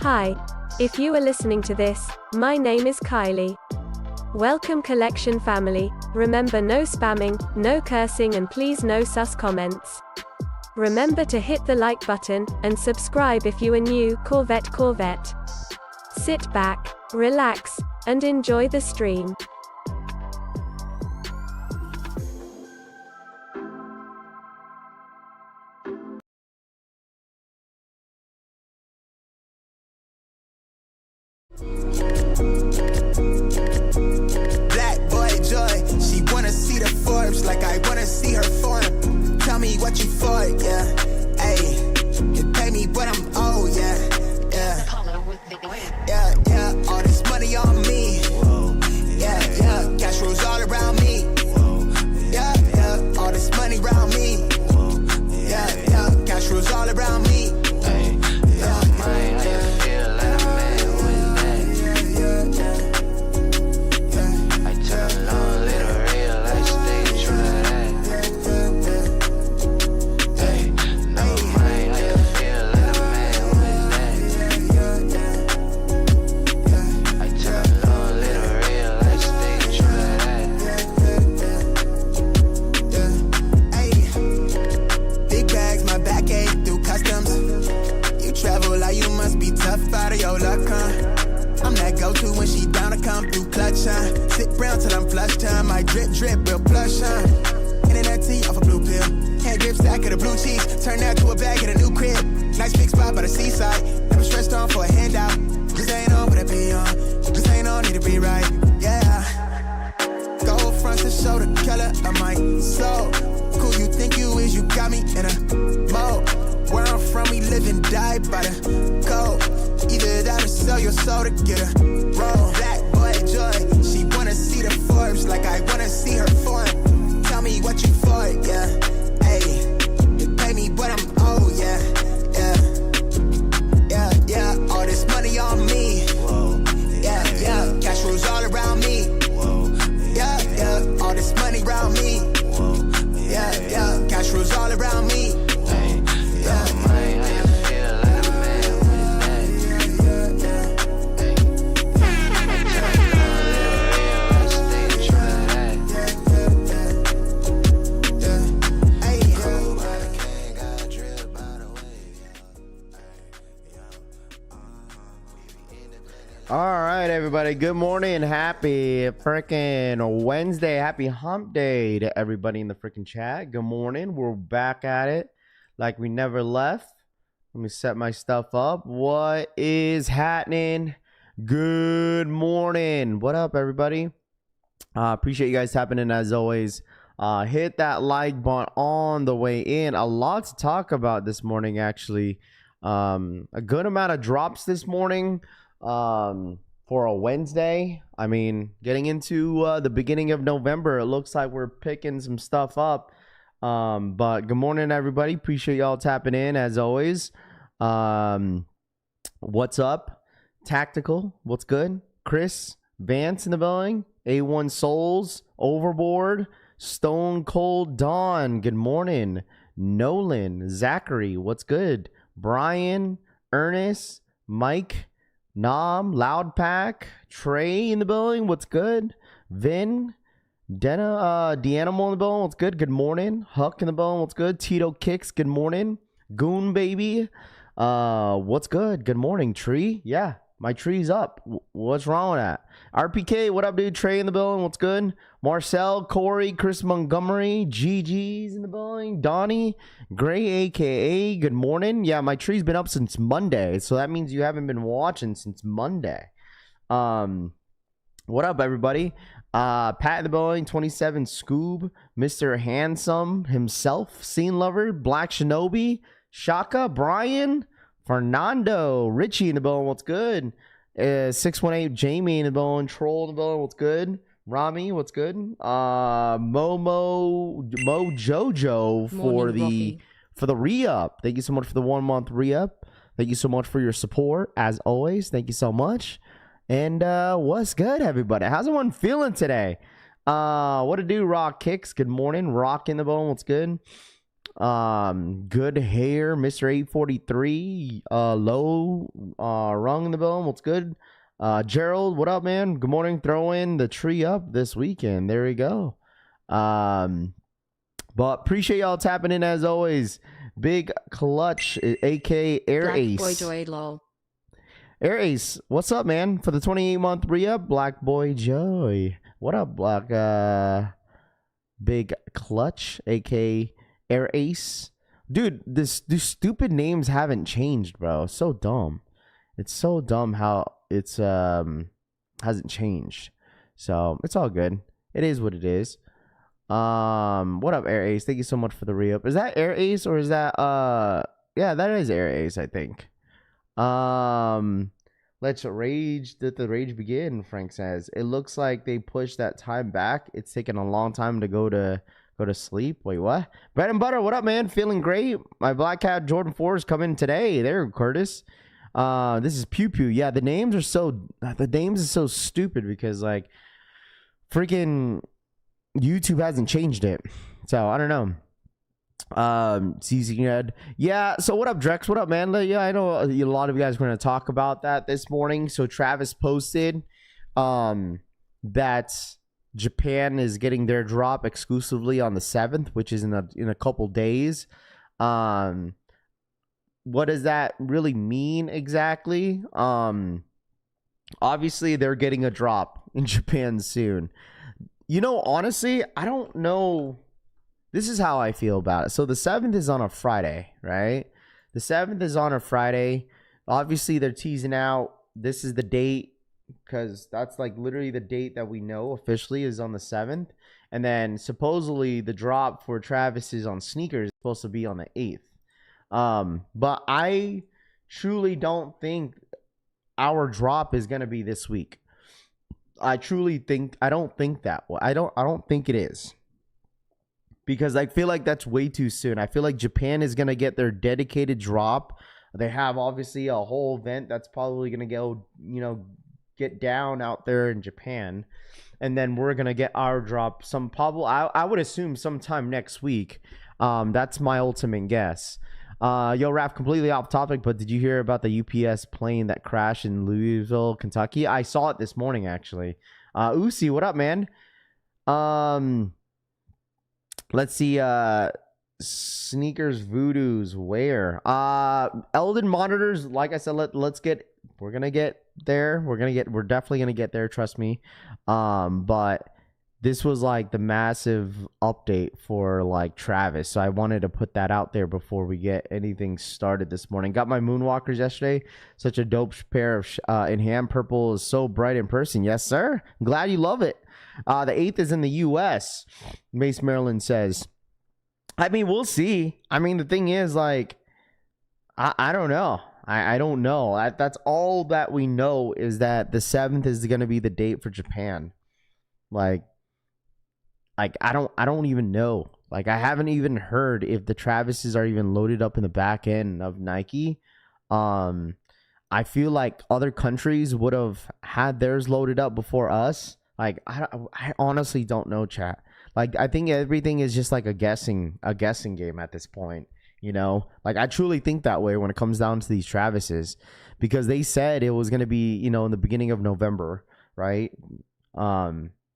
Hi. If you are listening to this, my name is Kylie. Welcome collection family. Remember, no spamming, no cursing, and please no sus comments. Remember to hit the like button, and subscribe if you are new. Corvette. Sit back, relax, and enjoy the stream. Black boy joy, she wanna see the Forbes like I wanna see her form. Tell me what you for, yeah. Ayy, you pay me what I'm owed, yeah. All this money on me. Yeah. Cash rules all around me. Yeah. All this money around me. Yeah. Cash rules all around me. Out of your luck, huh? I'm that go-to when she down to come through clutch, huh? Sit brown till I'm flushed, huh? My drip real plush, huh? Internet tea off a blue pill. Hand grip stack of the blue cheese. Turn that to a bag in a new crib. Nice big spot by the seaside. Never stressed on for a handout. Just ain't on with a be on. Just ain't on, need to be right, yeah. Gold fronts to show the color of my soul. Cool you think you is, you got me in a mode. Where I'm from, we live and die by the code. Either that or sell your soul to get a roll. Black boy joy, she wanna see the Forbes like I wanna see her form. Tell me what you for, yeah. Ayy, you pay me what I'm owed, yeah. All this money on me. Yeah. Cash rules all around me. Yeah. All this money around me. Yeah. Cash rules all around me. All right, everybody. Good morning. Happy freaking Wednesday. Happy hump day to everybody in the freaking chat. Good morning. We're back at it like we never left. Let me set my stuff up. What is happening? Good morning. What up, everybody? Appreciate you guys tapping in as always. Hit that like button on the way in. A lot to talk about this morning, actually. A good amount of drops this morning. For a Wednesday. I mean, getting into the beginning of November, it looks like we're picking some stuff up. But good morning, everybody. Appreciate y'all tapping in as always. What's up? Tactical, what's good? Chris Vance in the building. A1 Souls, Overboard, Stone Cold Dawn, good morning. Nolan, Zachary, what's good? Brian, Ernest, Mike, Nom, Loud Pack, Trey in the building, what's good? Vin, D'Animal in the building, what's good? Good morning. Huck in the building, what's good? Tito Kicks, good morning. Goon Baby, what's good? Good morning. Tree, yeah, my tree's up. What's wrong with that? RPK, what up, dude? Trey in the building, what's good? Marcel, Corey, Chris Montgomery, GG's in the building. Donnie, Gray, aka, good morning. Yeah, my tree's been up since Monday, so that means you haven't been watching since Monday. What up, everybody? Pat in the building, 27, Scoob, Mr. Handsome himself, Scene Lover, Black Shinobi, Shaka, Brian, Fernando, Richie in the building, what's good? 618, Jamie in the building, Troll in the building, what's good? Rami, what's good? Mo Jojo for the re-up. Thank you so much for the 1 month re-up. Thank you so much for your support as always. Thank you so much. And what's good, everybody? How's everyone feeling today? What to do, Rock Kicks? Good morning. Rock in the bone. What's good? Good hair, Mr. 843. Low rung in the building. What's good? Gerald, what up, man? Good morning. Throwing the tree up this weekend. There we go. But appreciate y'all tapping in as always. Big Clutch, aka Air Black Ace. Boy Joy, lol. Air Ace, what's up, man? For the 28-month re-up, Black Boy Joy. What up, Big Clutch, aka Air Ace. Dude, these stupid names haven't changed, bro. So dumb. It's so dumb how it's hasn't changed. So it's all good. It is what it is. What up, Air Ace? Thank you so much for the re-up. Is that Air Ace or is that yeah, that is Air Ace, I think. Let the rage begin, Frank says. It looks like they pushed that time back. It's taken a long time to go to sleep. Wait, what? Bread and butter, what up, man? Feeling great. My Black Cat Jordan 4s come in today. There, Curtis. This is Pew Pew. Yeah, the names are so stupid because like freaking YouTube hasn't changed it. So I don't know. CZ, yeah. So what up, Drex? What up, man? Yeah, I know a lot of you guys are going to talk about that this morning. So Travis posted that Japan is getting their drop exclusively on the 7th, which is in a couple days. What does that really mean exactly? Obviously they're getting a drop in Japan soon. You know, honestly, I don't know. This is how I feel about it. So the 7th is on a Friday, right? The 7th is on a Friday. Obviously, they're teasing out. This is the date because that's like literally the date that we know officially is on the 7th. And then supposedly the drop for Travis is on sneakers is supposed to be on the 8th. But I truly don't think our drop is going to be this week. I don't think that. I don't think it is. Because I feel like that's way too soon. I feel like Japan is going to get their dedicated drop. They have obviously a whole event that's probably going to go, get down out there in Japan. And then we're going to get our drop I would assume sometime next week. That's my ultimate guess. Yo, Raph, completely off topic, but did you hear about the UPS plane that crashed in Louisville, Kentucky? I saw it this morning, actually. Uzi, what up, man? Let's see. Sneakers, Voodoos, where? Eldon monitors. Like I said, we're gonna get there. We're definitely gonna get there. Trust me. But this was like the massive update for like Travis, so I wanted to put that out there before we get anything started this morning. Got my Moonwalkers yesterday. Such a dope pair of in hand. Purple is so bright in person. Yes, sir. I'm glad you love it. The 8th is in the U.S. Mace Maryland says. I mean, we'll see. I mean, the thing is, like, I don't know. I don't know. That's all that we know is that the 7th is going to be the date for Japan. Like I don't even know. Like, I haven't even heard if the Travises are even loaded up in the back end of Nike. I feel like other countries would have had theirs loaded up before us. Like, I honestly don't know, chat. Like, I think everything is just like a guessing game at this point, Like, I truly think that way when it comes down to these Travises, because they said it was going to be, in the beginning of November, right?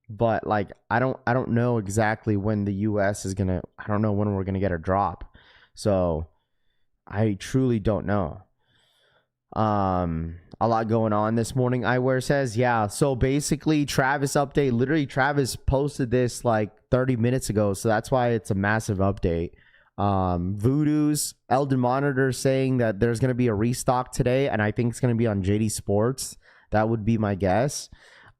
But like, I don't know exactly when the US is I don't know when we're going to get a drop. So I truly don't know. A lot going on this morning. Eyewear says, yeah. So basically, Travis update. Literally, Travis posted this like 30 minutes ago. So that's why it's a massive update. Voodoo's Eldon Monitor saying that there's going to be a restock today, and I think it's going to be on JD Sports. That would be my guess.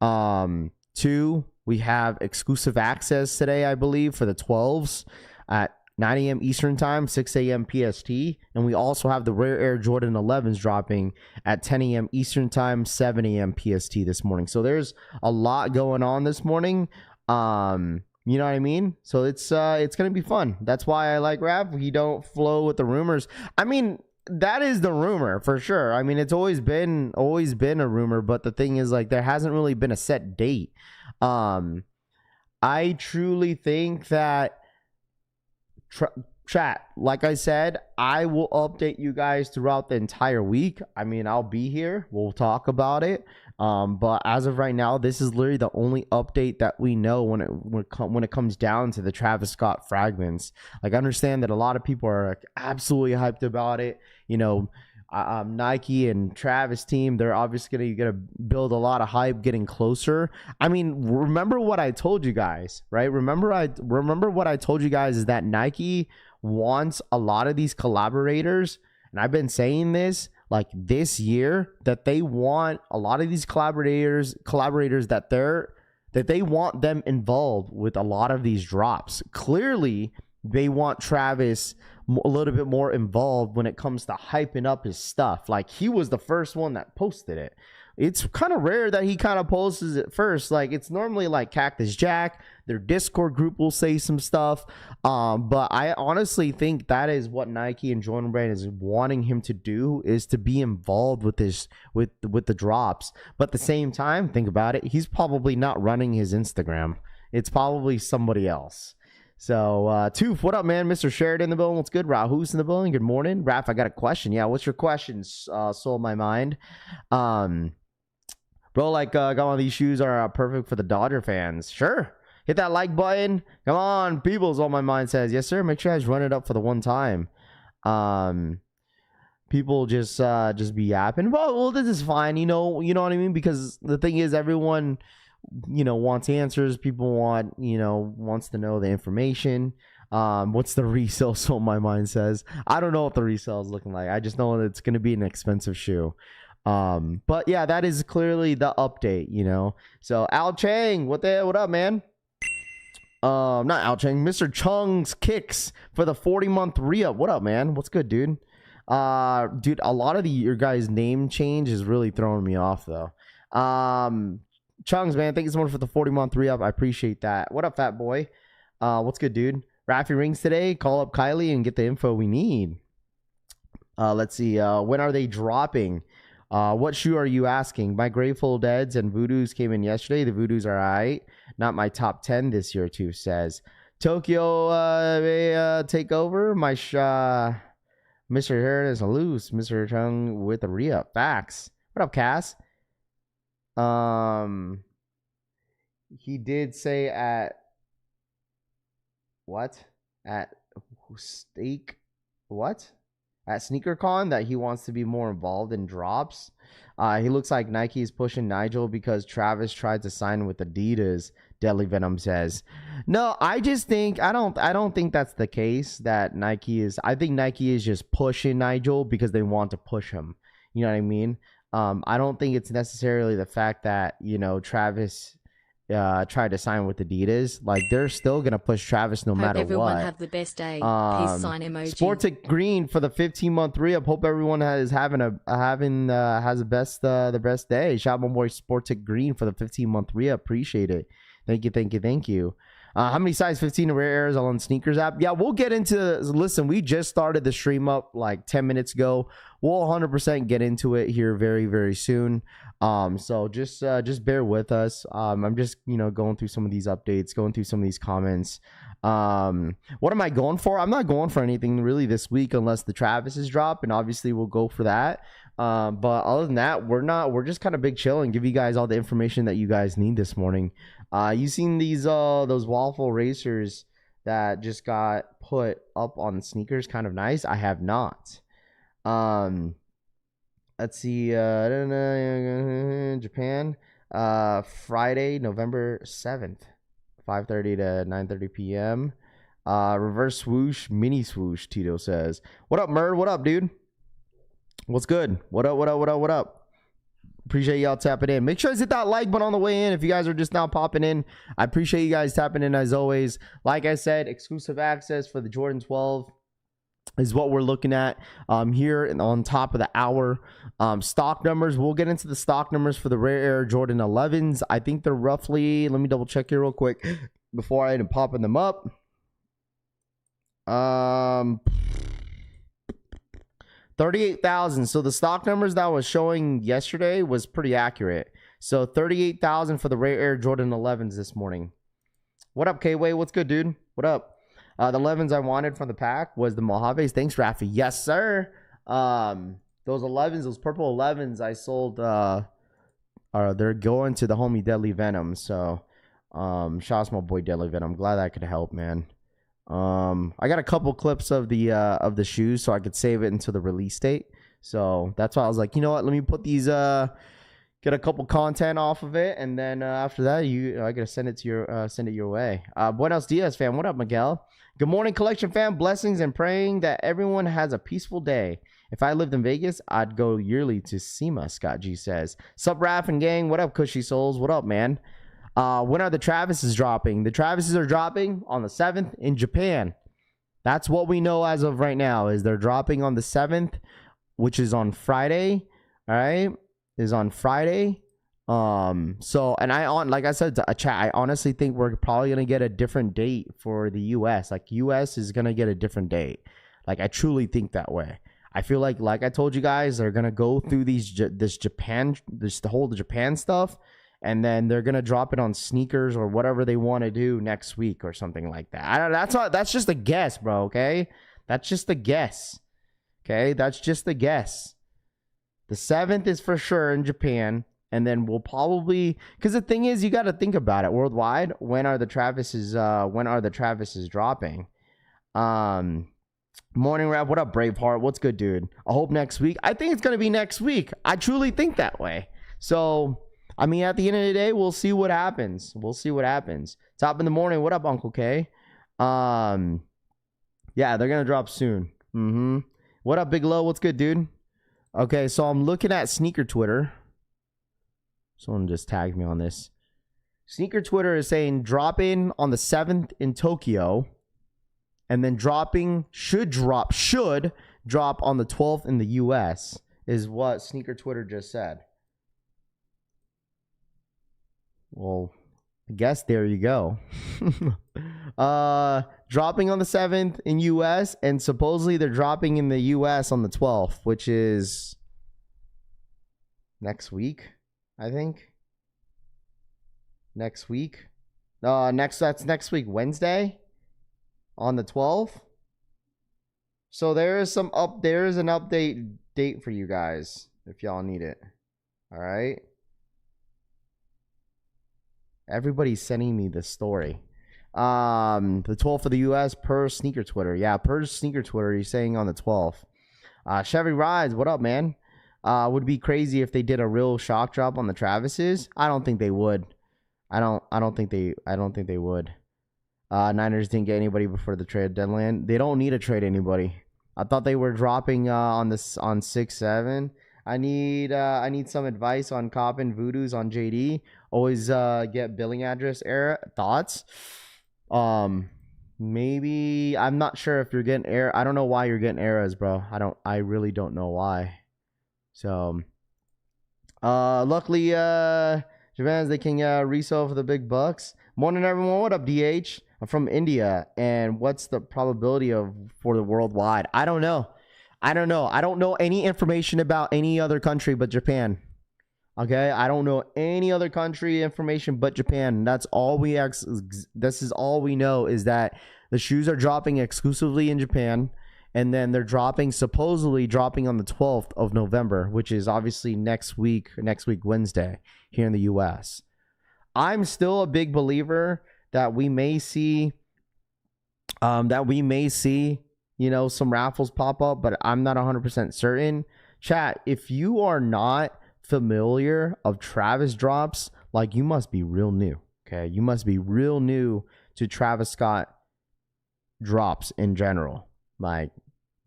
2, we have exclusive access today, I believe, for the 12s at 9 a.m. Eastern Time, 6 a.m. PST. And we also have the Rare Air Jordan 11s dropping at 10 a.m. Eastern Time, 7 a.m. PST this morning. So there's a lot going on this morning. You know what I mean? So it's going to be fun. That's why I like Raph. He don't flow with the rumors. I mean, that is the rumor for sure. I mean, it's always been a rumor. But the thing is, like, there hasn't really been a set date. I truly think that chat, like I said, I will update you guys throughout the entire week. I mean, I'll be here. We'll talk about it. But as of right now, this is literally the only update that we know when it comes down to the Travis Scott fragments. Like, I understand that a lot of people are like, absolutely hyped about it. You know, Nike and Travis team, they're obviously gonna build a lot of hype getting closer. I mean, remember what I told you guys, right? Remember what I told you guys is that Nike wants a lot of these collaborators, and I've been saying this like this year, that they want a lot of these collaborators that they want them involved with a lot of these drops. Clearly, they want Travis a little bit more involved when it comes to hyping up his stuff. Like, he was the first one that posted it. It's kind of rare that he kind of posts it first. Like, it's normally like Cactus Jack, their Discord group will say some stuff. But I honestly think that is what Nike and Jordan Brand is wanting him to do, is to be involved with this, with the drops. But at the same time, think about it, he's probably not running his Instagram. It's probably somebody else. So, Toof, what up, man? Mr. Sheridan in the building. What's good? Who's in the building? Good morning. Raph, I got a question. Yeah, what's your question? Soul my mind. Bro, like, got one of these shoes are perfect for the Dodger fans. Sure. Hit that like button. Come on, people's on my mind says. Yes, sir. Make sure you guys run it up for the one time. People just be yapping. Well, this is fine. You know what I mean? Because the thing is, everyone, wants answers. People wants to know the information. What's the resale? So my mind says, I don't know what the resale is looking like. I just know that it's going to be an expensive shoe. But yeah, that is clearly the update, So Al Chang, what up, man? Not Al Chang, Mr. Chung's Kicks for the 40-month re-up. What up, man? What's good, dude? Dude, a lot of your guys' name change is really throwing me off, though. Chungs, man, thank you so much for the 40-month re-up. I appreciate that. What up, fat boy? What's good, dude? Raffy rings today. Call up Kylie and get the info we need. Let's see. When are they dropping? What shoe are you asking? My Grateful Deads and Voodoos came in yesterday. The Voodoos are alright. Not my top 10 this year, too, says. Tokyo take over. My Mr. Heron is loose. Mr. Chung with a re-up. Facts. What up, Cass? He did say at SneakerCon that he wants to be more involved in drops. He looks like Nike is pushing Nigel because Travis tried to sign with Adidas. Deadly Venom says. No, I don't think that's the case. That Nike is. I think Nike is just pushing Nigel because they want to push him. You know what I mean? I don't think it's necessarily the fact that, Travis tried to sign with Adidas. Like, they're still going to push Travis no matter what. Hope everyone have the best day. Peace sign emoji. Sportic Green for the 15-month re-up. Hope everyone has has the best day. Shout out my boy Sportic Green for the 15-month re-up. Appreciate it. Thank you. How many size 15 rare airs on Sneakers app? Yeah, we'll get into. Listen, we just started the stream up like 10 minutes ago. We'll 100% get into it here very, very soon. So just bear with us. I'm just going through some of these updates, going through some of these comments. What am I going for? I'm not going for anything really this week unless the Travis's drop, and obviously we'll go for that. But other than that, we're just kind of big chill and give you guys all the information that you guys need this morning. You seen those waffle racers that just got put up on sneakers? Kind of nice. I have not. Let's see. Japan. Friday, November 7th, 5:30 to 9:30 p.m. Reverse swoosh, mini swoosh. Tito says. What up, Murd? What up, dude? What's good? What up? Appreciate y'all tapping in. Make sure to hit that like button on the way in. If you guys are just now popping in, I appreciate you guys tapping in as always. Like I said, exclusive access for the Jordan 12 is what we're looking at here on top of the hour. Stock numbers, we'll get into the stock numbers for the Rare Air Jordan 11s. I think they're roughly, let me double check here real quick before I end up popping them up. 38,000. So the stock numbers that I was showing yesterday was pretty accurate. So 38,000 for the Rare Air Jordan 11s this morning. What up, K-Way? What's good, dude? What up? The 11s I wanted from the pack was the Mojaves. Thanks, Rafi. Yes, sir. Those 11s, those purple 11s I sold, they're going to the homie Deadly Venom. So, shout out to my boy Deadly Venom. I'm glad that could help, man. I got a couple clips of the shoes so I could save it until the release date. So that's why I was like, you know what? Let me put these, get a couple content off of it, and then after that, I gotta send it your way. Buenos dias, fam. What up, Miguel? Good morning, collection fam. Blessings and praying that everyone has a peaceful day. If I lived in Vegas, I'd go yearly to SEMA. Scott G says. Sup, Raph and gang. What up, Cushy Souls? What up, man? When are the Travises dropping? The Travises are dropping on the 7th in Japan. That's what we know as of right now. Is they're dropping on the 7th, which is on Friday. All right. Is on Friday. So, and like I said to a chat, I honestly think we're probably gonna get a different date for the US. Like US is gonna get a different date. Like I truly think that way. I feel like I told you guys, they're gonna go through the whole Japan stuff, and then they're gonna drop it on sneakers or whatever they want to do next week or something like that. That's just a guess, bro. Okay, that's just a guess. Okay, that's just a guess. The 7th is for sure in Japan, and then we'll probably, because the thing is, you got to think about it worldwide. When are the Travises dropping? Morning Rap, what up, Braveheart? What's good, dude? I hope next week. I think it's gonna be next week. I truly think that way. So, I mean, at the end of the day, we'll see what happens. Top in the morning. What up, Uncle K? Yeah, they're gonna drop soon. What up, Big Low? What's good, dude? Okay, so I'm looking at sneaker Twitter. Someone just tagged me on this. Sneaker Twitter is saying dropping on the 7th in Tokyo, and then should drop on the 12th in the US, is what Sneaker Twitter just said. Well, I guess there you go. Dropping on the 7th in US, and supposedly they're dropping in the US on the 12th, which is next week, I think. That's next week, Wednesday on the 12th. So there is an update date for you guys if y'all need it. All right. Everybody's sending me this story. The 12th for the US per Sneaker Twitter. Yeah, per Sneaker Twitter, he's saying on the 12th. Chevy Rides, what up, man? Would be crazy if they did a real shock drop on the Travises. I don't think they would. I don't think they would. Niners didn't get anybody before the trade deadline. They don't need to trade anybody. I thought they were dropping on 6-7. I need some advice on copping Voodoos on JD. Always get billing address error thoughts. Maybe I'm not sure if you're getting error. I don't know why you're getting errors, bro. I really don't know why. So luckily Japan's they can resell for the big bucks. Morning everyone. What up, DH? I'm from India, and what's the probability for the worldwide? I don't know. I don't know any information about any other country but Japan. Okay, I don't know any other country information but Japan. This is all we know, is that the shoes are dropping exclusively in Japan, and then they're supposedly dropping on the 12th of November, which is obviously next week Wednesday here in the US. I'm still a big believer that we may see some raffles pop up, but I'm not 100% certain. Chat, if you are not familiar of Travis drops, like, you must be real new. Okay, you must be real new to Travis Scott drops in general, like,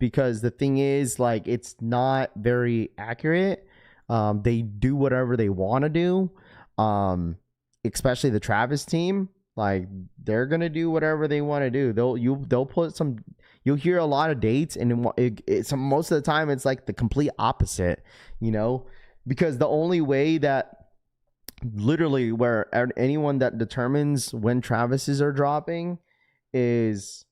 because the thing is, like, it's not very accurate. They do whatever they want to do, especially the Travis team. Like, they're gonna do whatever they want to do. They'll put some. You'll hear a lot of dates, and most of the time it's like the complete opposite, because the only way that literally where anyone that determines when Travises are dropping is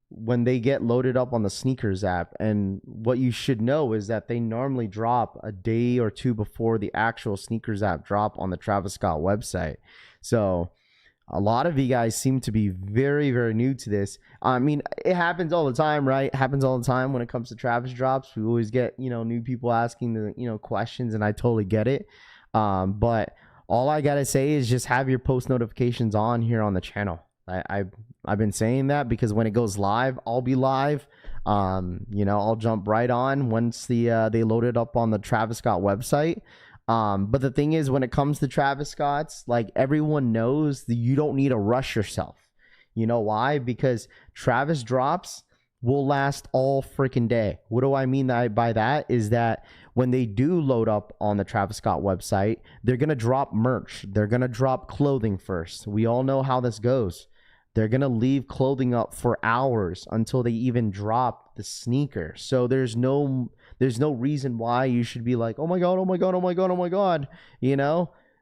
when they get loaded up on the sneakers app. And what you should know is that they normally drop a day or two before the actual sneakers app drop on the Travis Scott website. So A lot of you guys seem to be very, very new to this. I mean, it happens all the time, right? It happens all the time when it comes to Travis drops. We always get, new people asking the, questions, and I totally get it. But all I gotta say is just have your post notifications on here on the channel. I've been saying that because when it goes live, I'll be live. I'll jump right on once they load it up on the Travis Scott website. But the thing is, when it comes to Travis Scott's, like, everyone knows that you don't need to rush yourself. You know why? Because Travis drops will last all freaking day. What do I mean by that? Is that when they do load up on the Travis Scott website, they're going to drop merch. They're going to drop clothing first. We all know how this goes. They're going to leave clothing up for hours until they even drop the sneaker. So there's no reason why you should be like, oh my God, oh my God, oh my God, oh my God,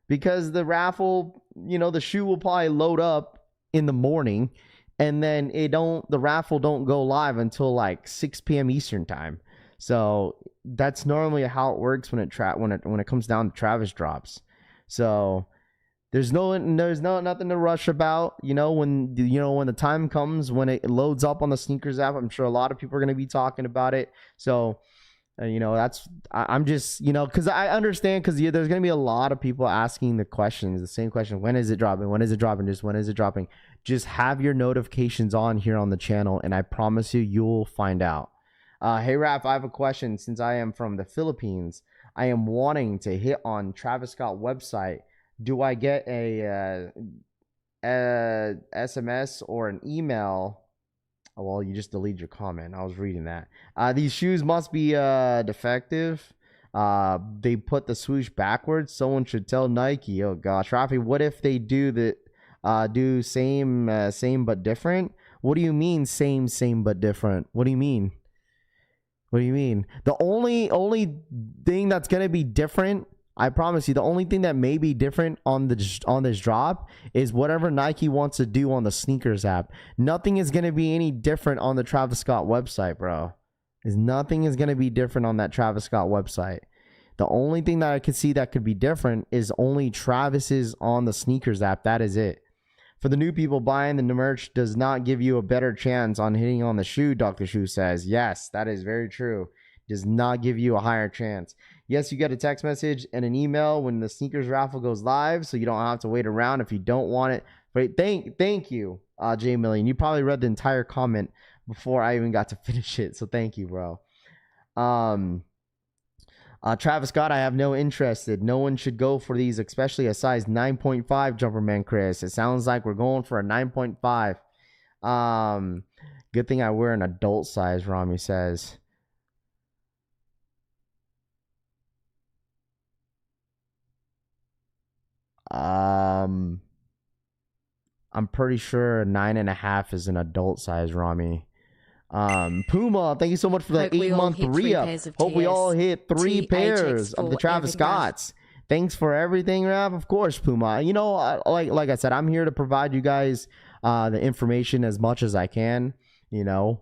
because the raffle, the shoe will probably load up in the morning, and then the raffle don't go live until like 6 p.m. Eastern time. So that's normally how it works when it comes down to Travis drops. So there's nothing to rush about. When the time comes, when it loads up on the sneakers app, I'm sure a lot of people are going to be talking about it. So I'm just, because I understand, because there's going to be a lot of people asking the same question. When is it dropping? When is it dropping? Just when is it dropping? Just have your notifications on here on the channel, and I promise you'll find out. Hey, Raph, I have a question. Since I am from the Philippines, I am wanting to hit on Travis Scott website. Do I get a SMS or an email? Oh, well, you just delete your comment. I was reading that. These shoes must be defective. They put the swoosh backwards. Someone should tell Nike. Oh gosh, Rafi, what if they do same but different? What do you mean same but different? What do you mean? What do you mean? The only thing that's gonna be different, I promise you, the only thing that may be different on this drop is whatever Nike wants to do on the sneakers app. Nothing is going to be any different on the Travis Scott website, bro. Nothing is going to be different on that Travis Scott website. The only thing that I could see that could be different is only Travis's on the sneakers app. That is it. For the new people, buying the merch does not give you a better chance on hitting on the shoe, Dr. Shu says. Yes, that is very true. Does not give you a higher chance. Yes, you get a text message and an email when the sneakers raffle goes live, so you don't have to wait around if you don't want it. But thank you, J Million. You probably read the entire comment before I even got to finish it, so thank you, bro. Travis Scott, I have no interest. No one should go for these, especially a size 9.5, Jumperman Chris. It sounds like we're going for a 9.5. Good thing I wear an adult size, Rami says. I'm pretty sure 9.5 is an adult size, Rami. Puma, thank you so much for the 8-month re-up. Hope we all hit 3 pairs of the Travis Scotts. Thanks for everything, Rav. Of course, Puma. Like I said, I'm here to provide you guys the information as much as I can. But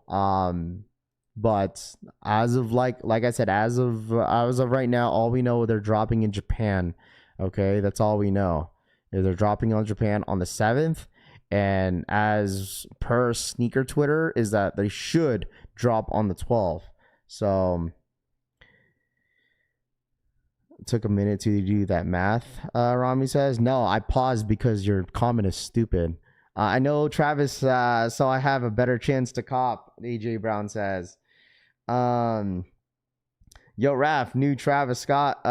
as of like I said, as of right now, all we know, they're dropping in Japan. Okay, that's all we know. They're dropping on Japan on the 7th, and as per sneaker Twitter, is that they should drop on the 12th. So it took a minute to do that math. Rami says, no, I paused because your comment is stupid. I know, Travis, so I have a better chance to cop, AJ Brown says. Yo, Raph, new Travis Scott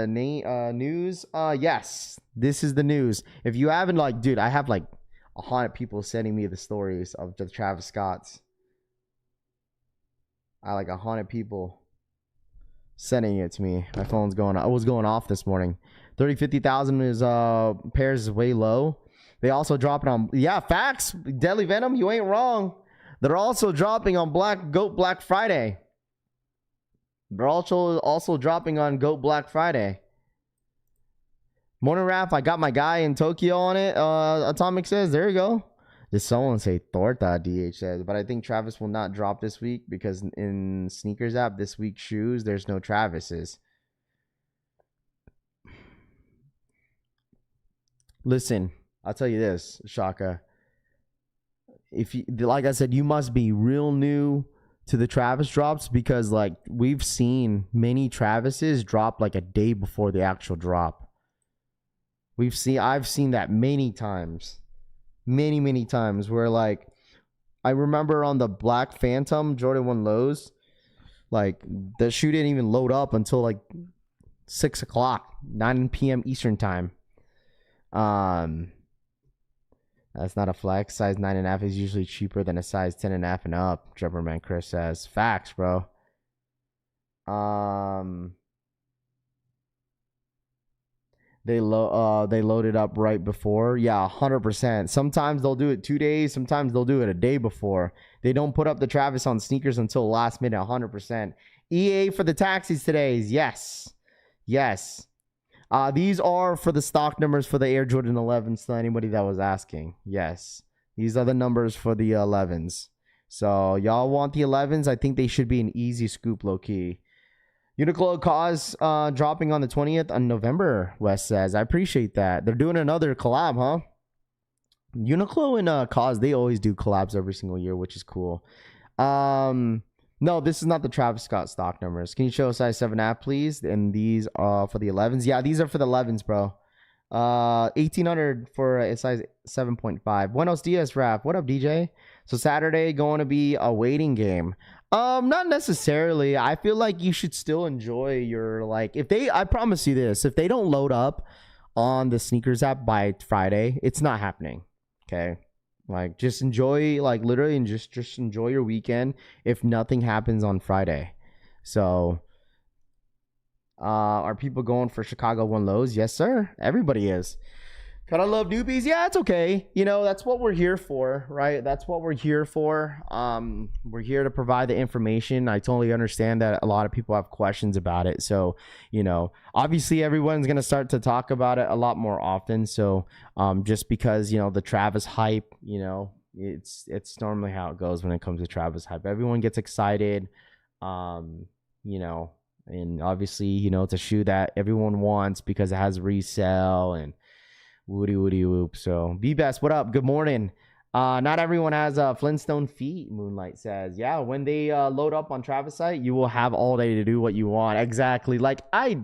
news. Yes, this is the news. If you haven't, dude, I have 100 people sending me the stories of the Travis Scotts. I 100 people sending it to me. My phone's going off. I was going off this morning. 50,000 is pairs is way low. They also drop it on, facts. Deadly Venom, you ain't wrong. They're also dropping on Black Friday. They're also dropping on Goat Black Friday. Morning Rap, I got my guy in Tokyo on it. Atomic says, there you go. Did someone say Torta? DH says, but I think Travis will not drop this week because in sneakers app this week's shoes, there's no Travis's. Listen, I'll tell you this, Shaka. If you, like I said, you must be real new to the Travis drops, because like we've seen many Travises drop like a day before the actual drop. I've seen that many times, many times, where like I remember on the Black Phantom Jordan 1 lows, like the shoe didn't even load up until like 6 o'clock, 9 p.m. Eastern time. That's not a flex. Size 9.5 is usually cheaper than a size 10.5 and up. Jumperman Chris says, facts, bro. They loaded up right before. Yeah, 100%. Sometimes they'll do it 2 days. Sometimes they'll do it a day before. They don't put up the Travis on sneakers until last minute. 100%. EA for the taxis today. Yes. These are for the stock numbers for the Air Jordan 11s, to anybody that was asking. Yes. These are the numbers for the 11s. So y'all want the 11s? I think they should be an easy scoop, low-key. Uniqlo Cause dropping on the 20th of November, Wes says. I appreciate that. They're doing another collab, huh? Uniqlo and Cause, they always do collabs every single year, which is cool. No, this is not the Travis Scott stock numbers. Can you show a size 7.5, please? And these are for the 11s. Yeah, these are for the 11s, bro. 1,800 for a size 7.5. Buenos dias, Raph. What up, DJ? So Saturday going to be a waiting game. Not necessarily. I feel like you should still enjoy your, like, I promise you this, if they don't load up on the sneakers app by Friday, it's not happening. Okay. Like, just enjoy, like, literally, and just enjoy your weekend if nothing happens on Friday. So, are people going for Chicago 1 lows? Yes, sir. Everybody is. Kind of love newbies. Yeah, it's okay. You know, that's what we're here for, right? That's what we're here for. We're here to provide the information. I totally understand that a lot of people have questions about it. So, you know, obviously everyone's going to start to talk about it a lot more often. So, just because, you know, the Travis hype, you know, it's normally how it goes when it comes to Travis hype. Everyone gets excited, you know, and obviously, you know, it's a shoe that everyone wants because it has resale and woody whoop. So B-Best, what up? Good morning. Not everyone has Flintstone feet, Moonlight says. Yeah, when they load up on Travis site, you will have all day to do what you want. Exactly. Like I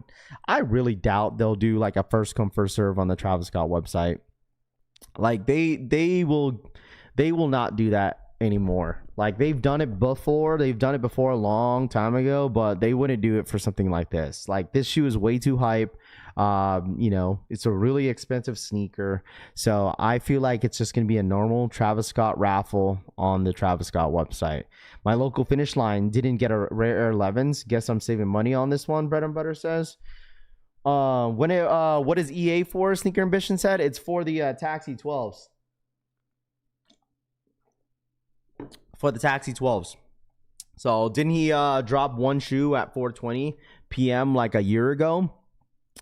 really doubt they'll do like a first come first serve on the Travis Scott website. Like they will not do that anymore. Like they've done it before a long time ago, but they wouldn't do it for something like this. Like this shoe is way too hype. You know, it's a really expensive sneaker. So I feel like it's just going to be a normal Travis Scott raffle on the Travis Scott website. My local Finish Line didn't get a rare 11s. Guess I'm saving money on this one, Bread and Butter says. What is EA for? Sneaker Ambition said it's for the Taxi 12s. For the Taxi 12s. So didn't he drop one shoe at 4:20 p.m. like a year ago?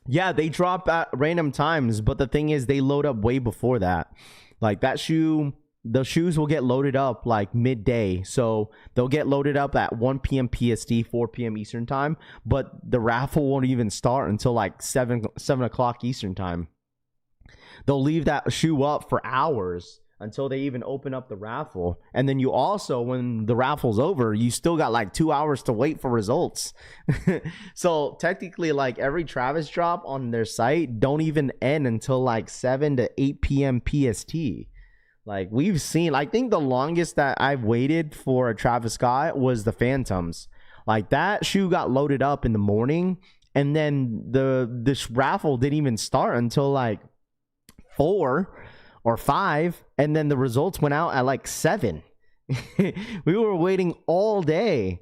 Yeah, they drop at random times, but the thing is they load up way before that. Like that shoe, the shoes will get loaded up like midday. So they'll get loaded up at 1 p.m. PST, 4 p.m. Eastern time, but the raffle won't even start until like 7 o'clock Eastern time. They'll leave that shoe up for hours until they even open up the raffle. And then you also, when the raffle's over, you still got like 2 hours to wait for results. So technically, like every Travis drop on their site don't even end until like 7 to 8 p.m. PST. Like we've seen, I think the longest that I've waited for a Travis Scott was the Phantoms. Like that shoe got loaded up in the morning, and then this raffle didn't even start until like 4 or 5, and then the results went out at like 7. We were waiting all day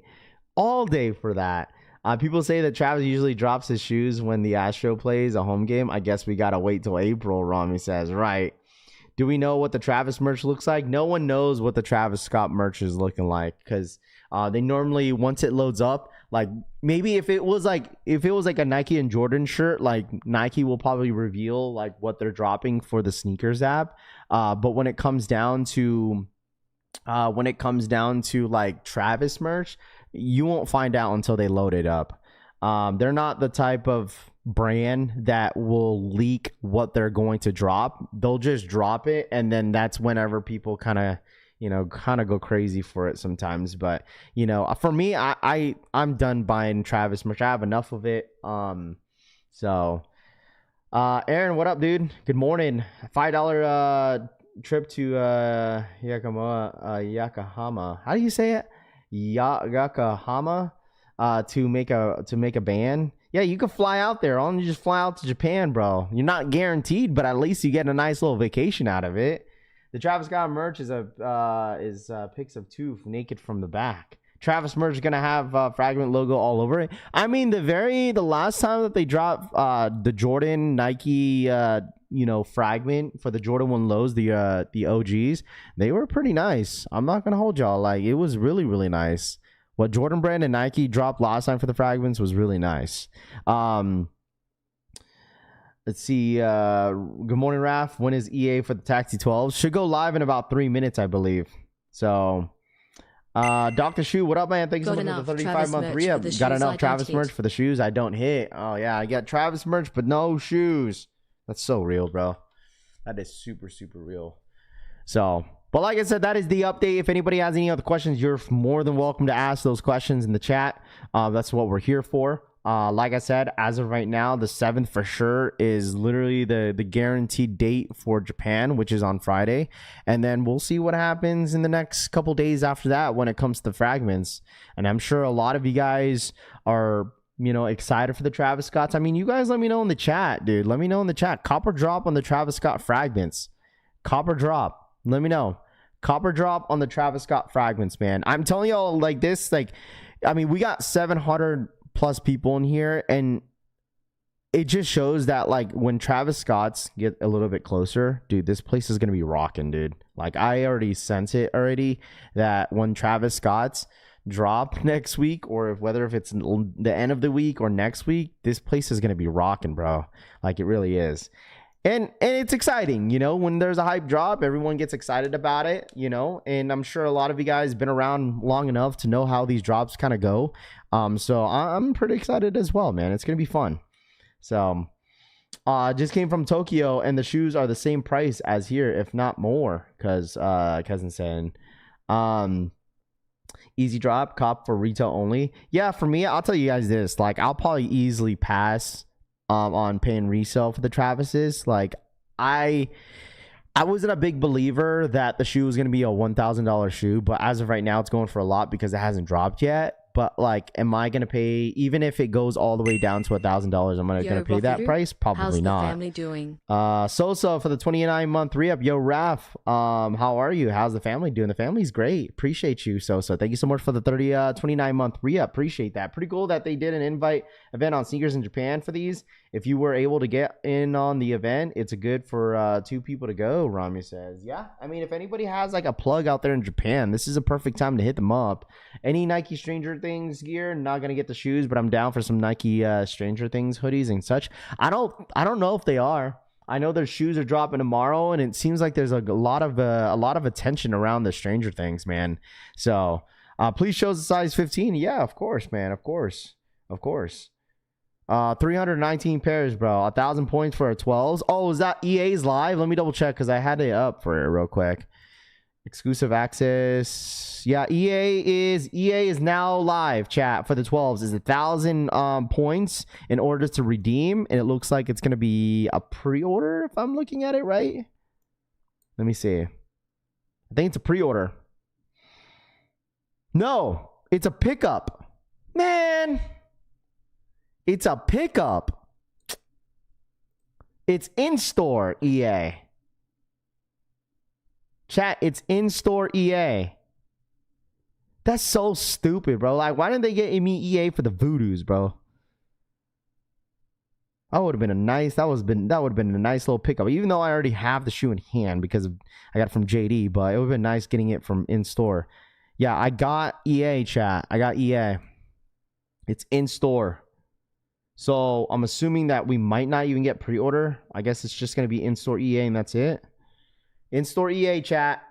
for that. People say that Travis usually drops his shoes when the Astro plays a home game. I guess we gotta wait till April, Rami says. Right. Do we know what the Travis merch looks like? No one knows what the Travis Scott merch is looking like, because they normally, once it loads up, like maybe if it was like a Nike and Jordan shirt, like Nike will probably reveal like what they're dropping for the sneakers app. But when it comes down to like Travis merch, you won't find out until they load it up. They're not the type of brand that will leak what they're going to drop. They'll just drop it, and then that's whenever people kind of go crazy for it sometimes. But for me, I'm done buying Travis merch. I have enough of it. So Aaron, what up, dude? Good morning. $5 trip to Yokohama. How do you say it? Yokohama to make a band. Yeah, you can fly out there. Why don't you just fly out to Japan, bro? You're not guaranteed, but at least you get a nice little vacation out of it. The Travis Scott merch is pics of two naked from the back. Travis merch is gonna have Fragment logo all over it. I mean, the last time that they dropped the Jordan Nike Fragment for the Jordan 1 lows, the OGs, they were pretty nice. I'm not gonna hold y'all, like, it was really, really nice. What Jordan Brand and Nike dropped last time for the Fragments was really nice. Let's see. Good morning, Raph. When is EA for the Taxi 12s? Should go live in about 3 minutes, I believe. So, Dr. Shoe, what up, man? Thank you so much for the 35-month re-up. Got enough Travis merch for the shoes I don't hit. Oh, yeah. I got Travis merch, but no shoes. That's so real, bro. That is super, super real. So, but like I said, that is the update. If anybody has any other questions, you're more than welcome to ask those questions in the chat. That's what we're here for. Like I said, as of right now, the 7th for sure is literally the guaranteed date for Japan, which is on Friday. And then we'll see what happens in the next couple days after that when it comes to Fragments. And I'm sure a lot of you guys are, excited for the Travis Scotts. I mean, you guys let me know in the chat, dude. Let me know in the chat. Copper drop on the Travis Scott Fragments. Copper drop. Let me know. Copper drop on the Travis Scott Fragments, man. I'm telling y'all, like this, we got 700 plus people in here, and it just shows that, like, when Travis Scott's get a little bit closer, dude, this place is gonna be rocking, dude. Like, I already sense it already, that when Travis Scott's drop next week, or whether it's the end of the week or next week, this place is gonna be rocking, bro. Like, it really is. And it's exciting, when there's a hype drop, everyone gets excited about it, and I'm sure a lot of you guys been around long enough to know how these drops kind of go. So I'm pretty excited as well, man. It's going to be fun. So just came from Tokyo, and the shoes are the same price as here, if not more, because cousin saying easy drop, cop for retail only. Yeah, for me, I'll tell you guys this, like, I'll probably easily pass on paying resale for the Travises. Like, I wasn't a big believer that the shoe was going to be a $1,000 shoe, but as of right now, it's going for a lot because it hasn't dropped yet. But, like, am I going to pay, even if it goes all the way down to $1,000, am I going to pay that price? Probably not. How's the family doing? Sosa for the 29-month re-up. Yo, Raph, how are you? How's the family doing? The family's great. Appreciate you, Sosa. Thank you so much for the 29-month re-up. Appreciate that. Pretty cool that they did an invite event on sneakers in Japan for these. If you were able to get in on the event, it's good for 2 people to go, Rami says. Yeah, I mean, if anybody has, like, a plug out there in Japan, this is a perfect time to hit them up. Any Nike Stranger Things gear, not gonna get the shoes, but I'm down for some Nike Stranger Things hoodies and such. I don't know if they are. I know their shoes are dropping tomorrow, and it seems like there's a lot of attention around the Stranger Things, man. So please show us the size 15. Yeah, of course, man. Of course. 319 pairs, bro. 1,000 points for a 12s. Oh, is that EA's live? Let me double check because I had it up for it real quick. Exclusive access. Yeah, EA is now live, chat, for the 12s. Is 1,000 points in order to redeem, and it looks like it's gonna be a pre-order if I'm looking at it right. Let me see. I think it's a pre-order. No, it's a pickup. Man, it's a pickup. It's in-store, EA. Chat, it's in-store EA. That's so stupid, bro. Like, why didn't they get me EA for the Voodoos, bro? That would have been a nice. That would have been a nice little pickup. Even though I already have the shoe in hand because I got it from JD, but it would have been nice getting it from in-store. Yeah, I got EA, chat. I got EA. It's in-store. So I'm assuming that we might not even get pre-order. I guess it's just gonna be in-store EA and that's it. In-store EA, chat.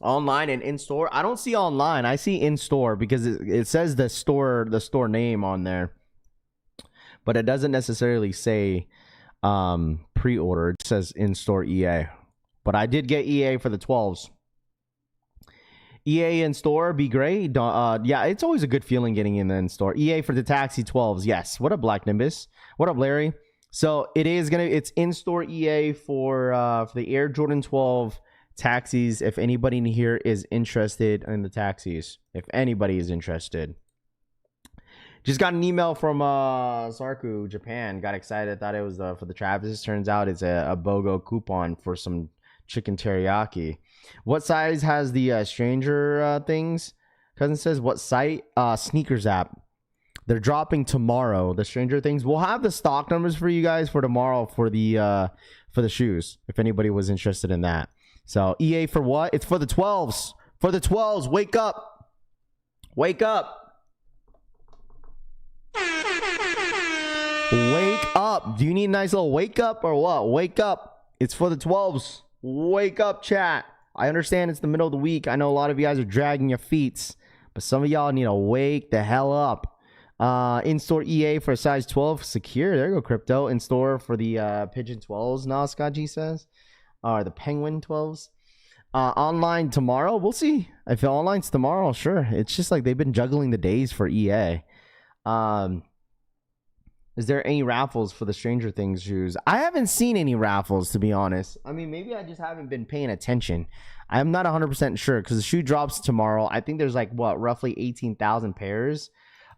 Online and in store. I don't see online. I see in store because it says the store name on there, but it doesn't necessarily say pre-order. It says in store EA. But I did get EA for the 12s. EA in store be great. Yeah, it's always a good feeling getting in store. EA for the Taxi 12s. Yes. What up, Black Nimbus? What up, Larry? So it's in store EA for the Air Jordan 12 taxis. If anybody in here is interested in the taxis, if anybody is interested, just got an email from Sarku Japan. Got excited, thought it was for the Travis. Turns out it's a BOGO coupon for some chicken teriyaki. What size has the stranger things? Cousin says, what site? Sneakers app. They're dropping tomorrow. The Stranger Things. We'll have the stock numbers for you guys for tomorrow for the shoes. If anybody was interested in that. So EA for what? It's for the 12s. For the 12s. Wake up. Wake up. Wake up. Do you need a nice little wake up or what? Wake up. It's for the 12s. Wake up, chat. I understand it's the middle of the week. I know a lot of you guys are dragging your feet, but some of y'all need to wake the hell up. In-store EA for a size 12 secure. There you go, Crypto. In-store for the Pigeon 12s, Naskaji says. Or the Penguin 12s. Online tomorrow. We'll see. If online's tomorrow, sure. It's just like they've been juggling the days for EA. Is there any raffles for the Stranger Things shoes? I haven't seen any raffles, to be honest. I mean, maybe I just haven't been paying attention. I'm not 100% sure because the shoe drops tomorrow. I think there's like, roughly 18,000 pairs.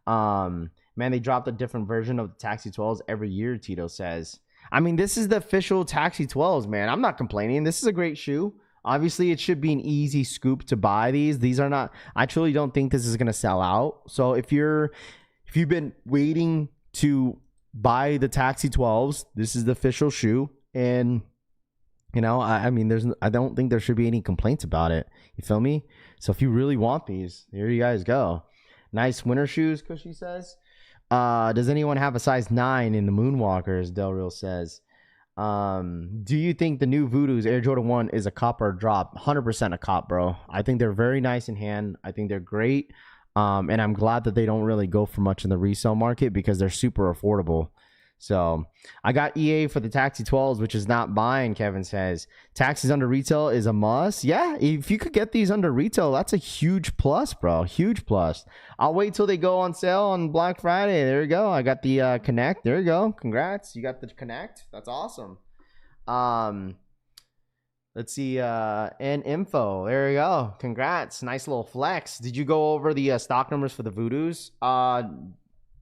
Man, they dropped a different version of the Taxi 12s every year, Tito says. I mean, this is the official Taxi 12s, man. I'm not complaining. This is a great shoe. Obviously, it should be an easy scoop to buy these. These are not... I truly don't think this is going to sell out. So if you've been waiting to buy the Taxi 12s, this is the official shoe. And, you know, I mean, I don't think there should be any complaints about it. You feel me? So if you really want these, here you guys go. Nice winter shoes, Cushy says. Does anyone have a size 9 in the Moonwalkers? Del Real says. Do you think the new Voodoo's Air Jordan 1 is a cop or a drop? 100% a cop, bro. I think they're very nice in hand. I think they're great. And I'm glad that they don't really go for much in the resale market because they're super affordable. So I got EA for the Taxi 12s, which is not buying, Kevin says. Taxis under retail is a must. Yeah, if you could get these under retail, that's a huge plus, bro. Huge plus. I'll wait till they go on sale on Black Friday. There you go. I got the Connect. There you go. Congrats. You got the Connect. That's awesome. Let's see. And info. There you go. Congrats. Nice little flex. Did you go over the stock numbers for the Voodoos?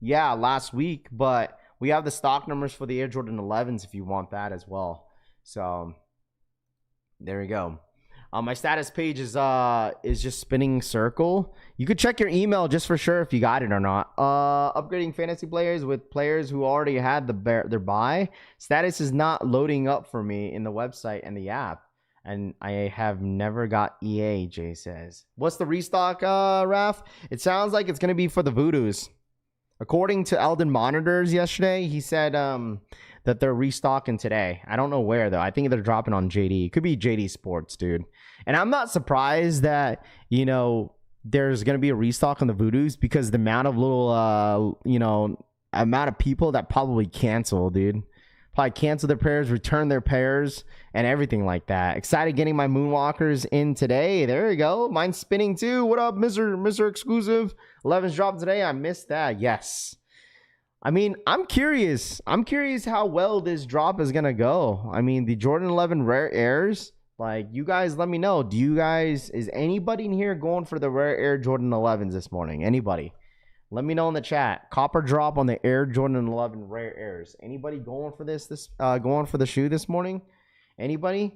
Yeah, last week, but we have the stock numbers for the Air Jordan 11s if you want that as well. So there you go. My status page is just spinning circle. You could check your email just for sure if you got it or not. Upgrading fantasy players with players who already had their buy. Status is not loading up for me in the website and the app. And I have never got EA, Jay says. What's the restock, Raf? It sounds like it's going to be for the Voodoos. According to Eldon Monitors yesterday, he said that they're restocking today. I don't know where, though. I think they're dropping on JD. It could be JD Sports, dude. And I'm not surprised that, you know, there's going to be a restock on the Voodoos because the amount of little, amount of people that probably cancel, dude. Probably cancel their pairs, return their pairs, and everything like that. Excited getting my Moonwalkers in today. There you go. Mine's spinning too. What up, Mr. Exclusive? 11's dropping today. I missed that. Yes. I mean, I'm curious. I'm curious how well this drop is going to go. I mean, the Jordan 11 Rare Airs, like, you guys let me know. Is anybody in here going for the Rare Air Jordan 11s this morning? Anybody? Let me know in the chat. Copper drop on the Air Jordan 11 Rare Airs. Anybody going for going for the shoe this morning? Anybody?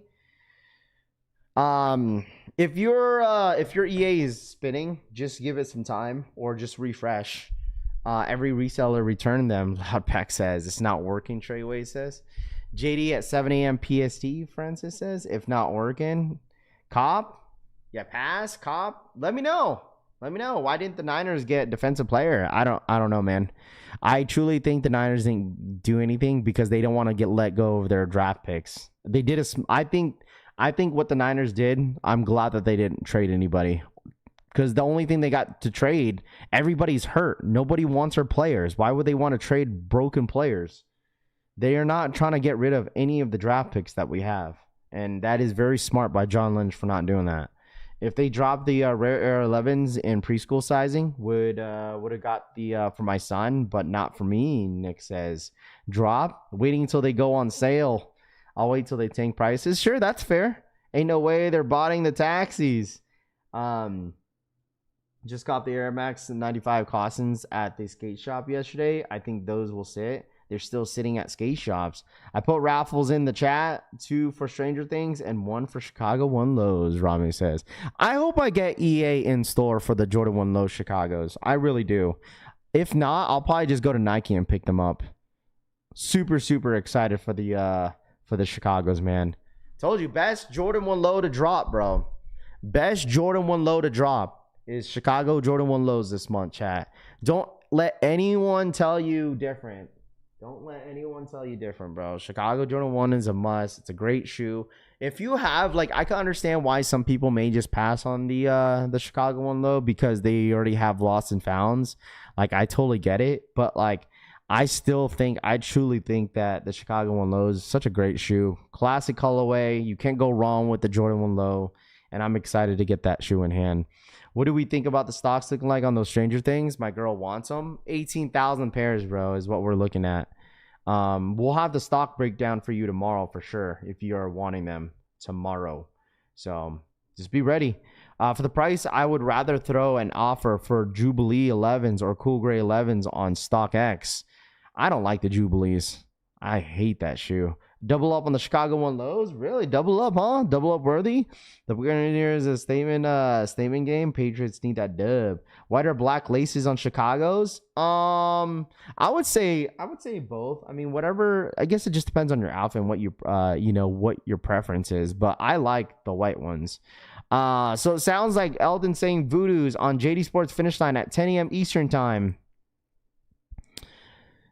If your EA is spinning, just give it some time or just refresh. Every reseller return them. Loudpack says it's not working. Treyway says. JD at 7 a.m. PST. Francis says if not working. Cop. Yeah, pass. Cop. Let me know. Let me know. Why didn't the Niners get defensive player? I don't know, man. I truly think the Niners didn't do anything because they don't want to get let go of their draft picks. They did I think I think what the Niners did, I'm glad that they didn't trade anybody. Because the only thing they got to trade, everybody's hurt. Nobody wants our players. Why would they want to trade broken players? They are not trying to get rid of any of the draft picks that we have. And that is very smart by John Lynch for not doing that. If they dropped the rare air 11s in preschool sizing, would have got the for my son, but not for me, Nick says. Drop? Waiting until they go on sale. I'll wait till they tank prices. Sure, that's fair. Ain't no way they're botting the taxis. Just got the Air Max 95 Costins at the skate shop yesterday. I think those will sit. They're still sitting at skate shops. I put raffles in the chat, 2 for Stranger Things and 1 for Chicago 1 Lows, Rami says. I hope I get EA in store for the Jordan 1 Low Chicagos. I really do. If not, I'll probably just go to Nike and pick them up. Super, super excited for the Chicagos, man. Told you, best Jordan 1 Low to drop, bro. Best Jordan 1 Low to drop is Chicago Jordan 1 Lows this month, chat. Don't let anyone tell you different. Don't let anyone tell you different, bro. Chicago Jordan 1 is a must. It's a great shoe. If you have, like, I can understand why some people may just pass on the Chicago 1 Low because they already have lost and founds. Like, I totally get it. But, like, I truly think that the Chicago 1 Low is such a great shoe. Classic colorway. You can't go wrong with the Jordan 1 Low. And I'm excited to get that shoe in hand. What do we think about the stocks looking like on those Stranger Things? My girl wants them. 18,000 pairs, bro, is what we're looking at. We'll have the stock breakdown for you tomorrow for sure if you are wanting them tomorrow. So just be ready. For the price, I would rather throw an offer for Jubilee 11s or Cool Gray 11s on StockX. I don't like the Jubilees. I hate that shoe. Double up on the Chicago 1 Lows? Really? Double up, huh? Double up worthy? The Buccaneers is a statement game. Patriots need that dub. White or black laces on Chicago's? I would say both. I mean, whatever. I guess it just depends on your outfit and what what your preference is. But I like the white ones. So it sounds like Eldon saying Voodoo's on JD Sports finish line at 10 a.m. Eastern time.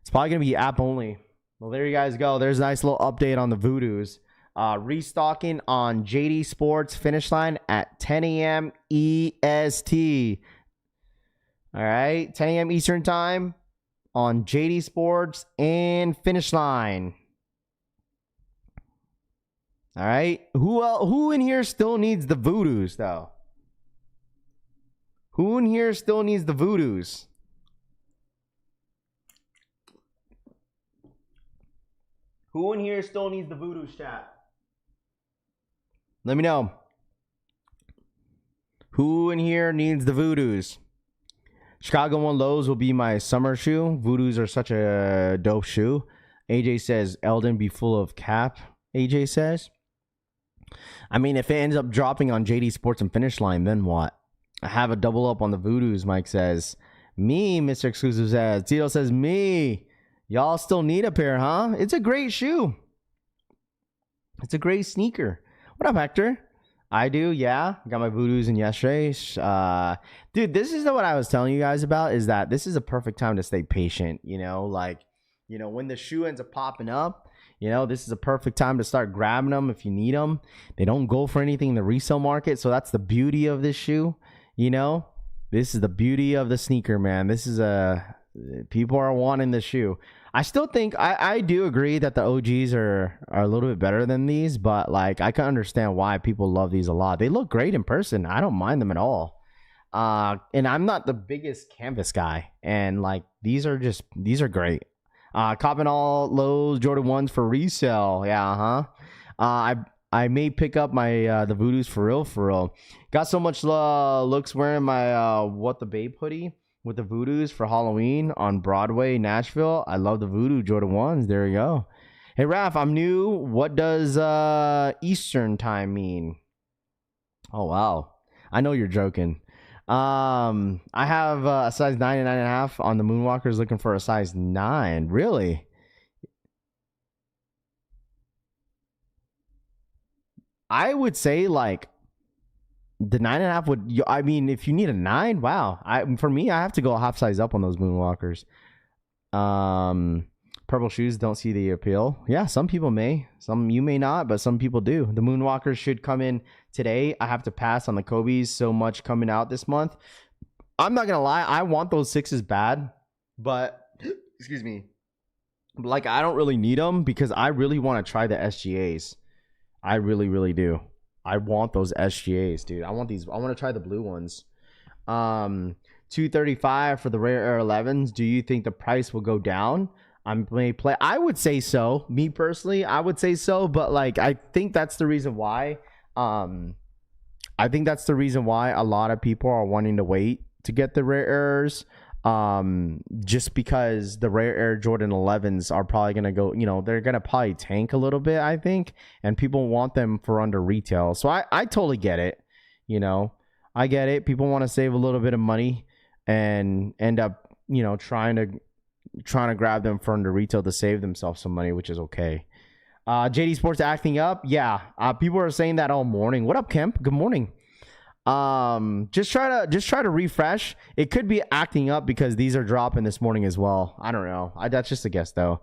It's probably gonna be app only. Well, there you guys go. There's a nice little update on the Voodoos. Restocking on JD Sports finish line at 10 a.m. EST. All right, 10 a.m. Eastern time on JD Sports and finish line. All right, who in here still needs the Voodoos though? Who in here still needs the Voodoos? Who in here still needs the Voodoos, chat? Let me know. Who in here needs the Voodoos? Chicago 1 Lows will be my summer shoe. Voodoos are such a dope shoe. AJ says, Eldon be full of cap, AJ says. I mean, if it ends up dropping on JD Sports and finish line, then what? I have a double up on the Voodoos, Mike says. Me, Mr. Exclusive says. Tito says, me. Y'all still need a pair, huh? It's a great shoe. It's a great sneaker. What up, Hector? I do, yeah. Got my Voodoos in yesterday. Dude, this is what I was telling you guys about, is that this is a perfect time to stay patient, when the shoe ends up popping up, this is a perfect time to start grabbing them if you need them. They don't go for anything in the resale market, so that's the beauty of this shoe, This is the beauty of the sneaker, man. People are wanting the shoe. I still think I do agree that the OGs are a little bit better than these, but like I can understand why people love these a lot. They look great in person. I don't mind them at all. And I'm not the biggest canvas guy, and like these are great. Copping all Lows Jordan 1s for resale. Yeah, I may pick up my the Voodoos for real. Got so much looks wearing my What the Babe hoodie with the Voodoos for Halloween on Broadway, Nashville. I love the Voodoo Jordan 1s. There you go. Hey, Raph, I'm new. What does Eastern time mean? Oh, wow. I know you're joking. I have a size 9 and 9.5 on the Moonwalkers, looking for a size 9. Really? I would say like the 9.5 would. I mean, if you need a 9, wow. For me, I have to go a half size up on those Moonwalkers. Purple shoes don't see the appeal. Yeah, some people may. Some you may not, but some people do. The Moonwalkers should come in today. I have to pass on the Kobe's. So much coming out this month. I'm not gonna lie. I want those 6s bad, but excuse me. Like I don't really need them because I really want to try the SGAs. I really, really do. I want those SGAs, dude. I want these. I want to try the blue ones. 235 for the rare Air 11s. Do you think the price will go down? I would say so. Me personally, I would say so, but like I think that's the reason why. I think that's the reason why a lot of people are wanting to wait to get the rare airs. Just because the rare Air Jordan 11s are probably gonna go, they're gonna probably tank a little bit, I think, and people want them for under retail. So I totally get it. I get it. People want to save a little bit of money and end up, trying to grab them for under retail to save themselves some money, which is okay. JD Sports acting up. Yeah. People are saying that all morning. What up, Kemp? Good morning. Just try to refresh. It could be acting up because these are dropping this morning as well. I don't know. That's just a guess though.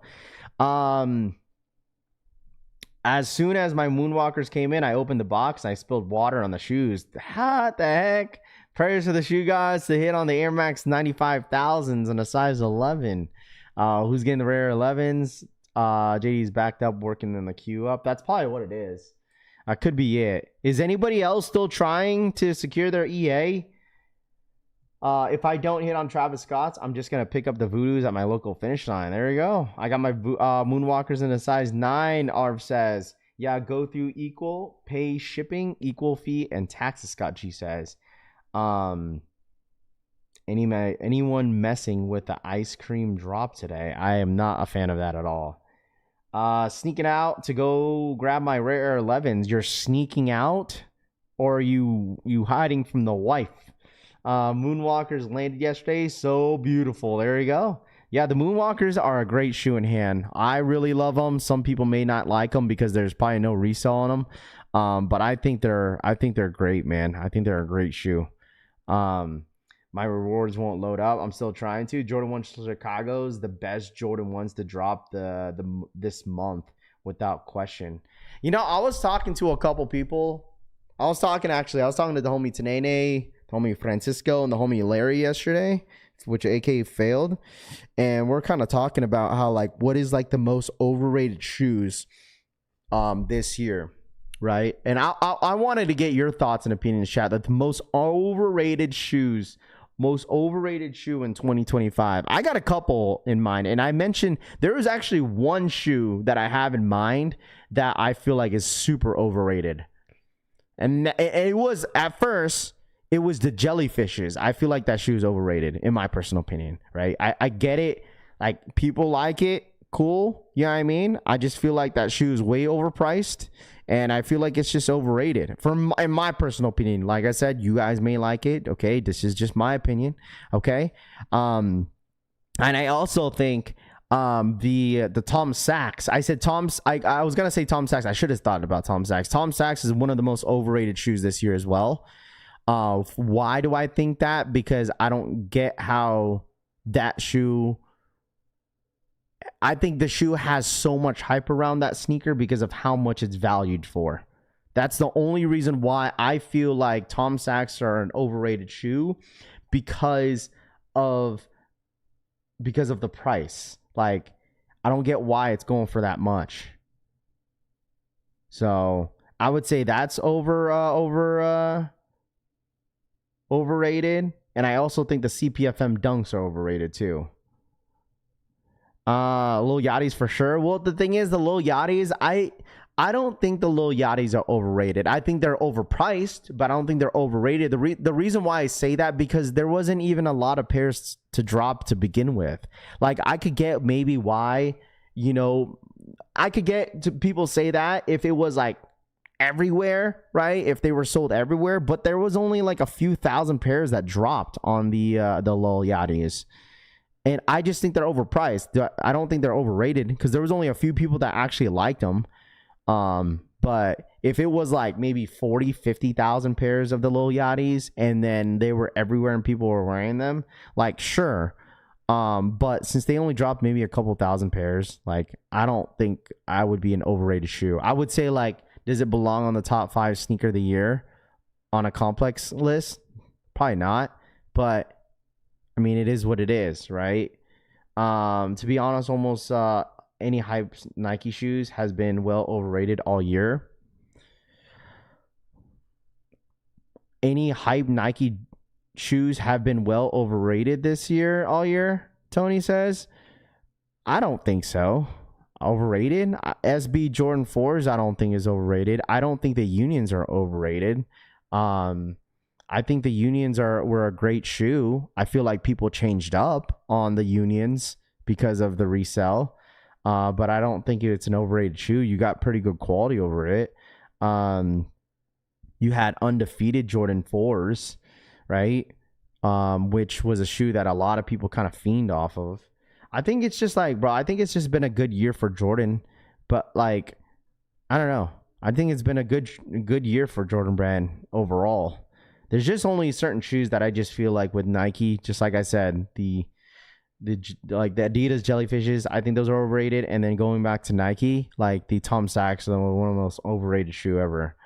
As soon as my Moonwalkers came in, I opened the box and I spilled water on the shoes. What the heck? Prayers for the shoe guys to hit on the Air Max 95,000s and a size 11. Who's getting the rare 11s? JD's backed up working in the queue up. That's probably what it is. Could be it. Is anybody else still trying to secure their EA? If I don't hit on Travis Scott's, I'm just going to pick up the Voodoos at my local finish line. There you go. I got my Moonwalkers in a size 9, Arv says. Yeah, go through equal, pay shipping, equal fee, and taxes, Scott G says. Anyone messing with the ice cream drop today? I am not a fan of that at all. Sneaking out to go grab my rare Air 11s. You're sneaking out, or are you hiding from the wife? Moonwalkers landed yesterday. So beautiful. There you go. Yeah, the Moonwalkers are a great shoe in hand. I really love them. Some people may not like them because there's probably no resale on them. But I think they're great, man. I think they're a great shoe. My rewards won't load up. I'm still trying to. Jordan 1 Chicago's the best Jordan 1s to drop this month without question. I was talking to a couple people. I was talking to the homie Tanene, the homie Francisco, and the homie Larry yesterday, which AK failed. And we're kind of talking about how what is the most overrated shoes this year. Right. And I wanted to get your thoughts and opinions, chat. That the most overrated shoe in 2025. I got a couple in mind, and I mentioned there was actually one shoe that I have in mind that I feel like is super overrated. And it was, at first, it was the jellyfishes. I feel like that shoe is overrated, in my personal opinion, right? I get it. People like it. Cool. You know what I mean? I just feel like that shoe is way overpriced. And I feel like it's just overrated in my personal opinion. Like I said, you guys may like it. Okay. This is just my opinion. Okay. And I also think the Tom Sachs. I said I was going to say Tom Sachs. I should have thought about Tom Sachs. Tom Sachs is one of the most overrated shoes this year as well. Why do I think that? Because I don't get how that shoe... I think the shoe has so much hype around that sneaker because of how much it's valued for. That's the only reason why I feel like Tom Sachs are an overrated shoe, because of the price. I don't get why it's going for that much. So I would say that's overrated. And I also think the CPFM dunks are overrated too. Lil Yachty's for sure. Well, the thing is, the Lil Yachty's, I don't think the Lil Yachty's are overrated. I think they're overpriced, but I don't think they're overrated. The reason why I say that, because there wasn't even a lot of pairs to drop to begin with. I could get maybe why, I could get to people say that if it was everywhere, right? If they were sold everywhere, but there was only a few thousand pairs that dropped on the Lil Yachty's. And I just think they're overpriced. I don't think they're overrated because there was only a few people that actually liked them. But if it was maybe 40, 50,000 pairs of the Lil Yachty's and then they were everywhere and people were wearing them, sure. But since they only dropped maybe a couple thousand pairs, like I don't think I would be an overrated shoe. I would say like, does it belong on the top 5 sneaker of the year on a complex list? Probably not. But I mean, it is what it is, right? To be honest, almost any hype Nike shoes has been well overrated all year. Any hype Nike shoes have been well overrated this year, all year, Tony says. I don't think so. Overrated? SB Jordan 4s, I don't think is overrated. I don't think the Unions are overrated. I think the Unions were a great shoe. I feel like people changed up on the Unions because of the resell. But I don't think it's an overrated shoe. You got pretty good quality over it. You had undefeated Jordan 4s, right? Which was a shoe that a lot of people kind of fiend off of. I think it's just like, bro, I think it's just been a good year for Jordan. But like, I don't know. I think it's been a good year for Jordan Brand overall. There's just only certain shoes that I just feel like with Nike, just like I said, the Adidas Jellyfishes, I think those are overrated. And then going back to Nike, like the Tom Sachs, one of the most overrated shoe ever.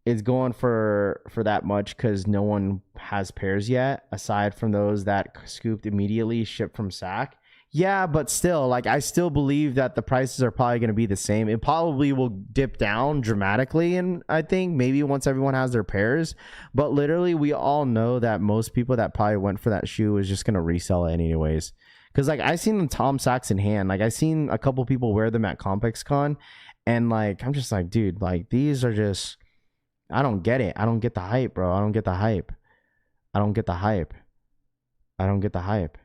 It's going for that much because no one has pairs yet, aside from those that scooped immediately, shipped from Sac. Yeah, but still, like I still believe that the prices are probably going to be the same. It probably will dip down dramatically, and I think maybe once everyone has their pairs. But literally, we all know that most people that probably went for that shoe is just going to resell it anyways. Because like I seen them Tom Sachs in hand, like I seen a couple people wear them at Complex Con, and like I'm just like, dude, like these are just, I don't get it. I don't get the hype, bro. I don't get the hype. I don't get the hype. I don't get the hype.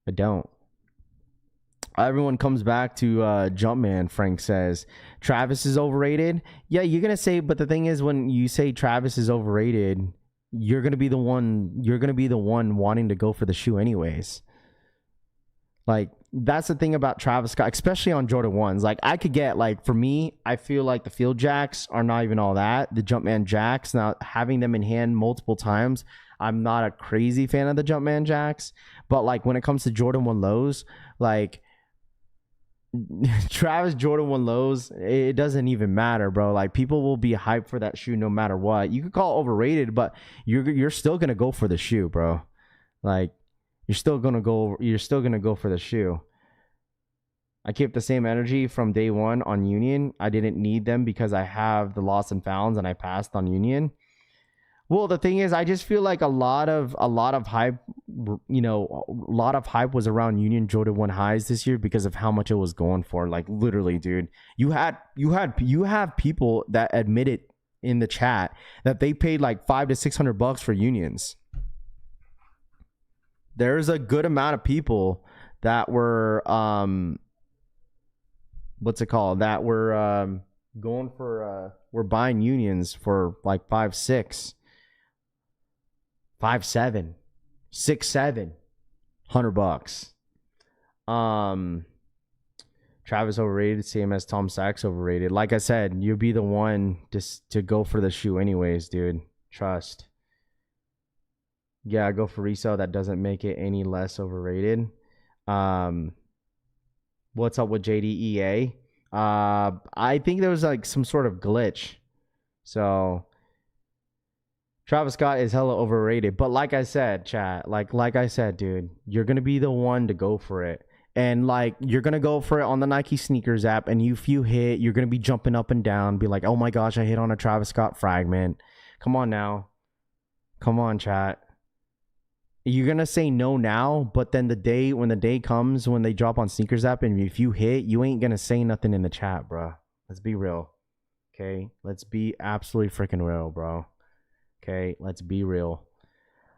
I don't. Everyone comes back to Jumpman. Frank says Travis is overrated. Yeah, you're gonna say, but the thing is, when you say Travis is overrated, you're gonna be the one. You're gonna be the one wanting to go for the shoe anyways. Like that's the thing about Travis Scott, especially on Jordan 1s. Like I could get, like for me, I feel like the Field Jacks are not even all that. The Jumpman Jacks, now having them in hand multiple times, I'm not a crazy fan of the Jumpman Jacks. But like when it comes to Jordan 1 lows, like Travis Jordan 1 lows, it doesn't even matter, bro. Like people will be hyped for that shoe no matter what. You could call it overrated, but you're still gonna go for the shoe, bro. Like you're still gonna go for the shoe. I kept the same energy from day one on Union. I didn't need them because I have the lost and founds and I passed on Union. Well, the thing is, I just feel like a lot of hype, you know, a lot of hype was around Union Jordan 1 highs this year because of how much it was going for. Like literally, dude, you have people that admitted in the chat that they paid like $500 to $600 for Unions. There's a good amount of people that were what's it called? That were going for we're buying Unions for like 5, 6, 5, 7, 6, 7 $100. Travis overrated, same as Tom Sachs overrated. Like I said, you'll be the one just to go for the shoe anyways, dude. Trust. Yeah, go for resale. That doesn't make it any less overrated. What's up with JDEA? I think there was like some sort of glitch. So Travis Scott is hella overrated. But like I said, chat, like I said, dude, you're gonna be the one to go for it. And like you're gonna go for it on the Nike sneakers app, and if you hit, you're gonna be jumping up and down, be like, oh my gosh, I hit on a Travis Scott fragment. Come on now. Come on, chat. You're going to say no now, but then when the day comes, when they drop on sneakers app, and if you hit, you ain't going to say nothing in the chat, bro. Let's be real. Okay? Let's be absolutely freaking real, bro. Okay? Let's be real.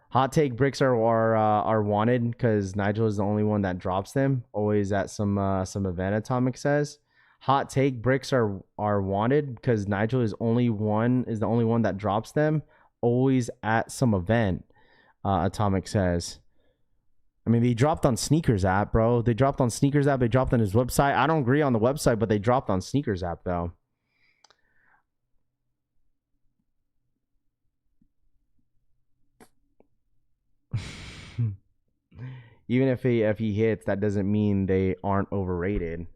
Hot take, bricks are wanted because Nigel is the only one that drops them. Always at some event, Atomic says. Hot take, bricks are wanted because Nigel is the only one that drops them. Always at some event. Atomic says. I mean, they dropped on Sneakers app, bro. They dropped on Sneakers app. They dropped on his website. I don't agree on the website, but they dropped on Sneakers app, though. Even if he hits, that doesn't mean they aren't overrated.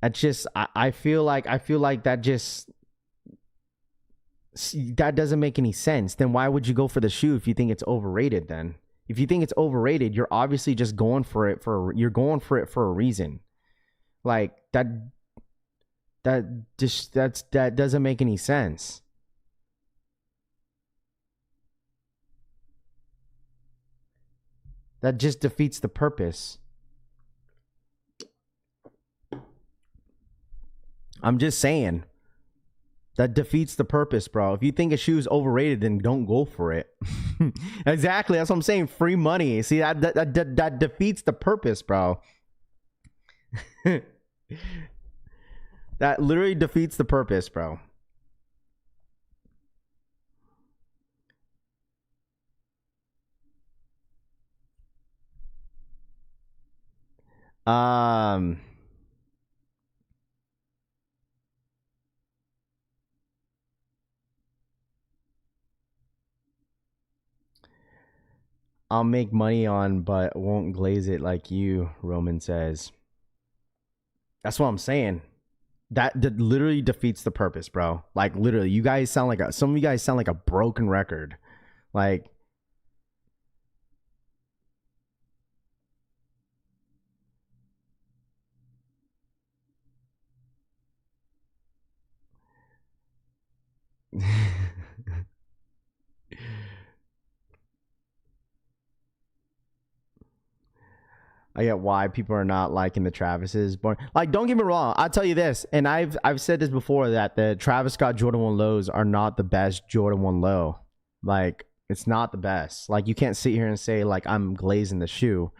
That's just I feel like that doesn't make any sense. Then why would you go for the shoe if you think it's overrated? Then if you think it's overrated, you're obviously just going for it for a reason. Like that doesn't make any sense. That just defeats the purpose. I'm just saying. That defeats the purpose, bro. If you think a shoe is overrated, then don't go for it. Exactly. That's what I'm saying. Free money. See, that defeats the purpose, bro. That literally defeats the purpose, bro. I'll make money on, but won't glaze it like you, Roman says. That's what I'm saying. That literally defeats the purpose, bro. Like, literally, you guys sound like some of you guys sound like a broken record. Like, I get why people are not liking the Travis's. Like, don't get me wrong. I'll tell you this, and I've said this before, that the Travis Scott Jordan 1 lows are not the best Jordan 1 low. Like, it's not the best. Like, you can't sit here and say, like, I'm glazing the shoe.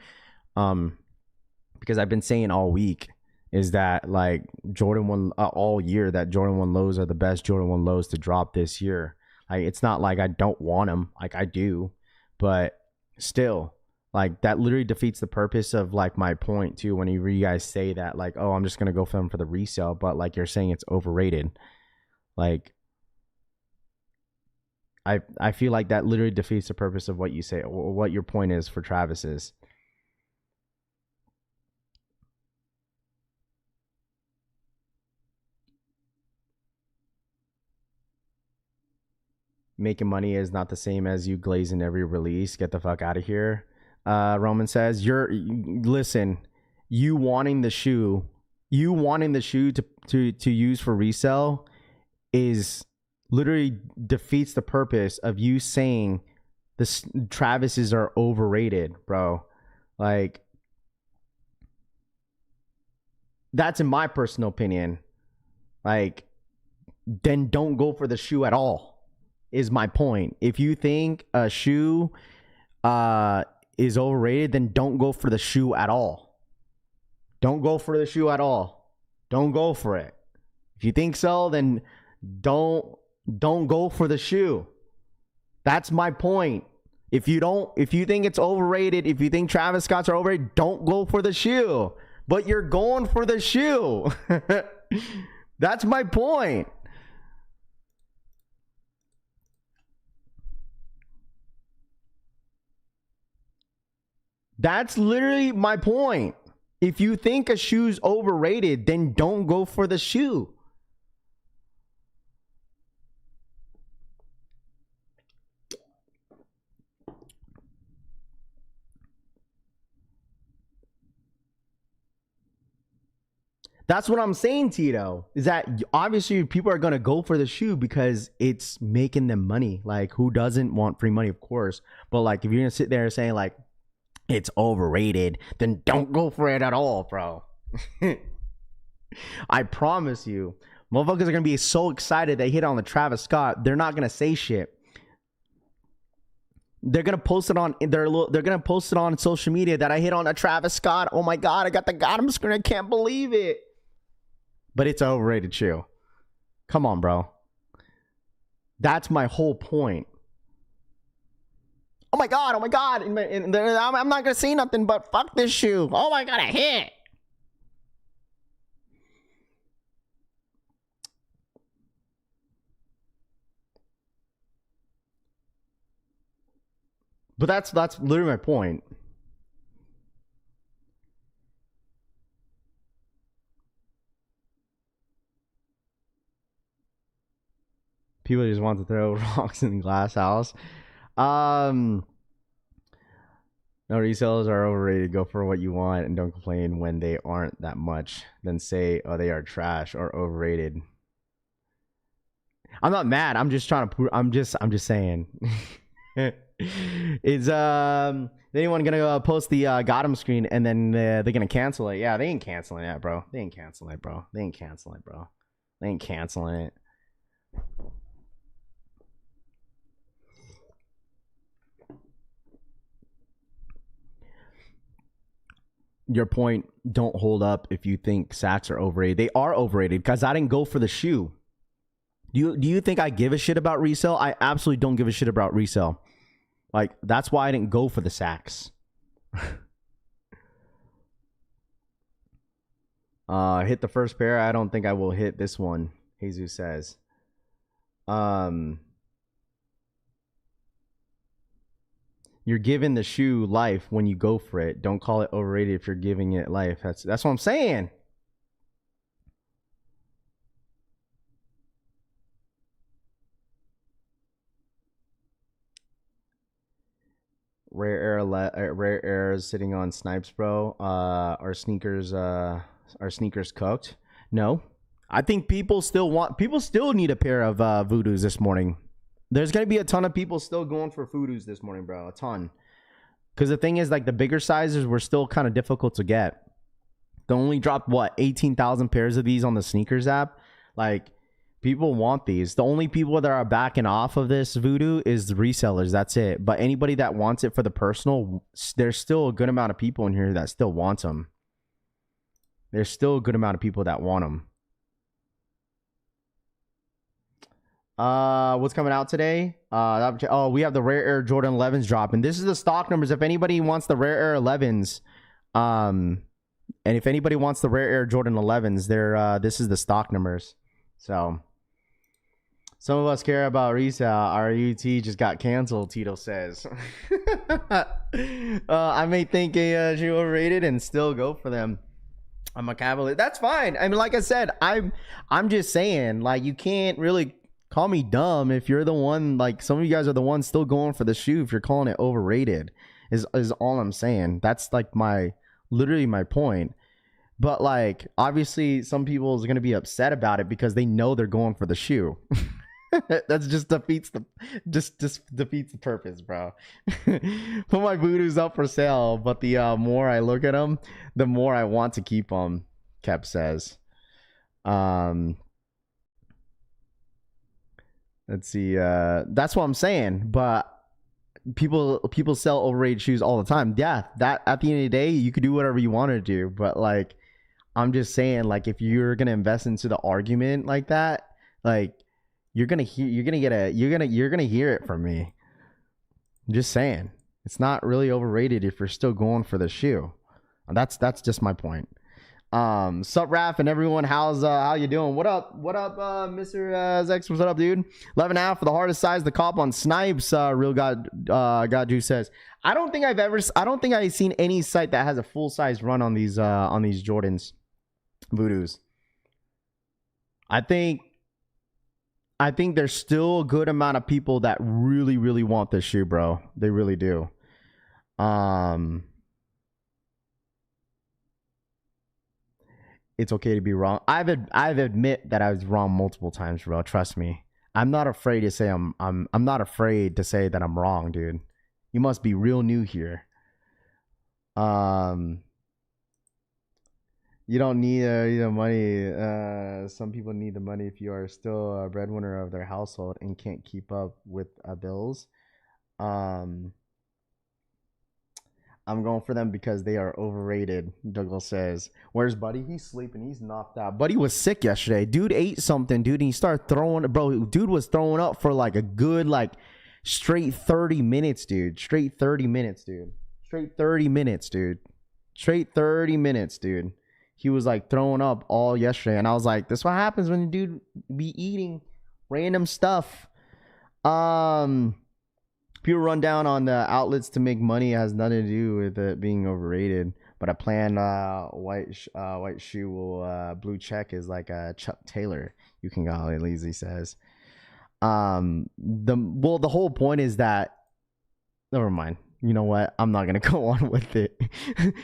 Because I've been saying all week is that, like, Jordan 1 all year, that Jordan 1 lows are the best Jordan 1 lows to drop this year. Like, it's not like I don't want them. Like, I do. But still, like, that literally defeats the purpose of, like, my point too, when you guys say that, like, oh, I'm just gonna go for them for the resale, but, like, you're saying it's overrated. Like, I feel like that literally defeats the purpose of what you say, or what your point is for Travis's. Making money is not the same as you glazing every release. Get the fuck out of here. Roman says, listen, you wanting the shoe to use for resale is literally defeats the purpose of you saying the Travis's are overrated, bro. Like, that's in my personal opinion. Like, then don't go for the shoe at all, is my point. If you think a shoe is overrated, then don't go for the shoe at all. Don't go for the shoe at all. Don't go for it. If you think so, then don't go for the shoe. That's my point. If you think it's overrated, if you think Travis Scott's are overrated, don't go for the shoe. But you're going for the shoe. That's my point. That's literally my point. If you think a shoe's overrated, then don't go for the shoe. That's what I'm saying, Tito, is that obviously people are going to go for the shoe because it's making them money. Like, who doesn't want free money, of course. But, like, if you're going to sit there saying, like, it's overrated, then don't go for it at all, bro. I promise you, motherfuckers are going to be so excited they hit on the Travis Scott, they're not going to say shit. They're going to post it on they're going to post it on social media that I hit on a Travis Scott. Oh my God, I got the Gotham screen. I can't believe it. But it's an overrated shoe. Come on, bro. That's my whole point. Oh my God, I'm not going to say nothing but fuck this shoe. Oh my God, I hit. But that's literally my point. People just want to throw rocks in the glass house. No, resellers are overrated. Go for what you want and don't complain when they aren't that much. Then say, oh, they are trash or overrated. I'm not mad. I'm just trying to prove. I'm just saying. Is anyone gonna post the got him screen and then they're gonna cancel it? Yeah, they ain't canceling it, bro. They ain't canceling it, bro. They ain't canceling it, bro. They ain't canceling it. Your point don't hold up if you think sacks are overrated. They are overrated because I didn't go for the shoe. Do you think I give a shit about resale? I absolutely don't give a shit about resale. Like, that's why I didn't go for the sacks. Hit the first pair. I don't think I will hit this one, Jesus says. You're giving the shoe life when you go for it. Don't call it overrated if you're giving it life. That's what I'm saying. Rare air sitting on snipes, bro. Are sneakers cooked? No. I think people still need a pair of Voodoos this morning. There's going to be a ton of people still going for Voodoos this morning, bro. A ton. Because the thing is, like, the bigger sizes were still kind of difficult to get. They only dropped, 18,000 pairs of these on the sneakers app? Like, people want these. The only people that are backing off of this Voodoo is the resellers. That's it. But anybody that wants it for the personal, there's still a good amount of people in here that still wants them. There's still a good amount of people that want them. What's coming out today? We have the Rare Air Jordan 11s dropping. This is the stock numbers. If anybody wants the Rare Air 11s, and if anybody wants the Rare Air Jordan 11s, this is the stock numbers. So, some of us care about resale. Our UT just got canceled, Tito says. I may think a shoe overrated and still go for them. I'm a Cavalier. That's fine. I mean, like I said, I'm just saying, like, you can't really call me dumb if you're the one, like, some of you guys are the ones still going for the shoe if you're calling it overrated, is all I'm saying. That's, like, literally my point. But, like, obviously some people are going to be upset about it because they know they're going for the shoe. That just defeats the purpose, bro. Put my Voodoos up for sale, but the more I look at them, the more I want to keep them, Kep says. Let's see. That's what I'm saying. But people sell overrated shoes all the time. Yeah, that at the end of the day, you could do whatever you want to do. But, like, I'm just saying, like, if you're gonna invest into the argument like that, like, you're gonna hear it from me. I'm just saying, it's not really overrated if you're still going for the shoe. That's just my point. Sup, Raph, and everyone, how you doing? What up, Mr. Zex? What's up, dude? 11.5 for the hardest size, the cop on snipes. Real God Juice says, I don't think I've seen any site that has a full size run on these Jordans, Voodoos. I think there's still a good amount of people that really, really want this shoe, bro. They really do. It's okay to be wrong. I've admit that I was wrong multiple times, bro. Trust me. I'm not afraid to say I'm not afraid to say that I'm wrong, dude. You must be real new here. You don't need the money. Some people need the money if you are still a breadwinner of their household and can't keep up with bills. I'm going for them because they are overrated, Douglas says. Where's Buddy? He's sleeping. He's knocked out. Buddy was sick yesterday. Dude ate something, dude, and he started throwing. Bro, dude was throwing up for like a good, like, straight 30 minutes, dude. Straight 30 minutes, dude. He was, like, throwing up all yesterday. And I was like, this is what happens when a dude be eating random stuff. People run down on the outlets to make money. It has nothing to do with it being overrated. But a planned white shoe will blue check is like a Chuck Taylor. You can go, at least he says. The whole point is that, never mind. You know what? I'm not gonna go on with it.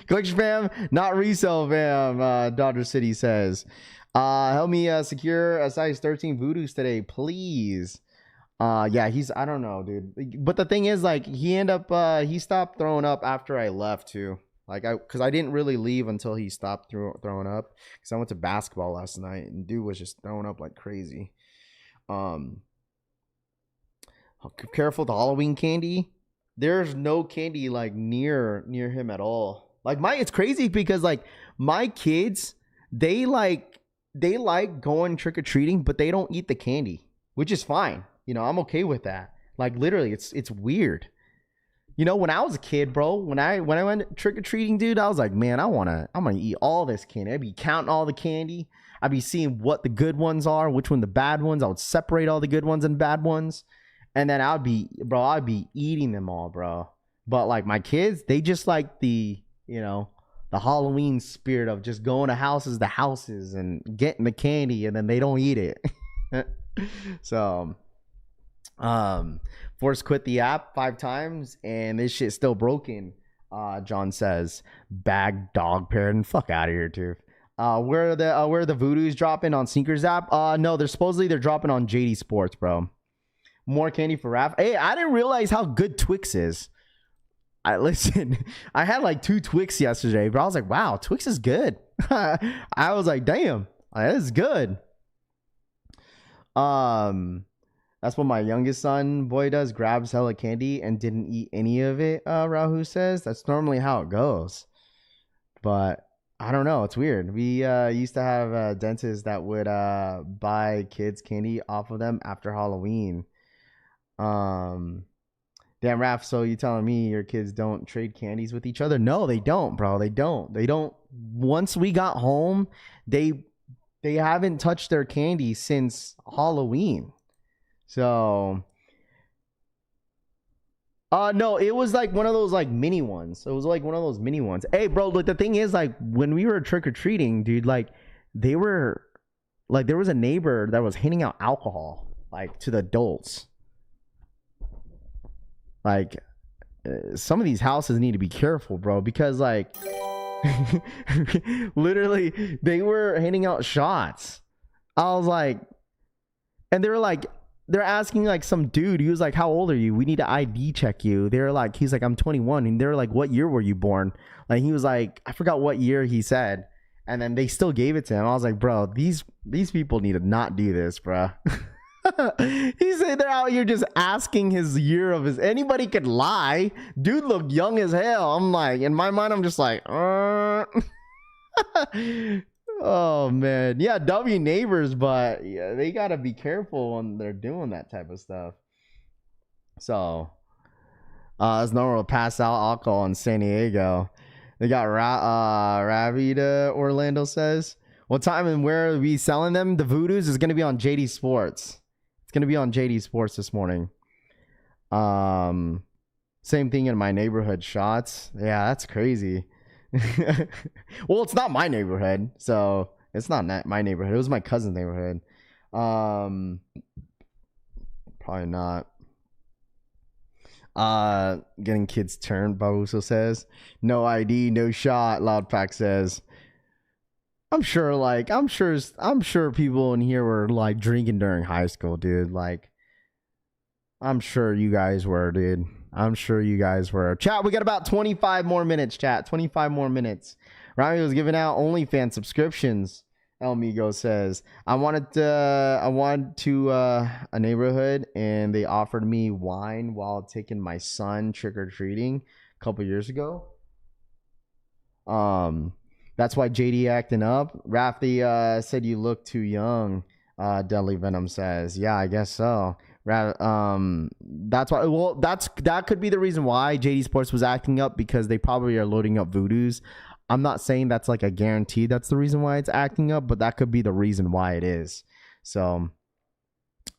Collection fam, not resale fam. Dodger City says, help me secure a size 13 Voodoos today, please. Yeah, I don't know, dude. But the thing is, like, he stopped throwing up after I left too. Like, because I didn't really leave until he stopped throwing up. Because I went to basketball last night and dude was just throwing up like crazy. Careful with the Halloween candy. There's no candy like near him at all. Like it's crazy because like my kids, they like going trick-or-treating, but they don't eat the candy, which is fine. You know, I'm okay with that. Like literally it's weird. You know, when I was a kid, bro, when I went trick-or-treating, dude, I was like, man, I'm gonna eat all this candy. I'd be counting all the candy. I'd be seeing what the good ones are, which one the bad ones. I would separate all the good ones and bad ones. And then I'd be eating them all, bro. But like my kids, they just like the Halloween spirit of just going to houses to houses and getting the candy, and then they don't eat it. So, forced quit the app 5 times, and this shit's still broken. John says, bag dog parrot, and fuck out of here, too. Where are the Voodoos dropping on Sneakers app? No, they're dropping on JD Sports, bro. More candy for Raph. Hey, I didn't realize how good Twix is. Listen, I had like 2 Twix yesterday, but I was like, wow, Twix is good. I was like, damn, that is good. That's what my youngest son boy does. Grabs hella candy and didn't eat any of it. Rahu says that's normally how it goes, but I don't know. It's weird. We used to have a dentist that would buy kids candy off of them after Halloween. Damn, Raph, so you telling me your kids don't trade candies with each other? No, they don't, bro. They don't. Once we got home, they haven't touched their candy since Halloween. So no, it was like one of those like mini ones. It was like one of those mini ones. Hey, bro, like the thing is, like when we were trick-or-treating, dude, like there was a neighbor that was handing out alcohol like to the adults. Like some of these houses need to be careful, bro, because like literally they were handing out shots. I was like, and they're asking like some dude, he was like, how old are you? We need to ID check you. They're like, he's like, I'm 21. And they're like, what year were you born? Like he was like, I forgot what year he said. And then they still gave it to him. I was like, bro, these people need to not do this, bro. He said they're out here just asking his year of his. Anybody could lie. Dude looked young as hell. I'm like, in my mind, I'm just like, oh man, yeah, W neighbors, but yeah, they gotta be careful when they're doing that type of stuff. So, it's normal to pass out alcohol in San Diego. They got Ravida. Orlando says, what time and where are we selling them? The Voodoos is gonna be on JD Sports. It's going to be on JD Sports this morning. Same thing in my neighborhood. Shots. Yeah, that's crazy. Well, it's not my neighborhood, so it's not my neighborhood. It was my cousin's neighborhood. Probably not. Getting kids turned, Babuso says. No ID, no shot, Loudpack says. I'm sure people in here were like drinking during high school, dude. Like, I'm sure you guys were, dude. I'm sure you guys were. Chat, we got about 25 more minutes, chat. 25 more minutes. Rami was giving out OnlyFans subscriptions. El Migo says, I wanted to a neighborhood and they offered me wine while taking my son trick-or-treating a couple years ago. That's why JD acting up. Rafty said you look too young. Deadly Venom says, yeah, I guess so. That's why. Well, that could be the reason why JD Sports was acting up, because they probably are loading up Voodoos. I'm not saying that's like a guarantee that's the reason why it's acting up, but that could be the reason why it is. So,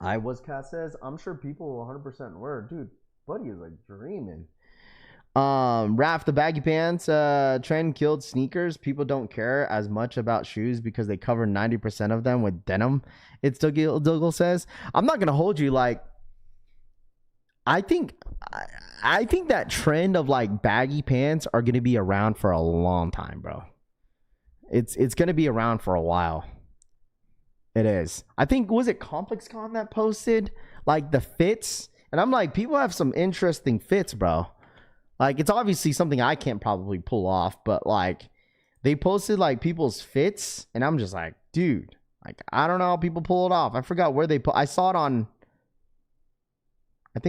Cat says, I'm sure people 100% were. Dude, buddy is like dreaming. Raph, the baggy pants trend killed sneakers. People don't care as much about shoes because they cover 90% of them with denim. It's Dougal says. I'm not gonna hold you. Like, I think that trend of like baggy pants are gonna be around for a long time, bro. It's gonna be around for a while. It is. I think, was it ComplexCon that posted like the fits? And I'm like, people have some interesting fits, bro. Like, it's obviously something I can't probably pull off, but like they posted like people's fits, and I'm just like, dude, like, I don't know how people pull it off. I forgot where they put. I saw it on. What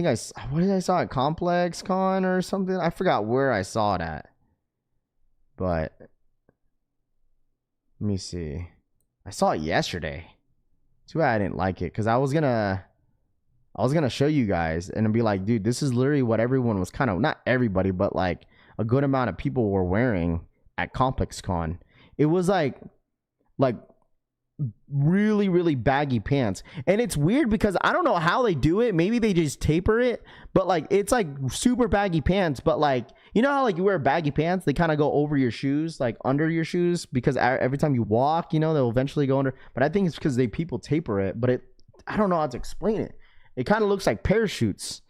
did I saw at ComplexCon or something? I forgot where I saw it at. But let me see. I saw it yesterday. Too bad I didn't like it, because I was gonna show you guys and be like, dude, this is literally what everyone was kind of, not everybody, but like a good amount of people were wearing at ComplexCon. It was like really, really baggy pants. And it's weird because I don't know how they do it. Maybe they just taper it, but like it's like super baggy pants. But like, you know how like you wear baggy pants, they kind of go over your shoes, like under your shoes, because every time you walk, you know, they'll eventually go under. But I think it's because people taper it, but I don't know how to explain it. It kind of looks like parachutes.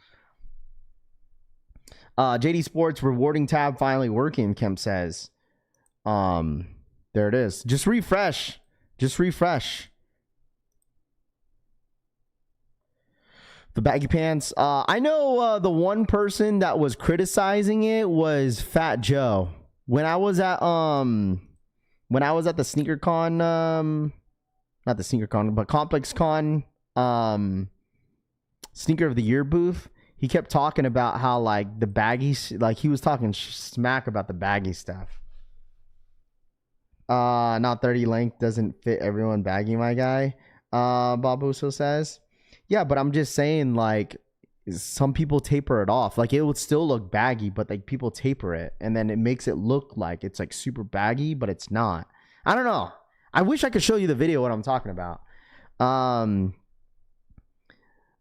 JD Sports rewarding tab finally working, Kemp says. There it is. Just refresh. The baggy pants. I know the one person that was criticizing it was Fat Joe. When I was at the SneakerCon, not the SneakerCon, but ComplexCon, Sneaker of the Year booth, he kept talking about how like the baggy, like he was talking smack about the baggy stuff. Not 30 length doesn't fit everyone baggy, my guy. Bob Uso says. Yeah, but I'm just saying, like, some people taper it off. Like, it would still look baggy, but like people taper it, and then it makes it look like it's like super baggy, but it's not. I don't know. I wish I could show you the video what I'm talking about.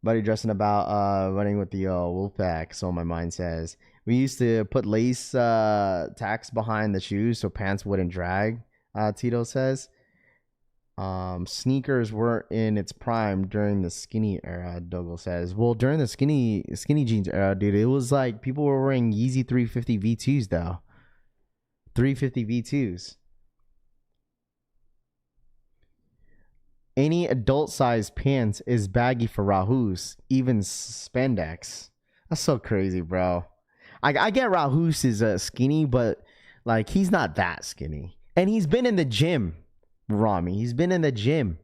Buddy dressing about running with the Wolfpack, so my mind says. We used to put lace tacks behind the shoes so pants wouldn't drag, Tito says. Sneakers weren't in its prime during the skinny era, Dougal says. Well, during the skinny jeans era, dude, it was like people were wearing Yeezy 350 V2s though. 350 V2s. Any adult size pants is baggy for Rahus, even spandex. That's so crazy, bro. I get Rahus is skinny, but like he's not that skinny. And he's been in the gym, Rami. He's been in the gym.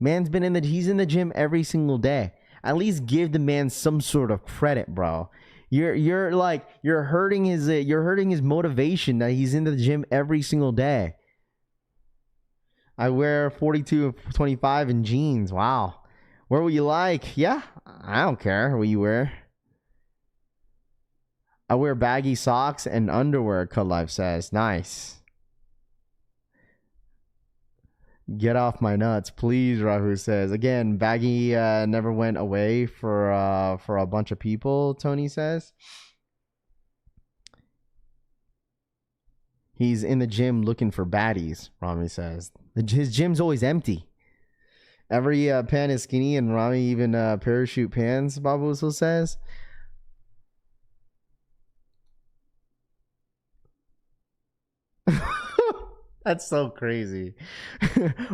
He's in the gym every single day. At least give the man some sort of credit, bro. You're hurting his motivation that he's in the gym every single day. I wear 42 and 25 in jeans. Wow. Where will you like? Yeah, I don't care what you wear. I wear baggy socks and underwear, Cut Life says. Nice. Get off my nuts, please, Rahu says. Again, baggy never went away for a bunch of people, Tony says. He's in the gym looking for baddies, Rami says. His gym's always empty. Every pant is skinny, and Rami even parachute pants, Babu also says. That's so crazy.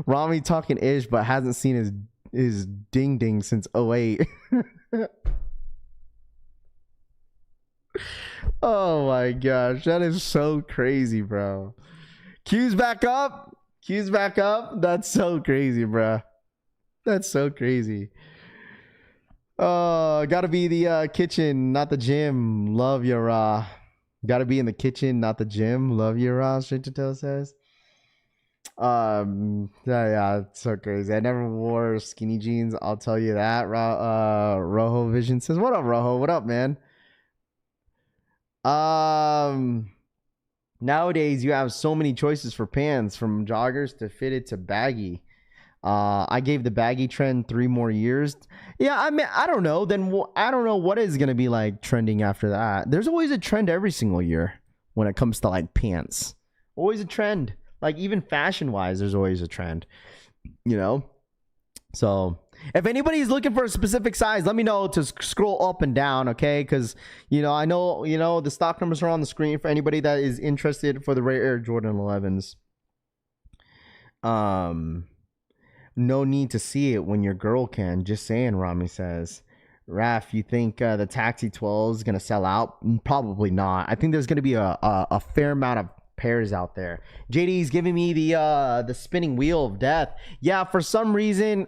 Rami talking ish, but hasn't seen his ding ding since 08. Oh my gosh, that is so crazy, bro. Q's back up. That's so crazy, bro. That's so crazy. Gotta be the kitchen, not the gym. Love your gotta be in the kitchen, not the gym. Love your Straight to Tell says. Yeah, it's so crazy. I never wore skinny jeans, I'll tell you that. Rojo Vision says, what up, Rojo? What up, man? Nowadays you have so many choices for pants, from joggers to fitted to baggy. I gave the baggy trend 3 more years. Yeah, I mean, I don't know. Then I don't know what is going to be like trending after that. There's always a trend every single year when it comes to like pants. Always a trend. Like even fashion wise, there's always a trend, you know? So if anybody's looking for a specific size, let me know to scroll up and down, okay? Because, you know, I know, you know, the stock numbers are on the screen for anybody that is interested for the Rare Air Jordan 11s. No need to see it when your girl can. Just saying, Rami says. Raf, you think the Taxi 12 is going to sell out? Probably not. I think there's going to be a fair amount of pairs out there. JD's giving me the spinning wheel of death. Yeah, for some reason,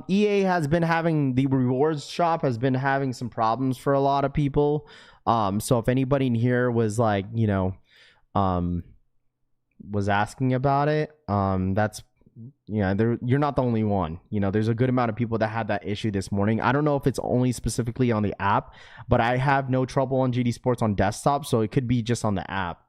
EA has been having, the rewards shop has been having some problems for a lot of people. So if anybody in here was like, you know, was asking about it, that's, yeah, you're not the only one. You know, there's a good amount of people that had that issue this morning. I don't know if it's only specifically on the app, but I have no trouble on GD Sports on desktop, so it could be just on the app.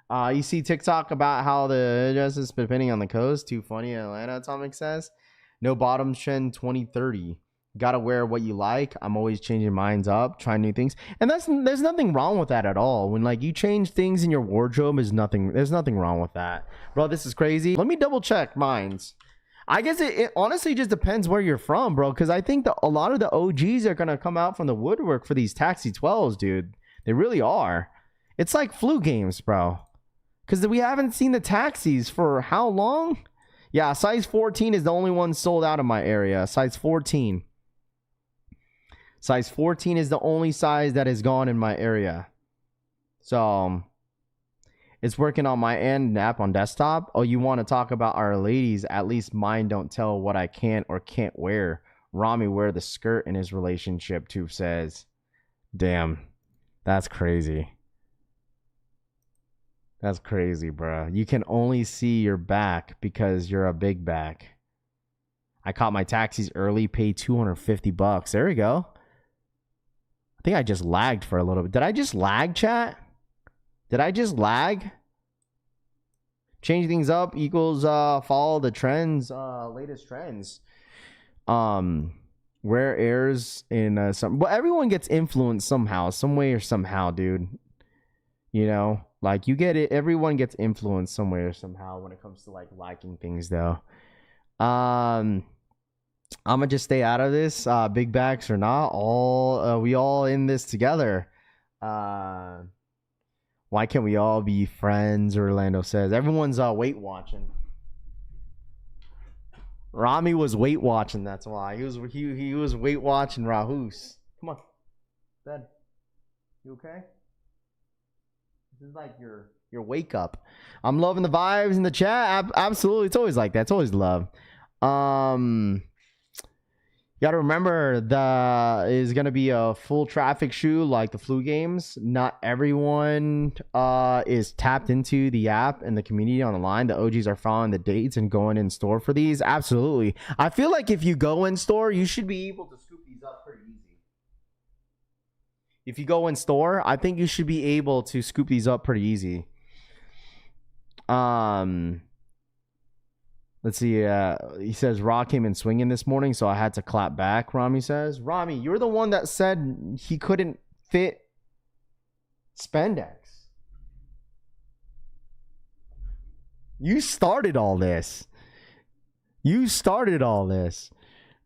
You see TikTok about how the dress is depending on the coast. Too funny in Atlanta, Atomic says. No bottom trend 2030. Gotta wear what you like. I'm always changing minds up, trying new things. And there's nothing wrong with that at all. When like you change things in your wardrobe, there's nothing wrong with that. Bro, this is crazy. Let me double check mines. I guess it honestly just depends where you're from, bro. Because I think a lot of the OGs are gonna come out from the woodwork for these Taxi 12s, dude. They really are. It's like flu games, bro. Because we haven't seen the taxis for how long? Yeah, size 14 is the only one sold out in my area. Size 14. Size 14 is the only size that is gone in my area. So, it's working on my end app on desktop. Oh, you want to talk about our ladies? At least mine don't tell what I can or can't wear. Rami wear the skirt in his relationship, Toof says. Damn, that's crazy. That's crazy, bro. You can only see your back because you're a big back. I caught my taxis early, paid $250. There we go. I think I just lagged for a little bit. Did I just lag, chat? Did I just lag? Change things up equals follow the trends, latest trends. Rare airs in some, but everyone gets influenced somehow, some way or somehow, dude. You know? Like, you get it. Everyone gets influenced some way or somehow when it comes to, like, liking things, though. I'm going to just stay out of this. Big backs or not. We all in this together. Why can't we all be friends, Orlando says. Everyone's weight watching. Rami was weight watching, that's why. He was weight watching Rahus. Come on. Bed. You okay? This is like your wake up. I'm loving the vibes in the chat. Absolutely. It's always like that. It's always love. You gotta remember that is gonna be a full traffic shoe like the flu games. Not everyone is tapped into the app and the community on the line. The OGs are following the dates and going in store for these. Absolutely. I feel like if you go in store, you should be able to scoop these up pretty easy. If you go in store, I think you should be able to scoop these up pretty easy. Let's see. He says Raw came in swinging this morning, so I had to clap back. Rami says, Rami, you're the one that said he couldn't fit spandex. You started all this.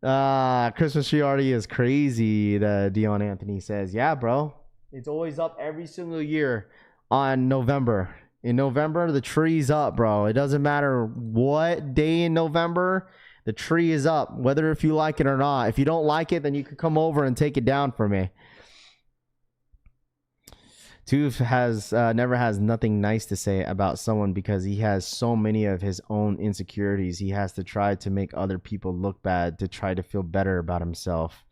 Christmas tree already is crazy, the Dion Anthony says. Yeah, bro. It's always up every single year on November. In November, the tree's up, bro. It doesn't matter what day in November, the tree is up, whether if you like it or not. If you don't like it, then you can come over and take it down for me. Toof never has nothing nice to say about someone because he has so many of his own insecurities. He has to try to make other people look bad to try to feel better about himself.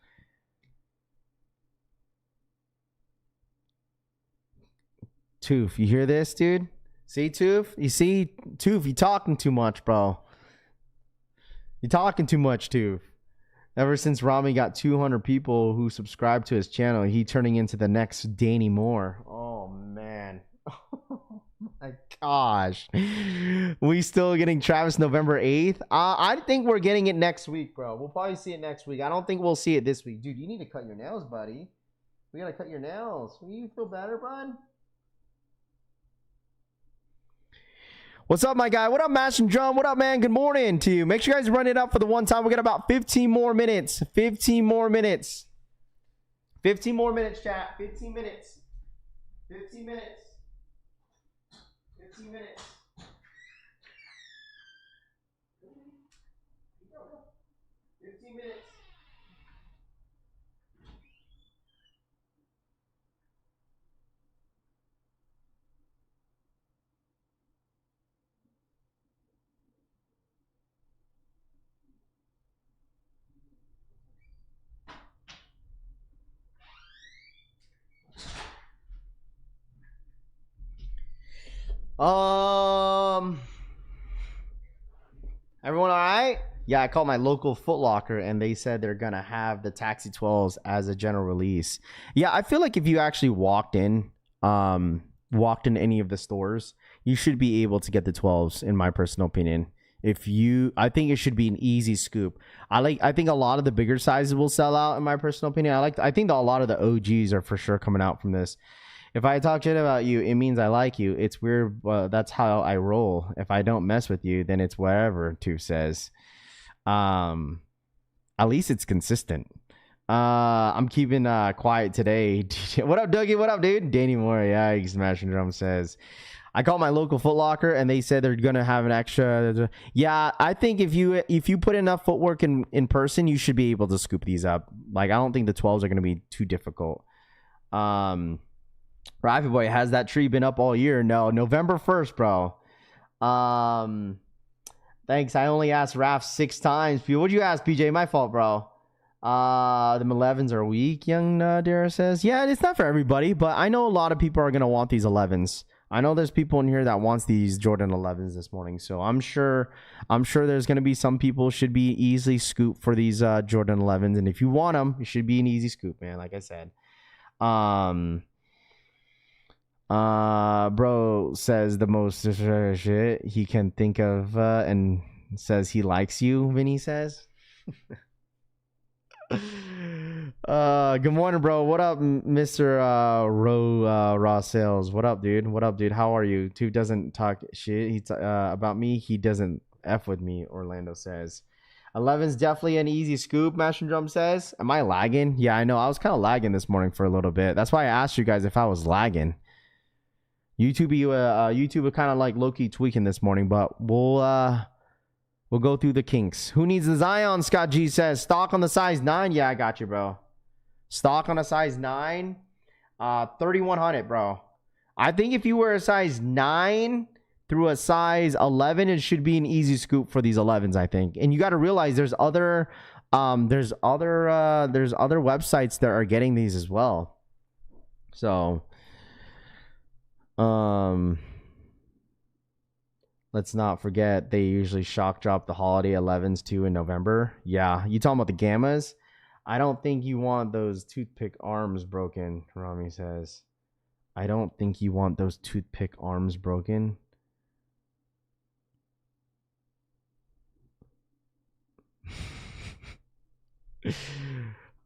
Toof, you hear this, dude? See, Toof? You see, Toof, you talking too much, bro. You talking too much, Toof. Ever since Rami got 200 people who subscribe to his channel, he turning into the next Danny Moore. Oh, man. My gosh. We still getting Travis November 8th? I think we're getting it next week, bro. We'll probably see it next week. I don't think we'll see it this week. Dude, you need to cut your nails, buddy. We gotta cut your nails. Will you feel better, bud? What's up, my guy? What up, Mash and Drum? What up, man? Good morning to you. Make sure you guys run it up for the one time. We got about 15 more minutes. 15 more minutes. 15 more minutes, chat. 15 minutes. 15 minutes. 15 minutes. 15 minutes. Everyone all right? Yeah, I called my local Foot Locker and they said they're gonna have the Taxi 12s as a general release. Yeah, I feel like if you actually walked in any of the stores, you should be able to get the 12s, in my personal opinion. I think it should be an easy scoop. I think a lot of the bigger sizes will sell out, in my personal opinion. I think that a lot of the OGs are for sure coming out from this. If I talk shit about you, it means I like you. It's weird, but that's how I roll. If I don't mess with you, then it's whatever, Tooth says. At least it's consistent. I'm keeping quiet today. What up, Dougie? What up, dude? Danny Moore, yeah, Smashing Drum says. I called my local Foot Locker and they said they're gonna have an extra. Yeah, I think if you put enough footwork in person, you should be able to scoop these up. Like, I don't think the 12s are gonna be too difficult. Rafi Boy, has that tree been up all year? No, November 1st, bro. Thanks. I only asked Raf 6 times. What'd you ask, PJ? My fault, bro. The 11s are weak, young Dara says. Yeah, it's not for everybody, but I know a lot of people are going to want these 11s. I know there's people in here that wants these Jordan 11s this morning, so I'm sure there's going to be some people should be easily scooped for these Jordan 11s, and if you want them, it should be an easy scoop, man, like I said. Bro says the most shit he can think of and says he likes you, Vinny says. Good morning, bro. What up, Mr. Raw Sales? What up, dude? What up, dude? How are you? Tube doesn't talk shit about me. He doesn't F with me, Orlando says. 11's definitely an easy scoop, Mash and Drum says. Am I lagging? Yeah, I know. I was kind of lagging this morning for a little bit. That's why I asked you guys if I was lagging. YouTube are kind of like low-key tweaking this morning, but we'll go through the kinks. Who needs the Zion? Scott G says. Stock on the size 9. Yeah, I got you, bro. Stock on a size 9. 3,100, bro. I think if you wear a size 9 through a size 11, it should be an easy scoop for these 11s, I think. And you got to realize there's other websites that are getting these as well. So let's not forget they usually shock drop the holiday 11s too in November. Yeah, you talking about the Gammas? I don't think you want those toothpick arms broken, Rami says. I don't think you want those toothpick arms broken. Let's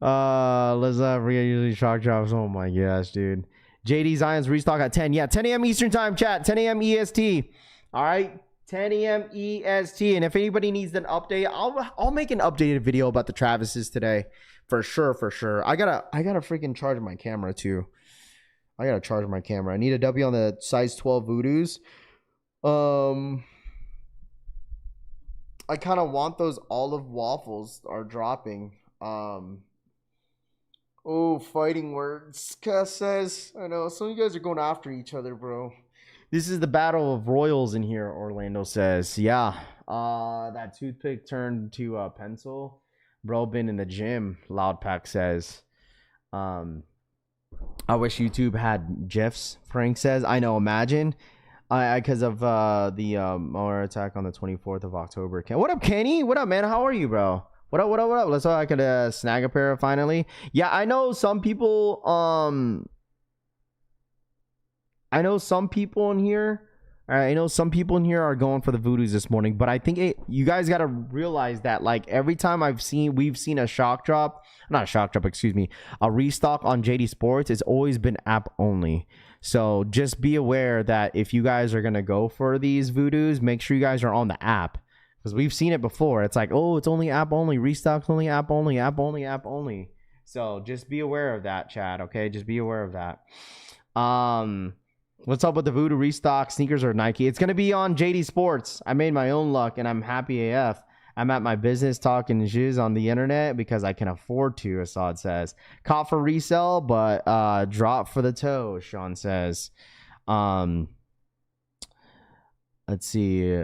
not forget usually shock drops. Oh my gosh, dude. JD Zion's restock at 10. Yeah, 10 a.m. Eastern time, chat. 10 a.m. EST. All right, 10 a.m. EST. And if anybody needs an update, I'll make an updated video about the Travises today, for sure. I gotta freaking charge my camera too. I gotta charge my camera. I need a W on the size 12 Voodoos. I kind of want those olive waffles are dropping. Oh, fighting words. Cass says, I know some of you guys are going after each other, bro. This is the battle of royals in here, Orlando says. Yeah. That toothpick turned to a pencil. Bro, been in the gym, Loudpack says. I wish YouTube had GIFs, Frank says. I know, imagine. Because of the Mower attack on the 24th of October. What up, Kenny? What up, man? How are you, bro? What up? Let's I could snag a pair finally. Yeah, I know some people. I know some people in here All right, I know some people in here are going for the Voodoos this morning, but I think you guys got to realize that like every time we've seen a a restock on JD Sports, it's always been app only. So just be aware that if you guys are going to go for these Voodoos, make sure you guys are on the app, because we've seen it before. It's like, oh, it's only app only, restocks only, app only, app only, app only. So just be aware of that, Chad. Okay, just be aware of that. What's up with the Voodoo restock sneakers or Nike? It's gonna be on JD Sports. I made my own luck and I'm happy AF. I'm at my business talking shoes on the internet because I can afford to, Assad says. Caught for resale, but drop for the toe, Sean says. Let's see.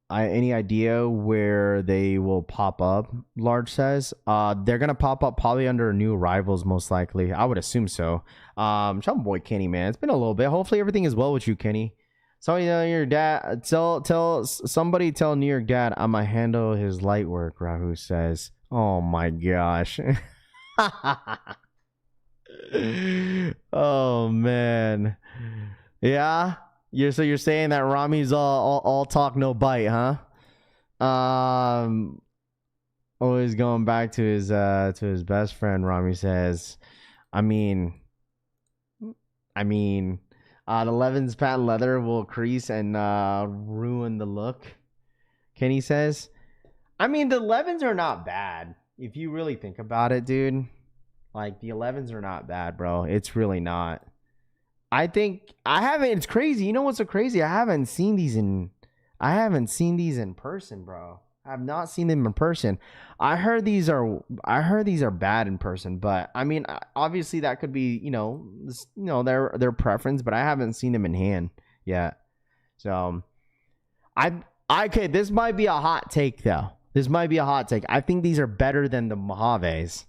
Any idea where they will pop up? Large says. They're gonna pop up probably under new arrivals, most likely. I would assume so. Shout out boy Kenny, man. It's been a little bit. Hopefully everything is well with you, Kenny. Somebody tell your dad. Somebody tell New York dad I'ma handle his light work. Rahu says. Oh my gosh. Oh man. Yeah. So you're saying that Rami's all talk no bite, huh? Always going back to his best friend. Rami says, I mean, the 11's patent leather will crease and ruin the look. Kenny says, I mean, the 11's are not bad if you really think about it, dude. Like the 11's are not bad, bro. It's really not. I think it's crazy. You know what's so crazy? I haven't seen these in person, bro. I have not seen them in person. I heard these are bad in person, but I mean, obviously that could be, their preference, but I haven't seen them in hand yet. So okay, this might be a hot take though. I think these are better than the Mojaves.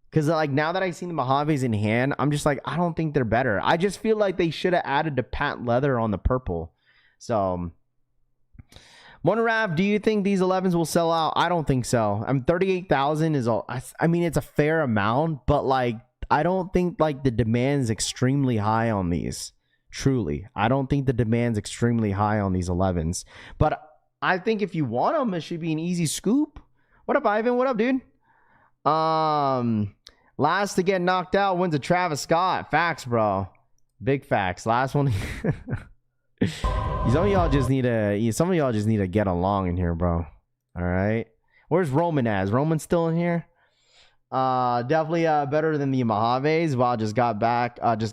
Because like now that I've seen the Mojaves in hand, I'm just like, I don't think they're better. I just feel like they should have added the patent leather on the purple. So, Monrav, do you think these 11s will sell out? I don't think so. 38,000 is all. I mean, it's a fair amount, but like, I don't think like the demand is extremely high on these. Truly, I don't think the demand's extremely high on these 11s. But I think if you want them, it should be an easy scoop. What up, Ivan? What up, dude? Last to get knocked out wins a Travis Scott. Facts, bro. Big facts. Last one. Some of y'all just need to get along in here, bro. All right. Where's Roman at? Is Roman still in here? Definitely better than the Mojaves. Wow, just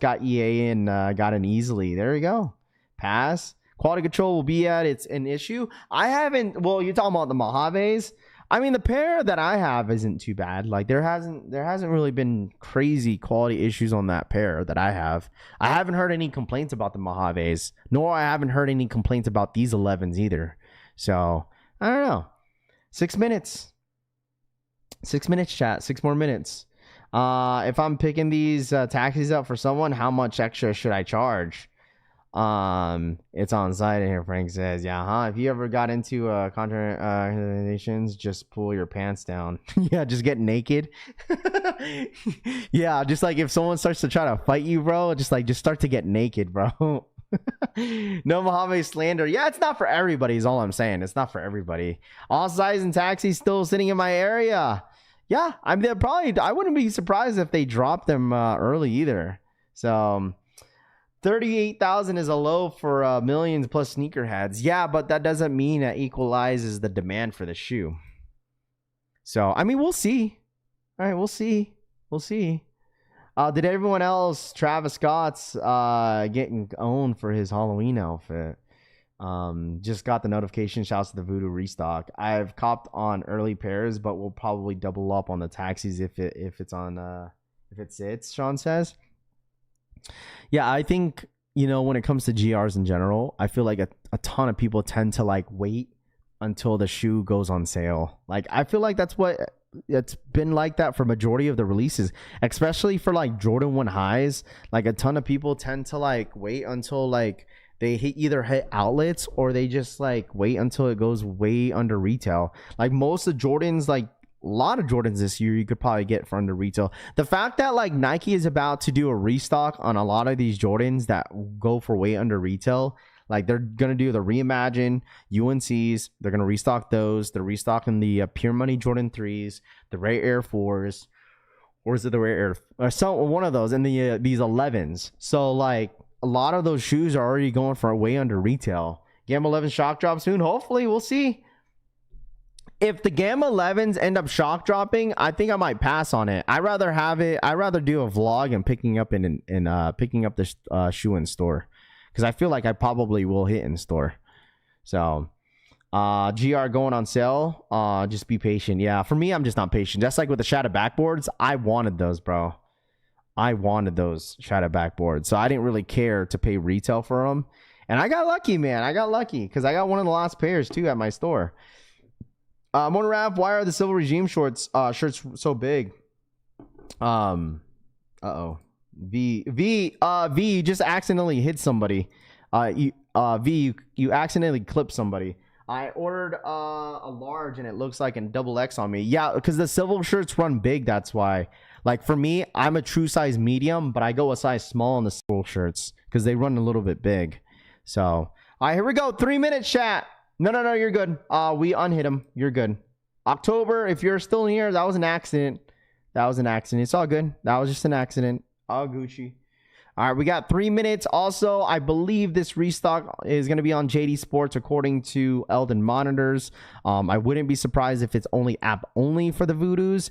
got EA and got in easily. There you go. Pass. Quality control will be at it's an issue. Well, you're talking about the Mojaves. I mean, the pair that I have isn't too bad. Like there hasn't really been crazy quality issues on that pair that I have. I haven't heard any complaints about the Mojaves, nor I haven't heard any complaints about these 11s either. So I don't know. 6 minutes. 6 minutes, chat. 6 more minutes. If I'm picking these taxis up for someone, how much extra should I charge? It's on site here. Frank says, yeah, huh? If you ever got into contradictions, just pull your pants down. Yeah, just get naked. Yeah, just like if someone starts to try to fight you, bro, just start to get naked, bro. No Mojave slander. Yeah, it's not for everybody is all I'm saying. It's not for everybody. All size and taxis still sitting in my area. Yeah, I wouldn't be surprised if they dropped them early either. So 38,000 is a low for millions plus sneakerheads. Yeah, but that doesn't mean that equalizes the demand for the shoe. So, I mean, we'll see. All right, we'll see. Did everyone else, Travis Scott's getting owned for his Halloween outfit? Just got the notification. Shouts to the Voodoo restock. I've copped on early pairs, but we'll probably double up on the taxis if it sits, Sean says. Yeah, I think, when it comes to GRs in general, I feel like a ton of people tend to like wait until the shoe goes on sale. Like, I feel like it's been like that for majority of the releases, especially for like Jordan 1 highs. Like a ton of people tend to like wait until like they either hit outlets or they just like wait until it goes way under retail. Like most of Jordans, like a lot of Jordans this year you could probably get for under retail. The fact that like Nike is about to do a restock on a lot of these Jordans that go for way under retail, Like they're gonna do the Reimagine UNCs. They're gonna restock those. They're restocking the Pure Money Jordan 3s, the Rare Air 4s, or is it the Rare Air? Or some one of those, and the these 11s. So like a lot of those shoes are already going for way under retail. Gamma 11 shock drop soon. Hopefully, we'll see. If the Gamma 11s end up shock dropping, I think I might pass on it. I'd rather have it. I'd rather do a vlog and picking up picking up the shoe in store, because I feel like I probably will hit in store. So, GR going on sale. Just be patient. Yeah, for me, I'm just not patient. Just like with the shadow backboards, I wanted those, bro. I wanted those shadow backboards, so I didn't really care to pay retail for them. And I got lucky, man. I got lucky because I got one of the last pairs too at my store. Motor Rav, why are the Civil Regime shirts so big? V, you just accidentally hit somebody. You accidentally clipped somebody. I ordered a large and it looks like a double X on me. Yeah, because the Civil shirts run big. That's why. Like for me, I'm a true size medium, but I go a size small in the Civil shirts because they run a little bit big. So, all right, here we go. 3 minutes chat. No, you're good. We unhit him. You're good. October, if you're still here, that was an accident. It's all good. That was just an accident. All Gucci. All right, we got 3 minutes. Also, I believe this restock is going to be on JD Sports according to Eldon Monitors. I wouldn't be surprised if it's only app only for the Voodoos.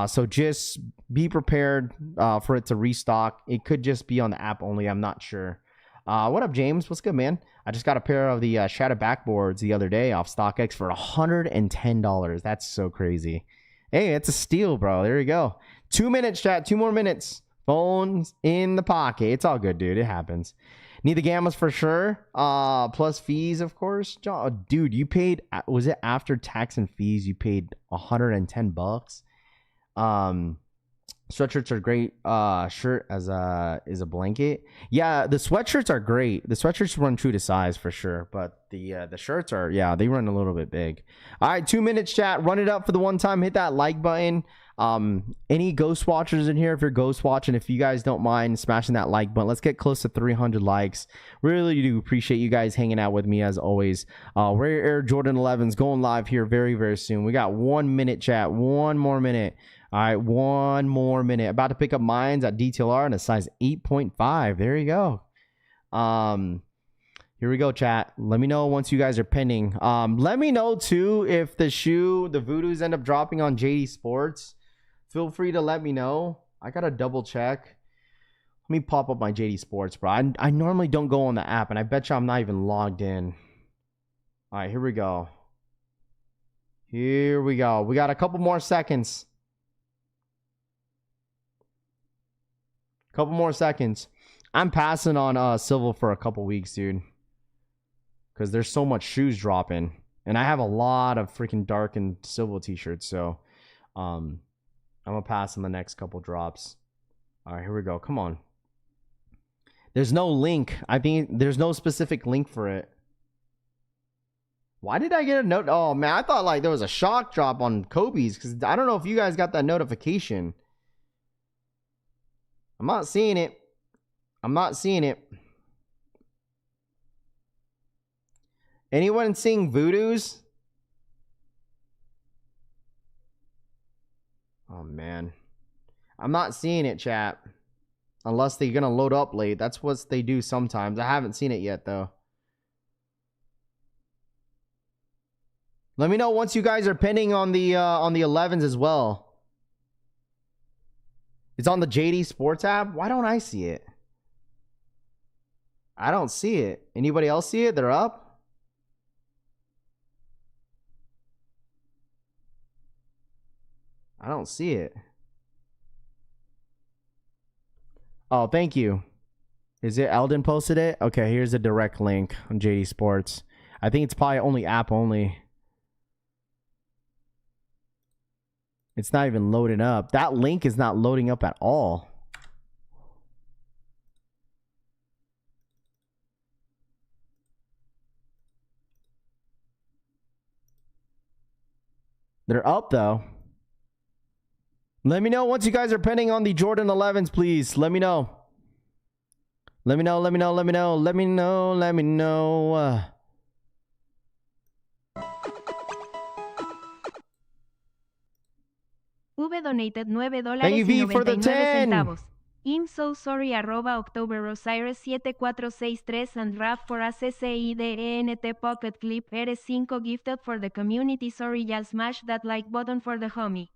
So just be prepared for it to restock. It could just be on the app only. I'm not sure. What up, James? What's good, man? I just got a pair of the shadow backboards the other day off StockX for $110. That's so crazy. Hey, it's a steal, bro. There you go. 2 minutes, chat. 2 more minutes. Phones in the pocket. It's all good, dude. It happens. Need the gammas for sure. Plus fees, of course. Dude, you paid, was it after tax and fees? You paid $110. Sweatshirts are great. Shirt as is a blanket. Yeah, the sweatshirts are great. The sweatshirts run true to size for sure, but the shirts are, yeah, they run a little bit big. All right, 2 minutes chat. Run it up for the one time. Hit that like button. Any ghost watchers in here? If you're ghost watching, if you guys don't mind smashing that like button, let's get close to 300 likes. Really do appreciate you guys hanging out with me as always. Rare Air Jordan 11s going live here very, very soon. We got 1 minute chat. 1 more minute. All right, 1 more minute. About to pick up mines at DTLR in a size 8.5. There you go. Here we go, chat. Let me know once you guys are pending. Let me know too if the Voodoos end up dropping on JD Sports. Feel free to let me know. I gotta double check. Let me pop up my JD Sports, bro. I normally don't go on the app, and I bet you I'm not even logged in. All right, here we go. Here we go. We got a couple more seconds. Couple more seconds. I'm passing on Silver for a couple weeks, dude, because there's so much shoes dropping, and I have a lot of freaking dark and Silver t-shirts. So, I'm gonna pass on the next couple drops. All right, here we go. Come on. There's no link. I think there's no specific link for it. Why did I get a note? Oh man, I thought like there was a shock drop on Kobe's, because I don't know if you guys got that notification. I'm not seeing it. I'm not seeing it. Anyone seeing Voodoos? Oh, man. I'm not seeing it, chat. Unless they're going to load up late. That's what they do sometimes. I haven't seen it yet, though. Let me know once you guys are pending on the 11s as well. It's on the JD Sports app. Why don't I see it? I don't see it. Anybody else see it? They're up? I don't see it. Oh, thank you. Is it Eldon posted it? Okay, here's a direct link on JD Sports. I think it's probably only app only. It's not even loading up. That link is not loading up at all. They're up though. Let me know once you guys are pending on the Jordan 11s, please. Let me know. Let me know. V donated $9 Thank you, V, for the 10. centavos. I'm so sorry @October Osiris 7463 and Raf for ACCIDENT pocket clip R5 gifted for the community. Sorry, y'all smash that like button for the homie.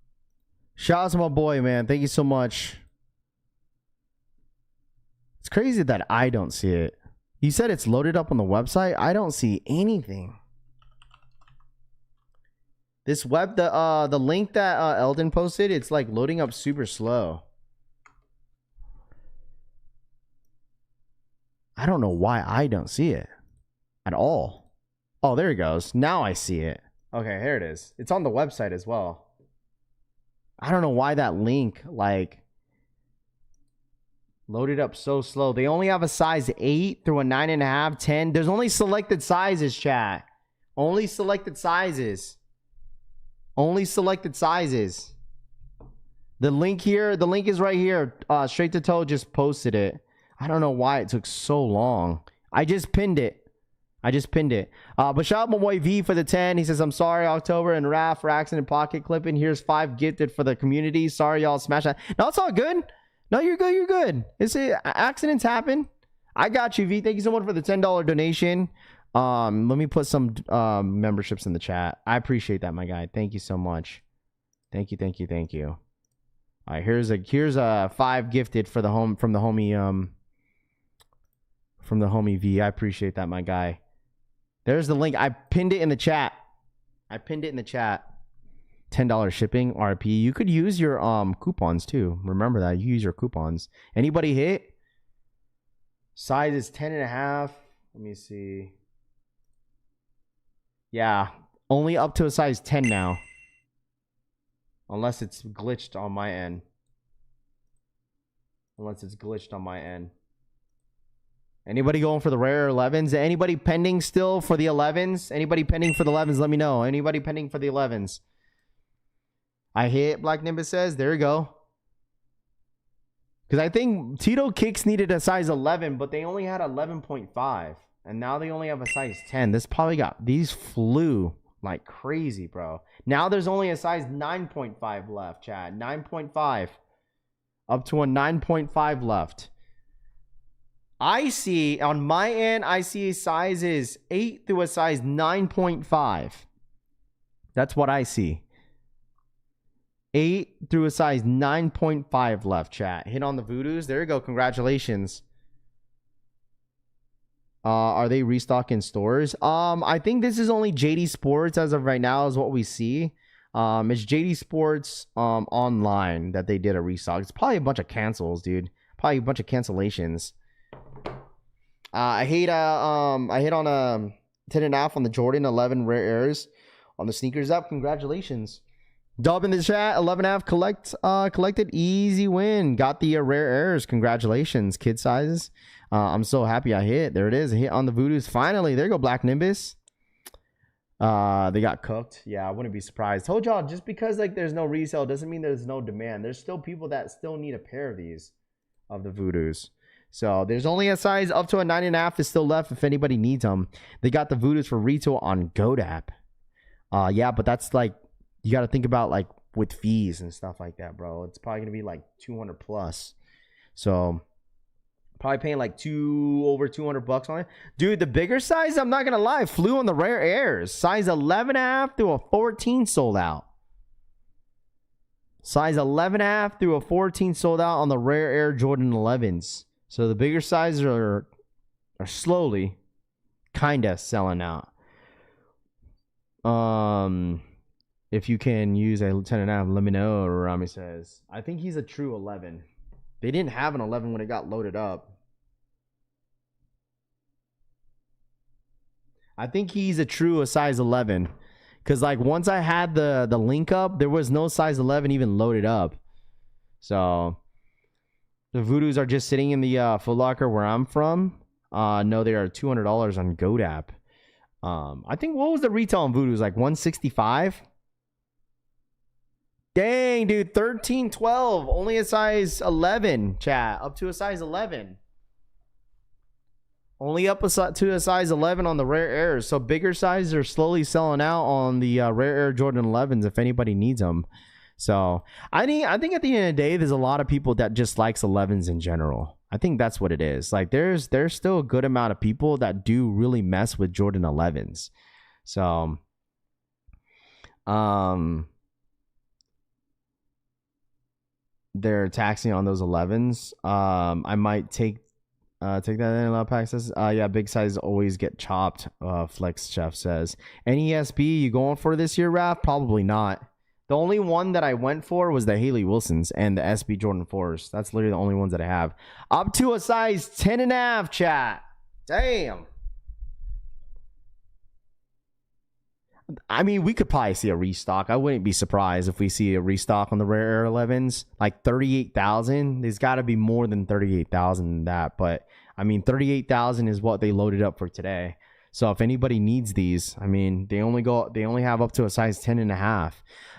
Shout out to my boy, man. Thank you so much. It's crazy that I don't see it. You said it's loaded up on the website. I don't see anything. This web, the link that Eldon posted, it's like loading up super slow. I don't know why I don't see it at all. Oh, there it goes. Now I see it. Okay, here it is. It's on the website as well. I don't know why that link like loaded up so slow. They only have a size 8 through a 9.5, 10. There's only selected sizes, chat. Only selected sizes. Only selected sizes. The link here, the link is right here. Straight to Toe just posted it. I don't know why it took so long. I just pinned it. But shout out my boy V for the 10. He says, I'm sorry, October and Raph for accident pocket clipping. Here's 5 gifted for the community. Sorry, y'all smash that. No, it's all good. No, you're good. You're good. Accidents happen. I got you, V. Thank you so much for the $10 donation. Let me put some memberships in the chat. I appreciate that, my guy. Thank you so much. Thank you. All right, here's a 5 gifted for the homie V. I appreciate that, my guy. There's the link. I pinned it in the chat. $10 shipping RP. You could use your coupons too. Remember that. You use your coupons. Anybody hit? Size is 10.5. Let me see. Yeah, only up to a size 10 now. Unless it's glitched on my end. Anybody going for the rare 11s? Anybody pending still for the 11s? Anybody pending for the 11s? Let me know. Anybody pending for the 11s? I hit, Black Nimbus says. There you go. Because I think Tito Kicks needed a size 11, but they only had 11.5. And now they only have a size 10. These flew like crazy, bro. Now there's only a size 9.5 left, chat. 9.5. Up to a 9.5 left. I see, on my end, I see sizes 8 through a size 9.5. That's what I see. 8 through a size 9.5 left, chat. Hit on the Voodoos. There you go. Congratulations. Are they restocking stores? I think this is only JD Sports as of right now is what we see. It's JD Sports online that they did a restock. It's probably a bunch of cancels, dude. Probably a bunch of cancellations. I hit on a 10.5 on the Jordan 11 rare airs on the sneakers app. Congratulations. Dub in the chat, 11.5 collected. Easy win. Got the rare airs. Congratulations, kid sizes. I'm so happy I hit. There it is. I hit on the Voodoos. Finally, there you go, Black Nimbus. They got cooked. Yeah, I wouldn't be surprised. Told y'all, just because like there's no resale doesn't mean there's no demand. There's still people that still need a pair of these, of the Voodoos. So there's only a size up to a 9.5 is still left if anybody needs them. They got the Voodoos for retail on GoDap. Yeah, but that's like, you got to think about like with fees and stuff like that, bro. It's probably going to be like 200 plus. So probably paying like over 200 bucks on it. Dude, the bigger size, I'm not going to lie, flew on the rare airs. Size 11.5 through a 14 sold out. Size 11.5 through a 14 sold out on the rare air Jordan 11s. So the bigger sizes are slowly kind of selling out. If you can use a 10.5, let me know, Rami says. I think he's a true 11. They didn't have an 11 when it got loaded up. I think he's a size 11. Because like once I had the link up, there was no size 11 even loaded up. So the Voodoos are just sitting in the Foot Locker where I'm from. No, they are $200 on GoDap. I think, what was the retail on Voodoos? Like 165? Dang, dude, 13, 12. Only a size 11, chat. Up to a size 11. Only up to a size 11 on the rare airs. So bigger sizes are slowly selling out on the rare air Jordan 11s if anybody needs them. So I think at the end of the day, there's a lot of people that just likes 11s in general. I think that's what it is. Like there's still a good amount of people that do really mess with Jordan 11s. So they're taxing on those 11s. I might take that in a lot of packs. Yeah, big size always get chopped. Flex Chef says. NESB, you going for this year, Raph? Probably not. The only one that I went for was the Haley Wilsons and the SB Jordan 4s. That's literally the only ones that I have. Up to a size 10.5, chat. Damn. I mean, we could probably see a restock. I wouldn't be surprised if we see a restock on the rare air 11s. Like 38,000. There's got to be more than 38,000 in that. But, I mean, 38,000 is what they loaded up for today. So if anybody needs these, I mean, they only have up to a size 10.5.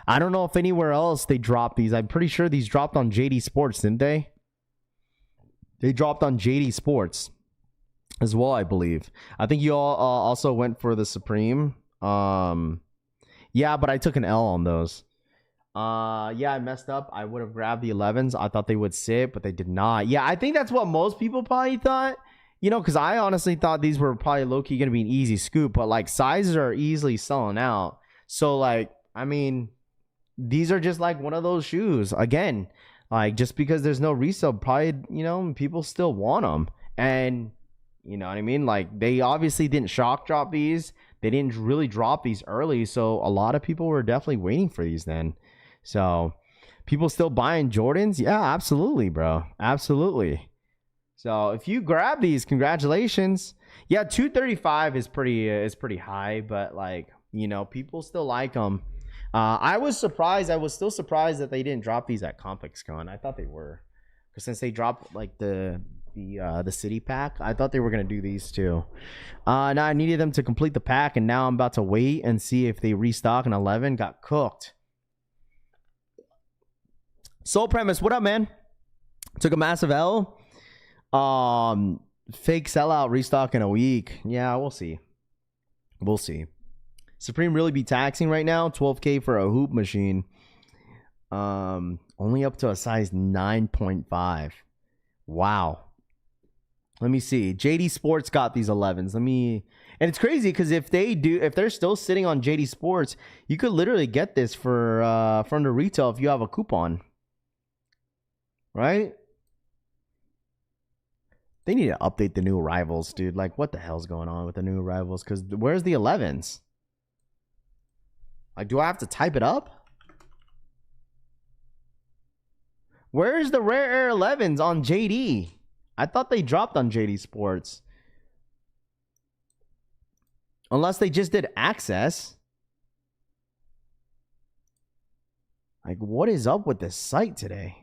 I don't know if anywhere else they dropped these. I'm pretty sure these dropped on JD Sports, didn't they? They dropped on JD Sports as well, I believe. I think you all also went for the Supreme. Yeah, but I took an L on those. Yeah, I messed up. I would have grabbed the 11s. I thought they would sit, but they did not. Yeah, I think that's what most people probably thought. You know, because I honestly thought these were probably low-key going to be an easy scoop, but like sizes are easily selling out. So like, I mean, these are just like one of those shoes. Again, like just because there's no resale, probably, you know, people still want them. And you know what I mean? Like they obviously didn't shock drop these. They didn't really drop these early. So a lot of people were definitely waiting for these then. So people still buying Jordans? Yeah, absolutely, bro. Absolutely. So if you grab these, congratulations. Yeah, 235 is pretty high, but like, you know, people still like them. I was surprised. I was still surprised that they didn't drop these at ComplexCon. I thought they were, because since they dropped like the city pack, I thought they were gonna do these too. Now I needed them to complete the pack, and now I'm about to wait and see if they restock an 11. Got cooked. Soul Premise, what up, man? Took a massive L. Fake sellout, restock in a week. Yeah, we'll see. We'll see. Supreme really be taxing right now. 12K for a hoop machine. Only up to a size 9.5. Wow. Let me see. JD Sports got these 11s. And it's crazy because if they're still sitting on JD Sports, you could literally get this for from the retail if you have a coupon. Right? They need to update the new arrivals, dude. Like, what the hell's going on with the new arrivals? Because where's the 11s? Like, do I have to type it up? Where's the rare air 11s on JD? I thought they dropped on JD Sports. Unless they just did access. Like, what is up with this site today?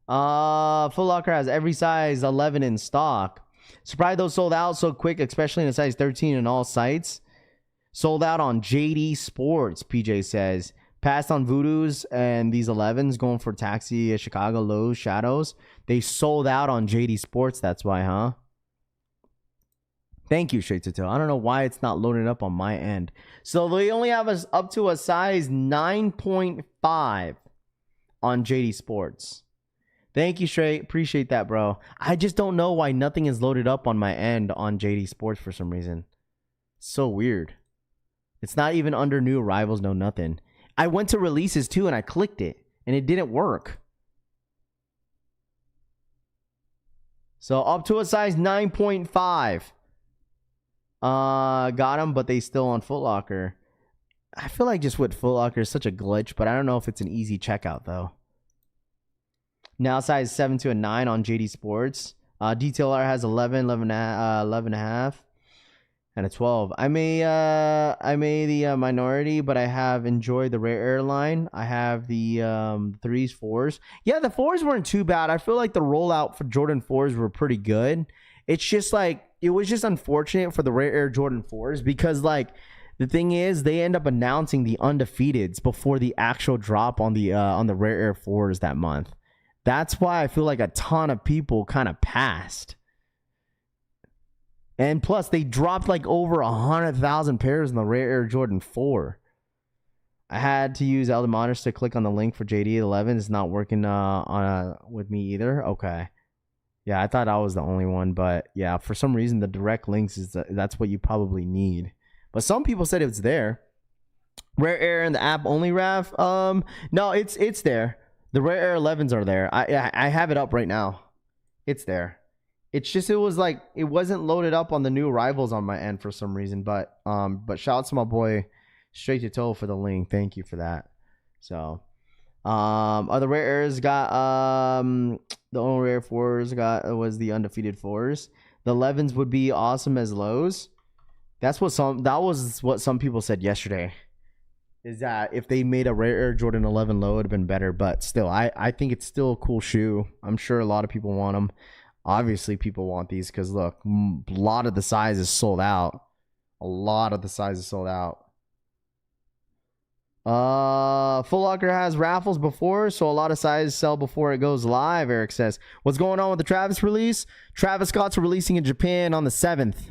Foot Locker has every size 11 in stock. Surprised those sold out so quick, especially in a size 13 in all sites. Sold out on JD Sports, PJ says. Passed on Voodoos and these 11s going for Taxi, Chicago, Lowe's, Shadows. They sold out on JD Sports, that's why, huh? Thank you, Straight to Tail. I don't know why it's not loaded up on my end. So they only have us up to a size 9.5 on JD Sports. Thank you, Straight. Appreciate that, bro. I just don't know why nothing is loaded up on my end on JD Sports for some reason. It's so weird. It's not even under new arrivals, no nothing. I went to releases too and I clicked it and it didn't work. So up to a size 9.5. Got them, but they still on Foot Locker. I feel like just with Foot Locker is such a glitch, but I don't know if it's an easy checkout though. Now size 7 to a 9 on JD Sports. Detailer has 11 and a half, and a 12. I may the minority, but I have enjoyed the rare airline. I have the 3s, 4s. Yeah, the 4s weren't too bad. I feel like the rollout for Jordan 4s were pretty good. It's just like, it was just unfortunate for the rare air Jordan 4s because like The thing is, they end up announcing the undefeateds before the actual drop on the rare air 4s that month. That's why I feel like a ton of people kind of passed. And plus, they dropped like over 100,000 pairs in the rare air Jordan 4. I had to use Elder Monitors to click on the link for JD 11. It's not working with me either. Okay. Yeah, I thought I was the only one, but yeah, for some reason the direct links that's what you probably need. But some people said it's there. Rare Air and the app only, Rav. No, it's there. The Rare Air 11s are there. I have it up right now. It's there. It's just it wasn't loaded up on the new arrivals on my end for some reason. But shout out to my boy Straight to Toe for the link. Thank you for that. So other Rare Airs got the only Rare 4s was the undefeated 4s. The 11s would be awesome as lows. That was what some people said yesterday. Is that if they made a Rare Air Jordan 11 low, it would have been better. But still, I think it's still a cool shoe. I'm sure a lot of people want them. Obviously, people want these because, look, a lot of the size is sold out. A lot of the size is sold out. Foot Locker has raffles before, so a lot of sizes sell before it goes live, Eric says. What's going on with the Travis release? Travis Scott's releasing in Japan on the 7th.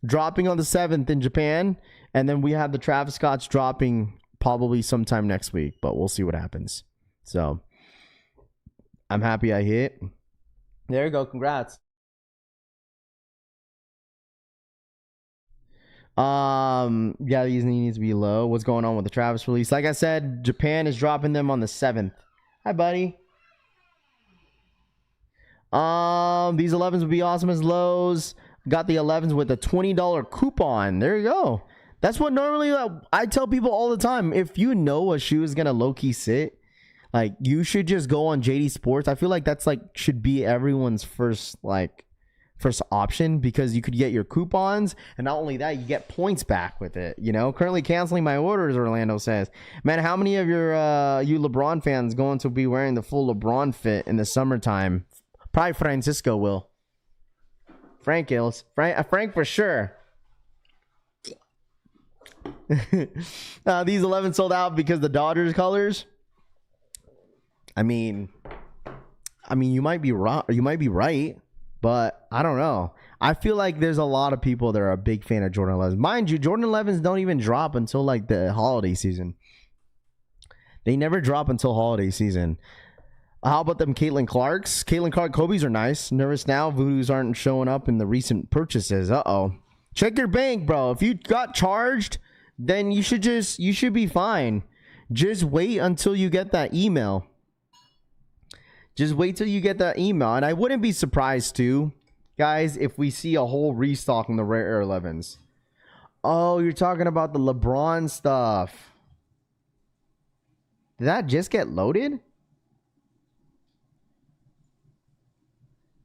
Dropping on the 7th in Japan. And then we have the Travis Scott's dropping probably sometime next week, but we'll see what happens. So I'm happy I hit. There you go. Congrats. Yeah, these need to be low. What's going on with the Travis release? Like I said, Japan is dropping them on the 7th. Hi, buddy. These 11s would be awesome as lows. Got the 11s with a $20 coupon. There you go. That's what normally I tell people all the time. If you know a shoe is gonna low-key sit, like, you should just go on JD Sports. I feel like that's should be everyone's first option, because you could get your coupons, and not only that, you get points back with it. You know, currently canceling my orders, Orlando says. Man, how many of your you LeBron fans going to be wearing the full LeBron fit in the summertime? Probably Francisco will. Frank is. Frank for sure. These 11 sold out because the Dodgers colors. I mean, you might be wrong, or you might be right, but I don't know. I feel like there's a lot of people that are a big fan of Jordan 11s. Mind you, Jordan 11s don't even drop until the holiday season. They never drop until holiday season. How about them Caitlin Clarks? Caitlin Clark Kobe's are nice. Nervous now. Voodoos aren't showing up in the recent purchases. Uh-oh. Check your bank, bro. If you got charged, then you should be fine. Just wait until you get that email. Just wait till you get that email. And I wouldn't be surprised too, guys, if we see a whole restock in the Rare Air 11s. Oh, you're talking about the LeBron stuff. Did that just get loaded?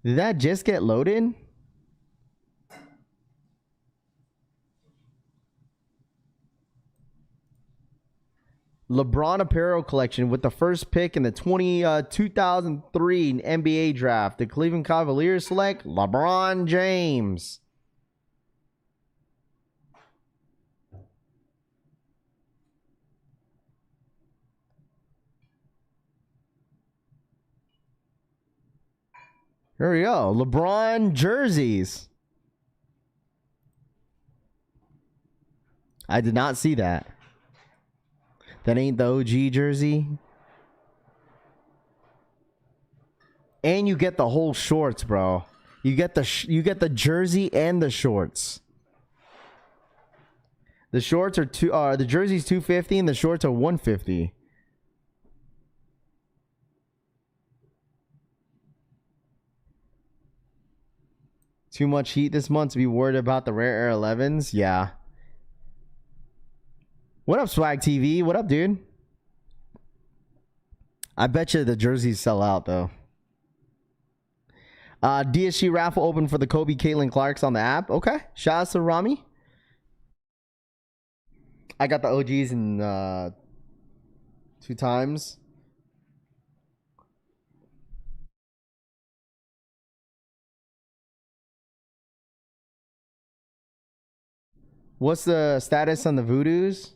Did that just get loaded? LeBron apparel collection with the first pick in the 2003 NBA draft. The Cleveland Cavaliers select LeBron James. Here we go. LeBron jerseys. I did not see that. That ain't the OG jersey. And you get the whole shorts, bro. You get the jersey and the shorts. The shorts are the jersey's $250 and the shorts are $150. Too much heat this month to be worried about the Rare Air 11s? Yeah. What up, Swag TV? What up, dude? I bet you the jerseys sell out, though. DSG raffle open for the Kobe Caitlin Clarks on the app. Okay. Shout out to Rami. I got the OGs in 2 times. What's the status on the Voodoos?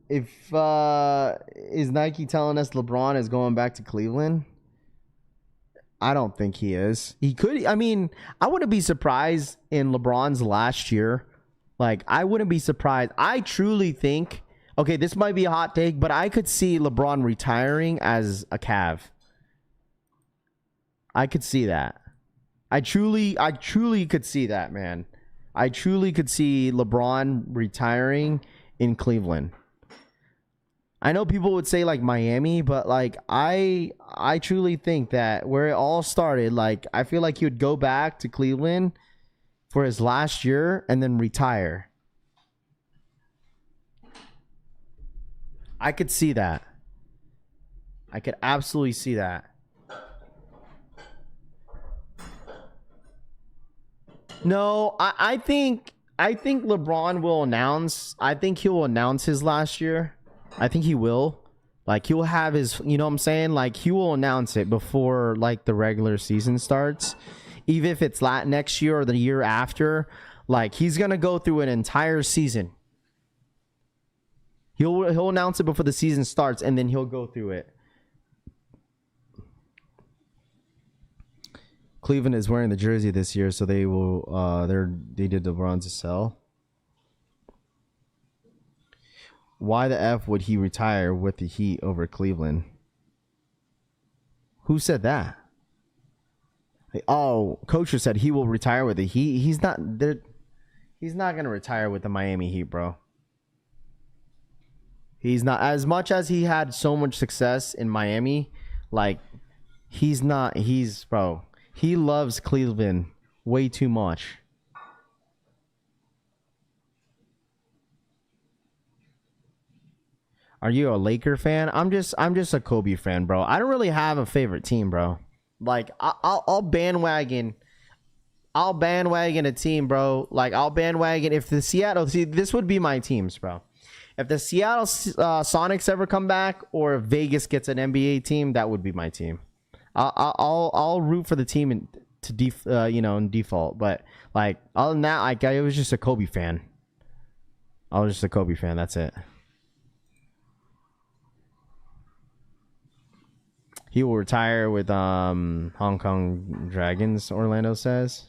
If is Nike telling us LeBron is going back to Cleveland? I don't think he is. He could. I mean, I wouldn't be surprised in LeBron's last year. Like, I wouldn't be surprised. I truly think, okay, this might be a hot take, but I could see LeBron retiring as a Cav. I could see that. I truly could see that, man. I truly could see LeBron retiring in Cleveland. I know people would say like Miami, but like I truly think that where it all started, like I feel like he would go back to Cleveland for his last year and then retire. I could see that. I could absolutely see that. No, I think LeBron will announce. I think he will announce his last year. I think he will. Like, he'll have his, you know what I'm saying? Like, he will announce it before, like, the regular season starts. Even if it's next year or the year after. Like, he's going to go through an entire season. He'll announce it before the season starts, and then he'll go through it. Cleveland is wearing the jersey this year, so they will, they did LeBron to sell. Why the F would he retire with the Heat over Cleveland? Who said that? Oh, Coach said he will retire with the Heat. He's not there. He's not going to retire with the Miami Heat, bro. He's not. As much as he had so much success in Miami, like, he's not. Bro, he loves Cleveland way too much. Are you a Laker fan? I'm just a Kobe fan, bro. I don't really have a favorite team, bro. Like, I'll bandwagon a team, bro. Like, I'll bandwagon if the Seattle. See, this would be my teams, bro. If the Seattle Sonics ever come back, or if Vegas gets an NBA team, that would be my team. I'll root for the team in default. But like, other than that, I was just a Kobe fan. I was just a Kobe fan. That's it. He will retire with Hong Kong Dragons, Orlando says.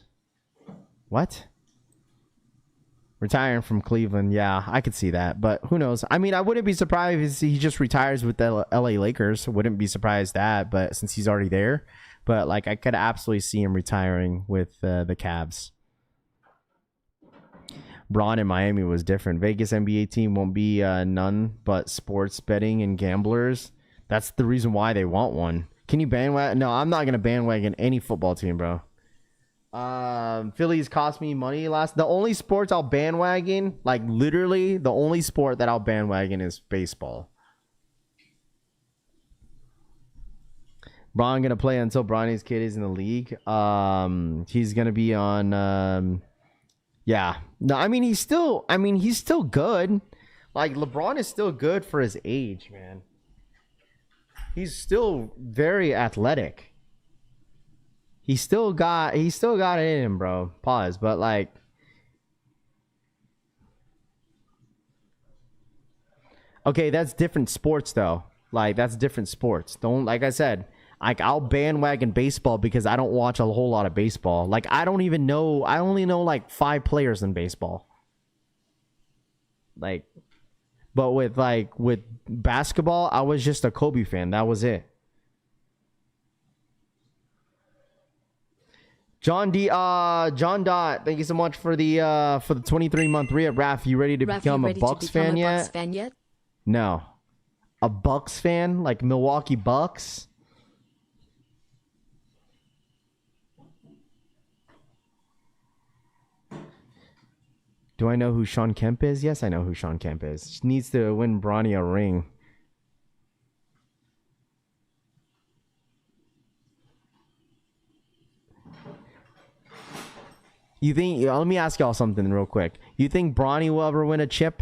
What? Retiring from Cleveland. Yeah, I could see that. But who knows? I mean, I wouldn't be surprised if he just retires with the LA Lakers. Wouldn't be surprised that, but since he's already there. But like, I could absolutely see him retiring with the Cavs. Braun in Miami was different. Vegas NBA team won't be none but sports betting and gamblers. That's the reason why they want one. Can you bandwagon? No, I'm not going to bandwagon any football team, bro. Phillies cost me money the only sports I'll bandwagon, like literally the only sport that I'll bandwagon is baseball. Braun going to play until Bronny's kid is in the league. He's going to be on, yeah. No, I mean, he's still good. Like, LeBron is still good for his age, man. He's still very athletic. He still got it in him, bro. Pause. But like, okay, that's different sports though. Like, that's different sports. Don't, like I said, like, I'll bandwagon baseball because I don't watch a whole lot of baseball. Like, I only know like 5 players in baseball. Like, but with basketball, I was just a Kobe fan. That was it. John Dot, thank you so much for the 23-month re-up. Raph, you ready to become a Bucks fan yet? No. A Bucks fan? Like Milwaukee Bucks? Do I know who Sean Kemp is? Yes, I know who Sean Kemp is. Just needs to win Bronny a ring. You think? Let me ask y'all something real quick. You think Bronny will ever win a chip?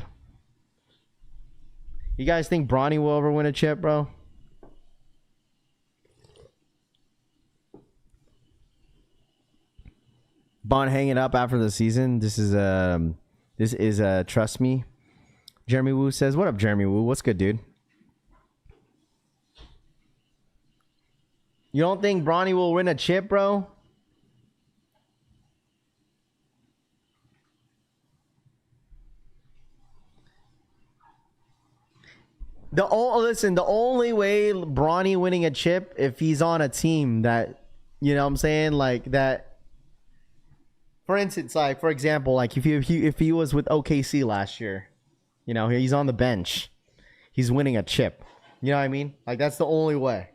You guys think Bronny will ever win a chip, bro? Bond hanging up after the season. This is trust me. Jeremy Wu says, "What up, Jeremy Wu? What's good, dude?" You don't think Bronny will win a chip, bro? Listen, the only way Bronny winning a chip if he's on a team that, you know what I'm saying, like that. For instance, like for example, like if he was with OKC last year, you know, he's on the bench, he's winning a chip. You know what I mean? Like that's the only way.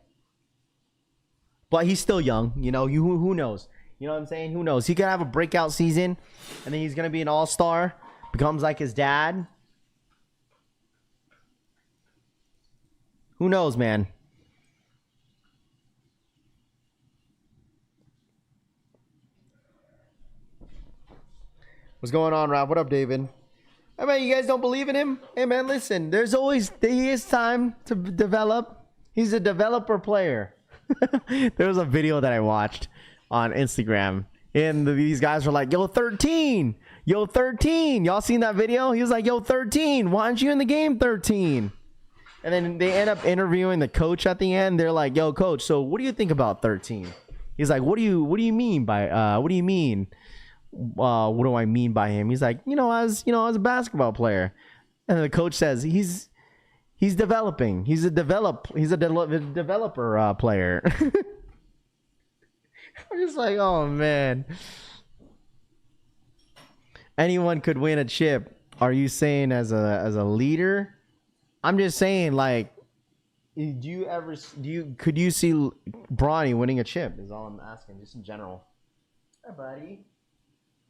But he's still young, you know. Who knows? You know what I'm saying? Who knows? He could have a breakout season, and then he's gonna be an all-star, becomes like his dad. Who knows, man? What's going on, Rob? What up, David? Hey, man, you guys don't believe in him? Hey, man, listen. He is time to develop. He's a developer player. There was a video that I watched on Instagram, and these guys were like, yo, 13. Yo, 13. Y'all seen that video? He was like, yo, 13. Why aren't you in the game, 13? And then they end up interviewing the coach at the end. They're like, "Yo, coach, so what do you think about 13?" He's like, "What do you mean by what do you mean? What do I mean by him?" He's like, as a basketball player." And the coach says, "He's developing. He's a developer player." I'm just like, "Oh man. Anyone could win a chip." Are you saying as a leader? I'm just saying, like, could you see Bronny winning a chip? Is all I'm asking, just in general. Hey, buddy.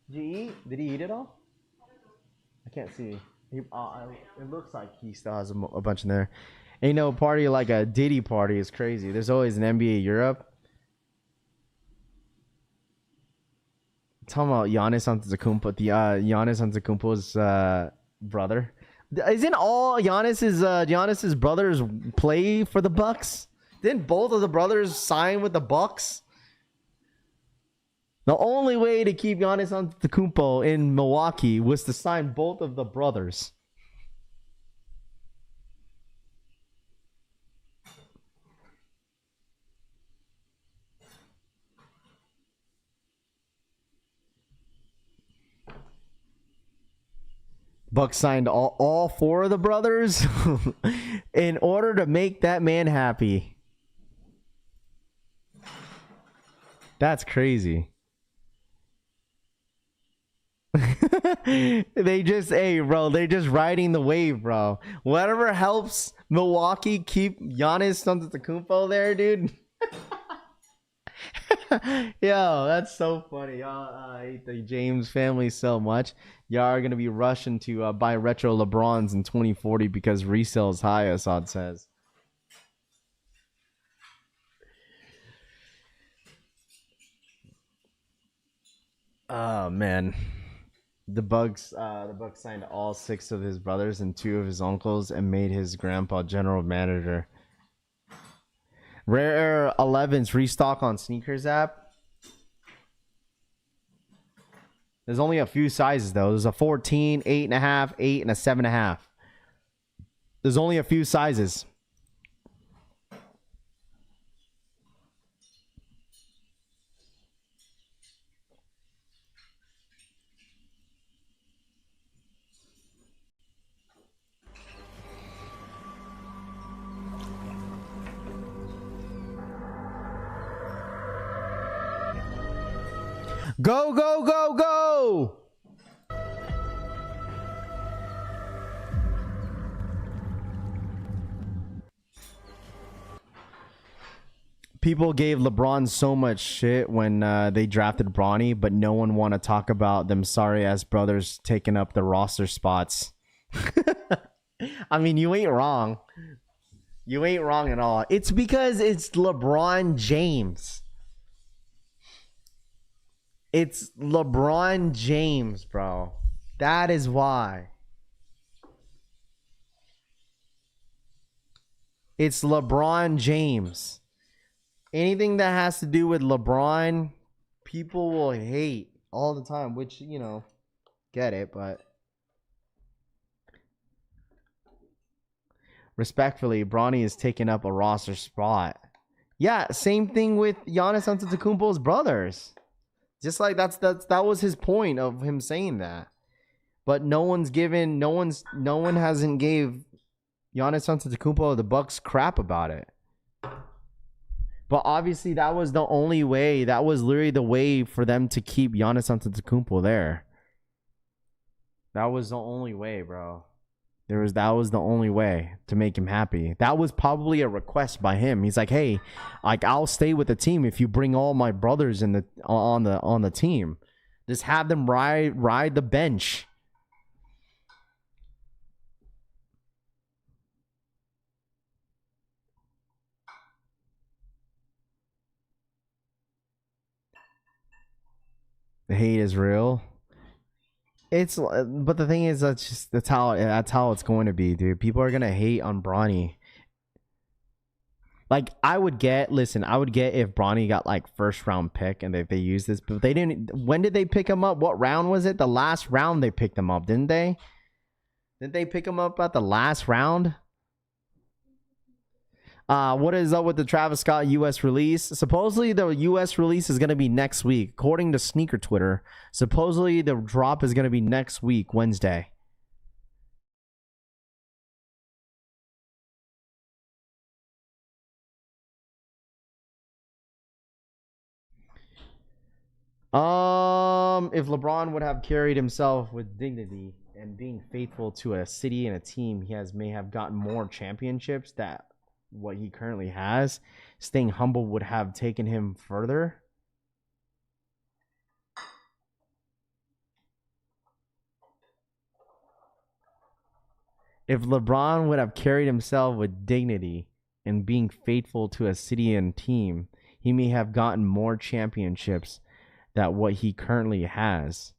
Did you eat? Did he eat it all? I can't see. It looks like he still has a bunch in there. Ain't no party like a Diddy party is crazy. There's always an NBA Europe. I'm talking about Giannis Antetokounmpo, Giannis Antetokounmpo's brother. Isn't all Giannis's brothers play for the Bucks? Didn't both of the brothers sign with the Bucks? The only way to keep Giannis Antetokounmpo in Milwaukee was to sign both of the brothers. Bucks signed all four of the brothers in order to make that man happy. That's crazy. They're just riding the wave, bro. Whatever helps Milwaukee keep Giannis Antetokounmpo there, dude. Yo, that's so funny. Y'all, I hate the James family so much. Y'all are going to be rushing to buy retro LeBrons in 2040 because resale is high, Assad says. Oh, man. The Bucks signed all 6 of his brothers and 2 of his uncles and made his grandpa general manager. Rare 11s restock on Sneakers app. There's only a few sizes though. There's a 14, 8.5, 8, and a 7.5. There's only a few sizes. Go, go, go, go! People gave LeBron so much shit when they drafted Bronny, but no one want to talk about them sorry-ass brothers taking up the roster spots. I mean, you ain't wrong. You ain't wrong at all. It's because it's LeBron James. It's LeBron James, bro. That is why. It's LeBron James. Anything that has to do with LeBron, people will hate all the time, which, you know, get it, but respectfully, Bronny is taking up a roster spot. Yeah, same thing with Giannis Antetokounmpo's brothers. Just like that was his point of him saying that. But no one hasn't gave Giannis Antetokounmpo the Bucks crap about it. But obviously that was the only way. That was literally the way for them to keep Giannis Antetokounmpo there. That was the only way, bro. That was the only way to make him happy. That was probably a request by him. He's like, hey, like I'll stay with the team if you bring all my brothers on the team. Just have them ride the bench. The hate is real. But the thing is, that's how it's going to be, dude. People are gonna hate on Bronny. Like I would get if Bronny got like first round pick and they used this, but they didn't. When did they pick him up? What round was it? The last round they picked him up, didn't they? Didn't they pick him up at the last round? What is up with the Travis Scott US release? Supposedly the US release is going to be next week. According to Sneaker Twitter, supposedly the drop is going to be next week, Wednesday. If LeBron would have carried himself with dignity and being faithful to a city and a team, may have gotten more championships that what he currently has. Staying humble would have taken him further. If LeBron would have carried himself with dignity and being faithful to a city and team, he may have gotten more championships than what he currently has.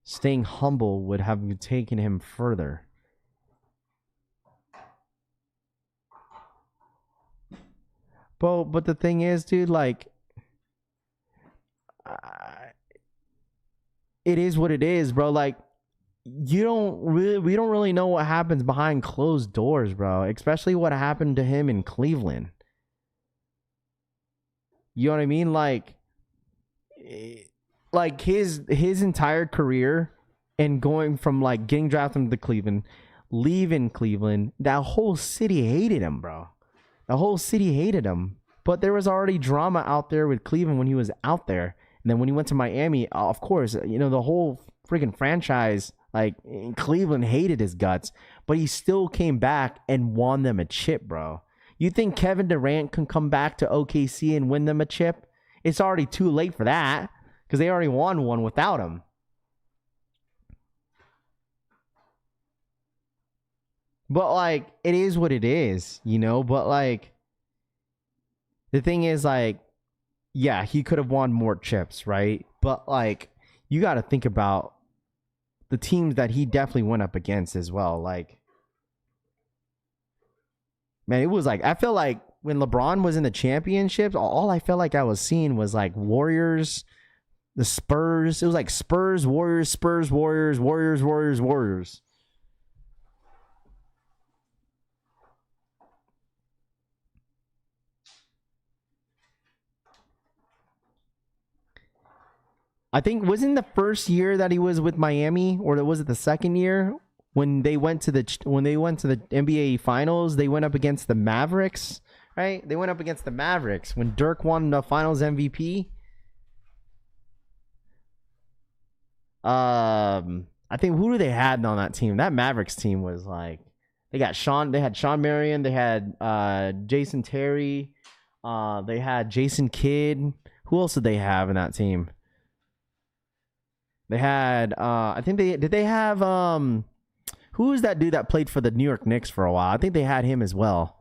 Staying humble would have taken him further. But the thing is, dude, like, it is what it is, bro. Like, we don't really know what happens behind closed doors, bro. Especially what happened to him in Cleveland. You know what I mean? Like his entire career and going from like getting drafted to Cleveland, leaving Cleveland, that whole city hated him, bro. The whole city hated him. But there was already drama out there with Cleveland when he was out there. And then when he went to Miami, of course, you know, the whole freaking franchise, like Cleveland hated his guts. But he still came back and won them a chip, bro. You think Kevin Durant can come back to OKC and win them a chip? It's already too late for that because they already won one without him. But, like, it is what it is, you know? But, like, the thing is, like, yeah, he could have won more chips, right? But, like, you got to think about the teams that he definitely went up against as well. Like, man, it was like, I feel like when LeBron was in the championships, all I felt like I was seeing was, like, Warriors, the Spurs. It was like Spurs, Warriors, Spurs, Warriors, Warriors, Warriors, Warriors. I think wasn't the first year that he was with Miami, or was it the second year when they went to the NBA Finals? They went up against the Mavericks, right? They went up against the Mavericks when Dirk won the Finals MVP. I think who do they had on that team? That Mavericks team was like they had Sean Marion, they had Jason Terry, they had Jason Kidd. Who else did they have in that team? They had, I think they have, who was that dude that played for the New York Knicks for a while? I think they had him as well.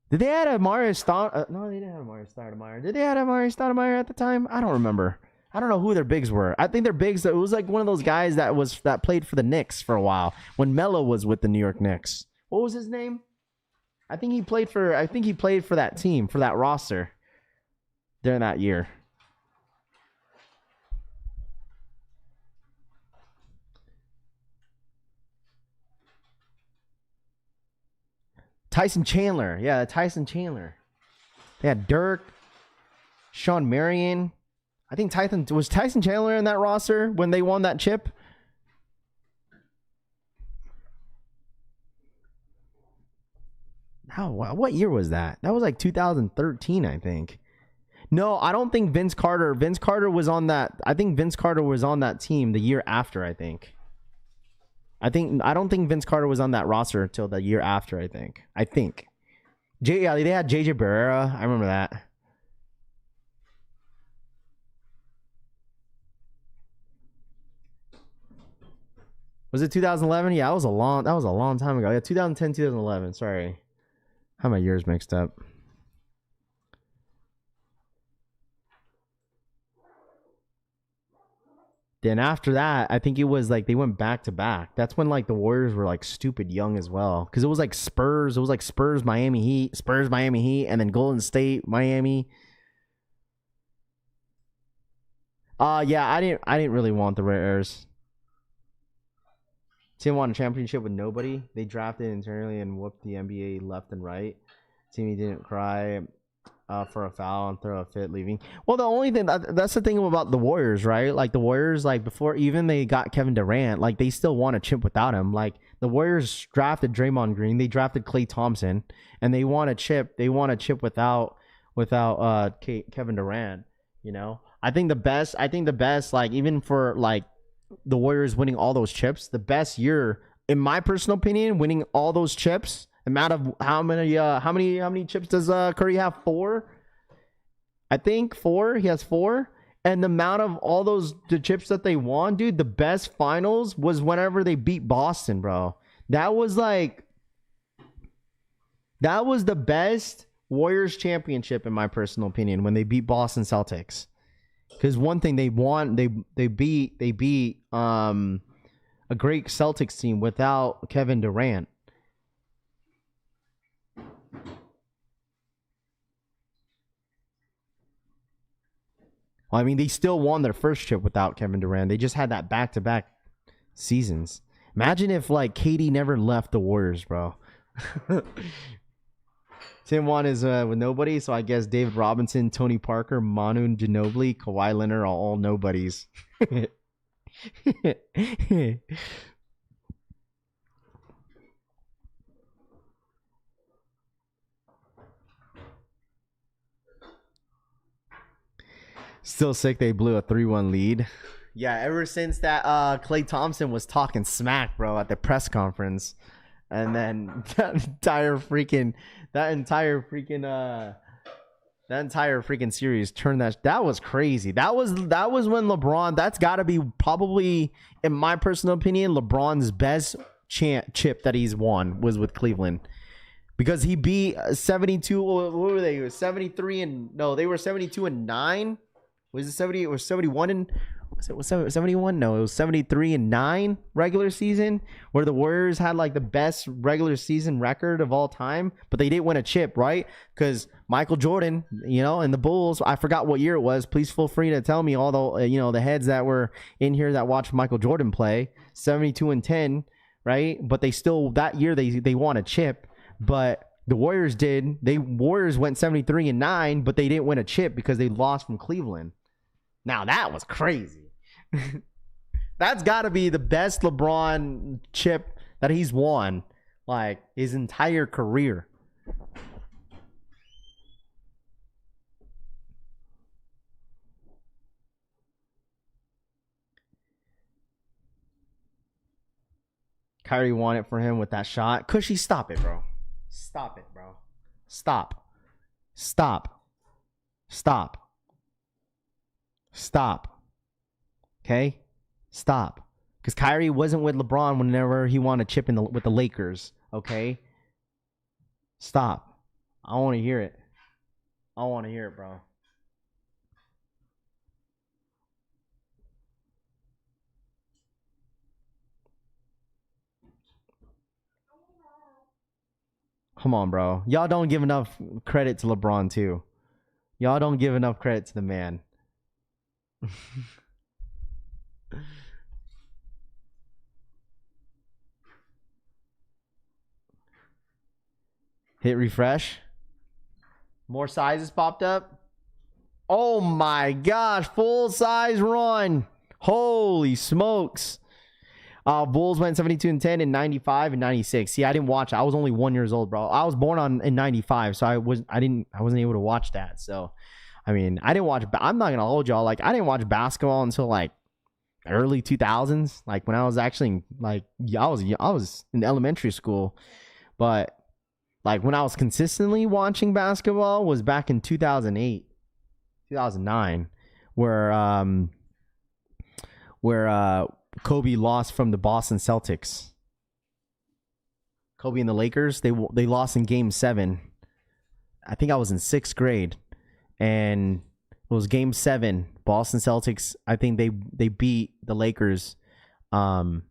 Did they have Amari Stoudemire? No, they didn't have Amari Stoudemire. Did they have Amari Stoudemire at the time? I don't remember. I don't know who their bigs were. I think their bigs, it was like one of those guys that played for the Knicks for a while when Melo was with the New York Knicks. What was his name? I think he played for that team, for that roster during that year. Tyson Chandler. Yeah, Tyson Chandler. They had Dirk, Sean Marion. I think Tyson Chandler in that roster when they won that chip? How? What year was that? That was like 2013, I think. No, I don't think Vince Carter. Vince Carter was on that. I think Vince Carter was on that team the year after, I think. I don't think Vince Carter was on that roster until the year after, I think. Yeah, they had JJ Barrera. I remember that. Was it 2011? Yeah, that was a long time ago. Yeah, 2010, 2011. Sorry. I have my years mixed up. Then after that, I think it was like they went back to back. That's when like the Warriors were like stupid young as well. Because it was like Spurs, Miami Heat, and then Golden State, Miami. Yeah, I didn't really want the Rares. Team won a championship with nobody. They drafted internally and whooped the NBA left and right. Team didn't cry for a foul and throw a fit leaving. Well, the only thing that's the thing about the Warriors, right? Like the Warriors, like before even they got Kevin Durant, like they still won a chip without him. Like the Warriors drafted Draymond Green, they drafted Klay Thompson, and they won a chip. They won a chip without Kevin Durant. You know, I think the best, like even for like the Warriors winning all those chips, the best year, in my personal opinion, winning all those chips. Amount of how many chips does Curry have? 4? I think 4. He has 4. And the amount of all the chips that they won, dude, the best finals was whenever they beat Boston, bro. That was the best Warriors championship in my personal opinion, when they beat Boston Celtics. Because one thing they beat a great Celtics team without Kevin Durant. Well, I mean, they still won their first chip without Kevin Durant. They just had that back-to-back seasons. Imagine if, like, KD never left the Warriors, bro. Tim Wan is with nobody, so I guess David Robinson, Tony Parker, Manu Ginobili, Kawhi Leonard are all nobodies. Still sick they blew a 3-1 lead. Yeah, ever since that Klay Thompson was talking smack, bro, at the press conference. And then that entire freaking series turned that was crazy. That was when LeBron, that's got to be probably, in my personal opinion, LeBron's best chip that he's won was with Cleveland. Because he beat 72, what were they? It was 73 and no, they were 72 and 9. Was it 70 or 71 and was 71? No, it was 73 and 9 regular season, where the Warriors had like the best regular season record of all time, but they didn't win a chip, right? Because Michael Jordan, you know, and the Bulls, I forgot what year it was. Please feel free to tell me, all the the heads that were in here that watched Michael Jordan play. 72 and 10, right? But they still, that year they won a chip, but the Warriors did. Warriors went 73 and 9, but they didn't win a chip because they lost from Cleveland. Now that was crazy. That's got to be the best LeBron chip that he's won, like, his entire career. Kyrie won it for him with that shot. Cushy, stop it, bro. Stop it, bro. Stop. Okay? Stop. Because Kyrie wasn't with LeBron whenever he won a chip with the Lakers. Okay? Stop. I want to hear it. Bro. Come on, bro. Y'all don't give enough credit to LeBron, too. Y'all don't give enough credit to the man. Hit refresh. More sizes popped up. Oh my gosh. Full size run. Holy smokes. Bulls went 72-10 in 95 and 96. See, I didn't watch. I was only 1 year old, bro. I was born in 95, so I wasn't able to watch that. So, I mean, I didn't watch. I'm not gonna hold y'all. Like, I didn't watch basketball until like early 2000s. Like when I was actually like, I was in elementary school, but like when I was consistently watching basketball was back in 2008, 2009, where Kobe lost from the Boston Celtics. Kobe and the Lakers, they lost in Game 7. I think I was in 6th grade, and it was Game 7. Boston Celtics, I think they beat the Lakers. Yeah,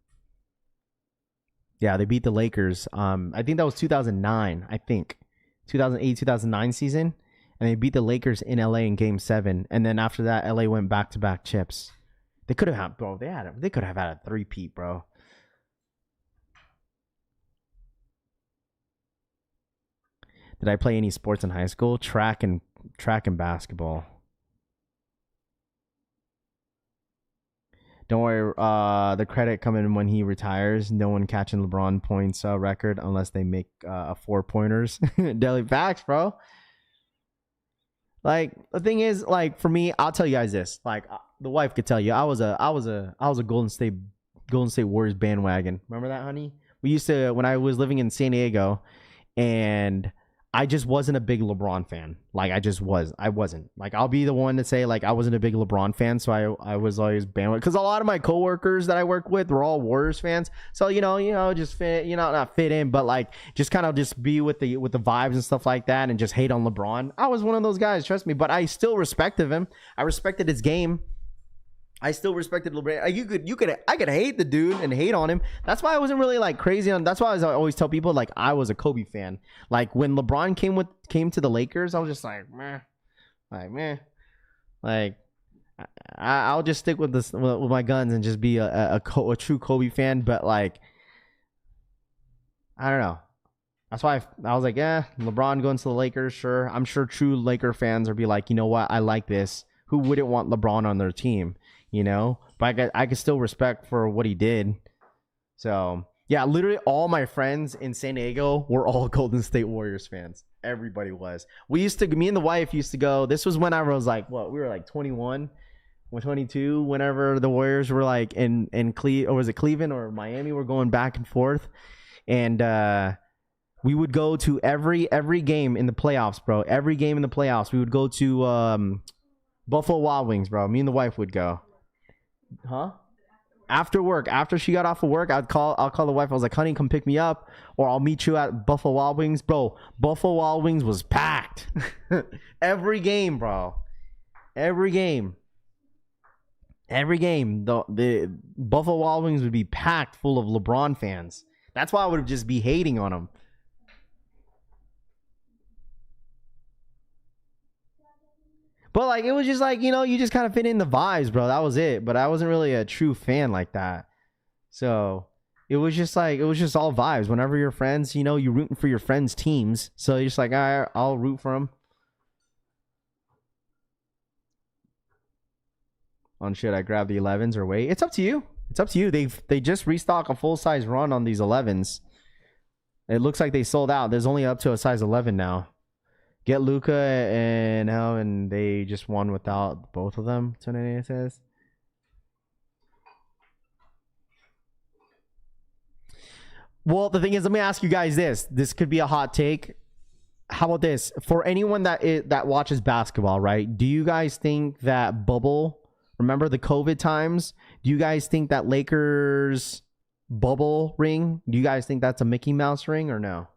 they beat the Lakers. I think that was 2009. I think 2008, 2009 season, and they beat the Lakers in LA in Game 7. And then after that, LA went back-to-back chips. They could have had, bro. They could have had a three-peat, bro. Did I play any sports in high school? Track and basketball. Don't worry. The credit coming when he retires. No one catching LeBron points record unless they make 4-pointers. Daily facts, bro. Like the thing is, like for me, I'll tell you guys this. Like the wife could tell you, I was a Golden State Warriors bandwagon. Remember that, honey? We used to, when I was living in San Diego, and I just wasn't a big LeBron fan. Like I wasn't. Like I'll be the one to say like I wasn't a big LeBron fan, so I was always bandwagon, because a lot of my coworkers that I work with were all Warriors fans. So just fit, not fit in, but like just kind of just be with the vibes and stuff like that, and just hate on LeBron. I was one of those guys, trust me. But I still respected him. I respected his game. I still respected LeBron. I could hate the dude and hate on him. That's why I wasn't really like crazy on. That's why I always tell people like I was a Kobe fan. Like when LeBron came to the Lakers, I was just like meh. Like I'll just stick with this with my guns and just be a true Kobe fan. But like I don't know. That's why I was like, LeBron going to the Lakers, sure. I'm sure true Laker fans will be like, you know what, I like this. Who wouldn't want LeBron on their team? But I could still respect for what he did. So yeah, literally all my friends in San Diego were all Golden State Warriors fans. Everybody was. Me and the wife used to go. This was when I was like, we were like 21 or 22, whenever the Warriors were like in Cleveland, or was it Cleveland or Miami? We're going back and forth. And we would go to every game in the playoffs, bro. Every game in the playoffs. We would go to Buffalo Wild Wings, bro. Me and the wife would go. Huh? After work, after she got off of work, I'll call the wife. I was like, honey, come pick me up, or I'll meet you at Buffalo Wild Wings. Bro, Buffalo Wild Wings was packed. Every game, bro. Every game. The Buffalo Wild Wings would be packed full of LeBron fans. That's why I would just be hating on them. But like it was just like, you just kind of fit in the vibes, bro. That was it. But I wasn't really a true fan like that. So it was just all vibes. Whenever you're friends, you're rooting for your friends' teams. So you're just like, all right, I'll root for them. Should I grab the 11s or wait? It's up to you. They just restock a full size run on these 11s. It looks like they sold out. There's only up to a size 11 now. Get Luka and they just won without both of them, Tonene says. Well, the thing is, let me ask you guys this. This could be a hot take. How about this? For anyone that watches basketball, right? Do you guys think that bubble, remember the COVID times? Do you guys think that Lakers bubble ring, do you guys think that's a Mickey Mouse ring or no?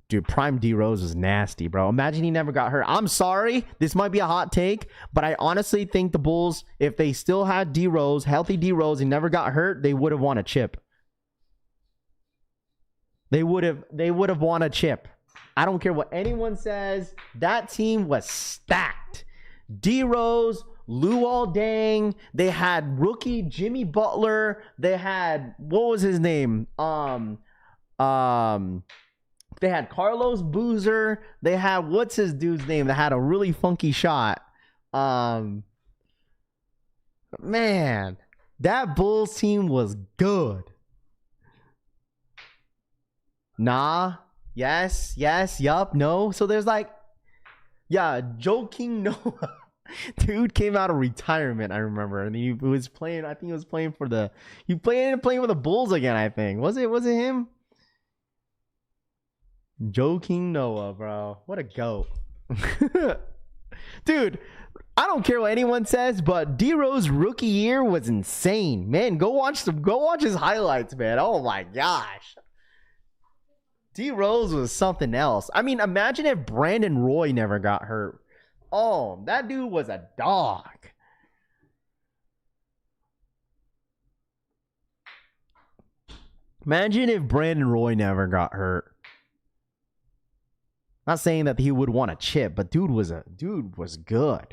Dude, Prime D Rose was nasty, bro. Imagine he never got hurt. I'm sorry, this might be a hot take, but I honestly think the Bulls, if they still had D Rose, healthy D Rose, and never got hurt, they would have won a chip. They would have won a chip. I don't care what anyone says. That team was stacked. D Rose, Luol Deng. They had rookie Jimmy Butler. They had, what was his name? They had Carlos Boozer. They had, what's his dude's name that had a really funky shot? Man, that Bulls team was good. Nah. Yes. Yup. No. So there's like, yeah, Joakim Noah. Dude came out of retirement, I remember. And he was playing, I think he was playing for the, playing for the Bulls again, I think. Was it him? Joakim Noah, bro. What a goat. Dude, I don't care what anyone says, but D-Rose rookie year was insane. Man, go watch his highlights, man. Oh my gosh. D-Rose was something else. I mean, imagine if Brandon Roy never got hurt. Oh, that dude was a dog. Imagine if Brandon Roy never got hurt. Not saying that he would want a chip, but dude was good.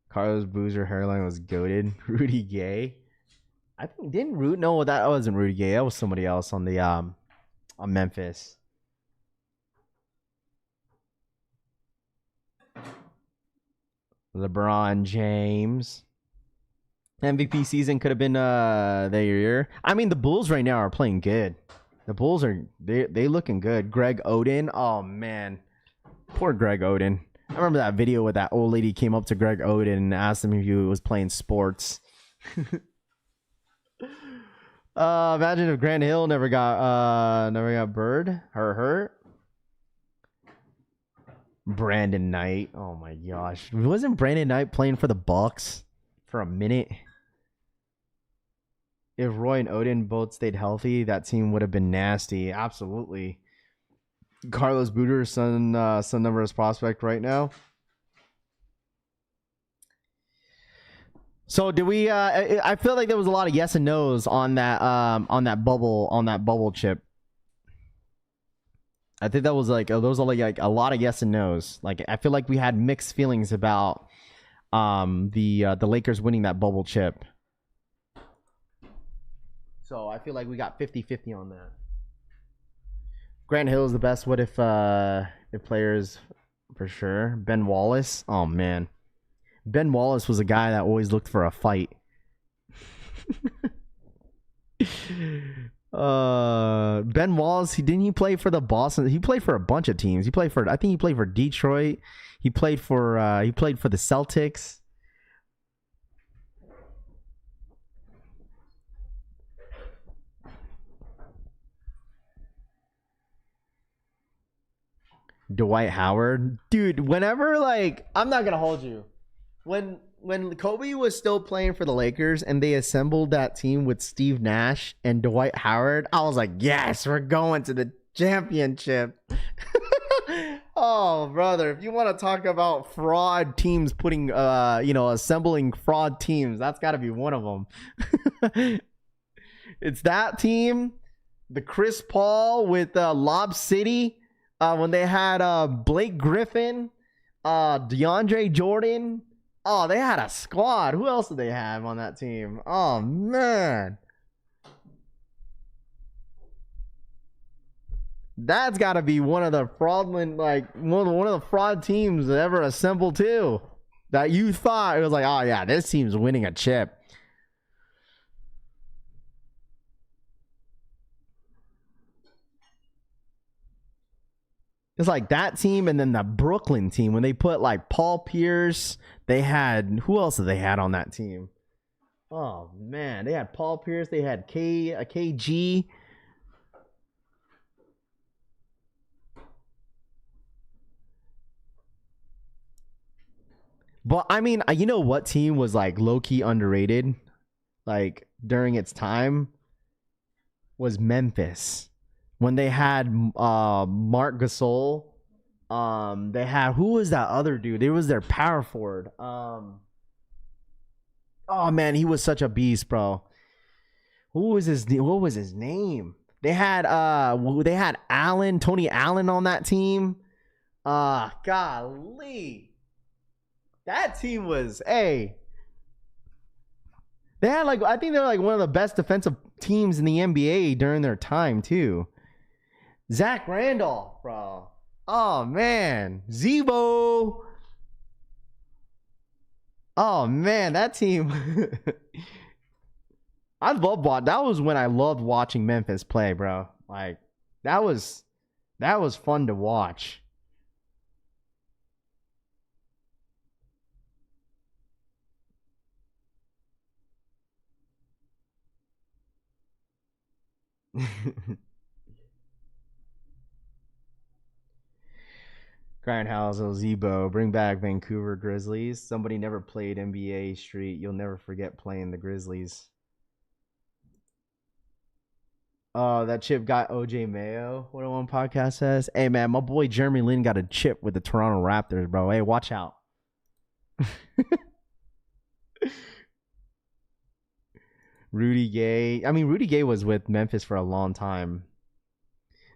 Carlos Boozer hairline was goated. Rudy Gay. I think that wasn't Rudy Gay. That was somebody else on the on Memphis. LeBron James. MVP season could have been their year. I mean, the Bulls right now are playing good. The Bulls they looking good. Greg Oden. Oh man. Poor Greg Oden. I remember that video where that old lady came up to Greg Oden and asked him if he was playing sports. Imagine if Grant Hill never got Bird or hurt. Brandon Knight. Oh my gosh. Wasn't Brandon Knight playing for the Bucks for a minute? If Roy and Oden both stayed healthy, that team would have been nasty. Absolutely. Carlos Boozer, son number as prospect right now. So did we? I feel like there was a lot of yes and nos on that bubble chip. I think that was like those are like a lot of yes and nos. Like I feel like we had mixed feelings about the Lakers winning that bubble chip. So I feel like we got 50-50 on that. Grant Hill is the best. What if players for sure? Ben Wallace. Oh man, Ben Wallace was a guy that always looked for a fight. Ben Wallace. Didn't he play for the Boston? He played for a bunch of teams. I think he played for Detroit. He played for the Celtics. Dwight Howard, dude. Whenever I'm not gonna hold you. When Kobe was still playing for the Lakers and they assembled that team with Steve Nash and Dwight Howard, I was like, yes, we're going to the championship. Oh, brother, if you want to talk about fraud teams putting, assembling fraud teams, that's got to be one of them. It's that team, the Chris Paul with Lob City. When they had Blake Griffin, DeAndre Jordan. Oh, they had a squad. Who else did they have on that team? Oh, man. That's got to be one of the fraudulent, one of the fraud teams that ever assembled too. That you thought it was like, oh, yeah, this team's winning a chip. It's like that team and then the Brooklyn team when they put Paul Pierce. They had, who else did they had on that team? Oh man, they had Paul Pierce. They had KG. But I mean, you know what team was low key underrated, during its time, was Memphis. When they had Marc Gasol, they had, who was that other dude? It was their power forward. Oh man, he was such a beast, bro. What was his name? They had Tony Allen on that team. Golly. That team was They had I think they're one of the best defensive teams in the NBA during their time too. Zach Randolph, bro. Oh man, Zebo. Oh man, that team. That was when I loved watching Memphis play, bro. That was fun to watch. Grindhouse, Zebo, bring back Vancouver Grizzlies. Somebody never played NBA Street. You'll never forget playing the Grizzlies. Oh, that chip got OJ Mayo. What one podcast says. Hey, man, my boy Jeremy Lin got a chip with the Toronto Raptors, bro. Hey, watch out. Rudy Gay. I mean, Rudy Gay was with Memphis for a long time.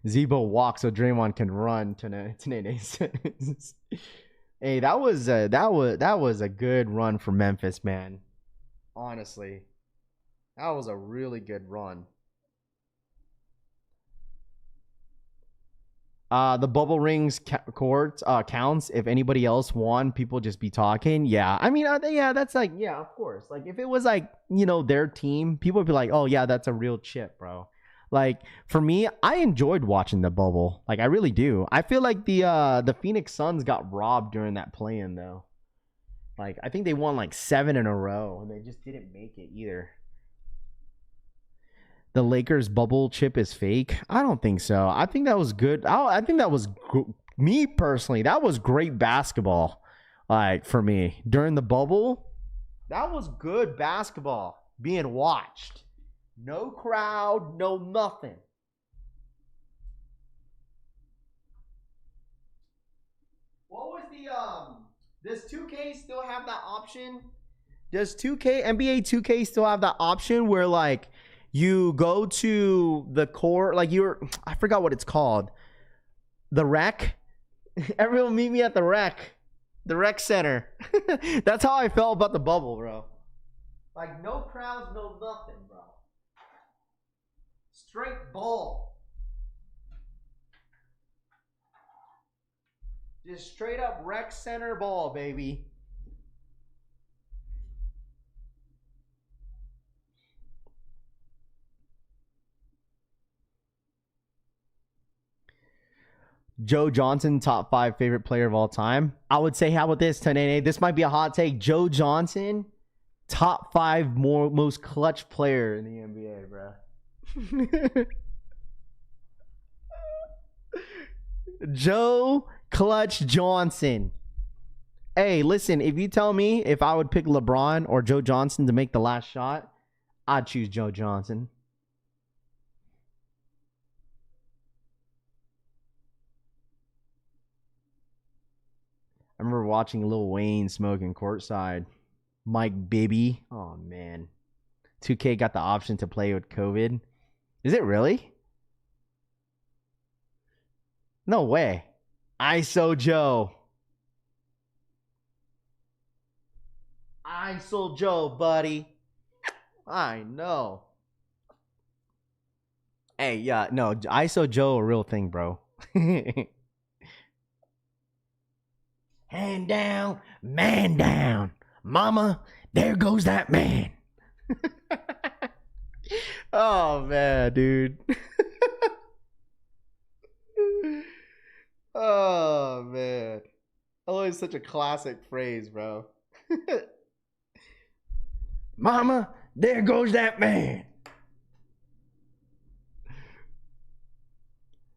Zebo walks so Draymond can run. Hey, that was a good run for Memphis, man. Honestly, that was a really good run. The bubble rings counts. If anybody else won, people just be talking. Yeah, I mean, yeah, that's yeah, of course. If it was their team, people would be like, oh yeah, that's a real chip, bro. For me, I enjoyed watching the bubble. I really do. I feel like the Phoenix Suns got robbed during that play-in though. I think they won 7 in a row and they just didn't make it either. The Lakers bubble chip is fake. I don't think so. I think that was good. I think that was me personally. That was great basketball. For me during the bubble, that was good basketball being watched. No crowd, no nothing. What was does 2K still have that option? Does NBA 2K still have that option where you go to the court, I forgot what it's called. The rec? Everyone meet me at the rec. The rec center. That's how I felt about the bubble, bro. No crowds, no nothing, bro. Straight ball. Just straight up rec center ball, baby. Joe Johnson, top 5 favorite player of all time. I would say, how about this, Tanene? This might be a hot take. Joe Johnson, top 5 most clutch player in the NBA, bro. Joe Clutch Johnson. Hey, listen, if you tell me if I would pick LeBron or Joe Johnson to make the last shot, I'd choose Joe Johnson. I remember watching Lil Wayne smoking courtside. Mike Bibby. Oh, man. 2K got the option to play with COVID. Is it really? No way. ISO Joe. ISO Joe, buddy. I know. Hey, yeah, no. ISO Joe, a real thing, bro. Hand down, man down. Mama, there goes that man. Oh, man, dude. Oh, man. Always such a classic phrase, bro. Mama, there goes that man.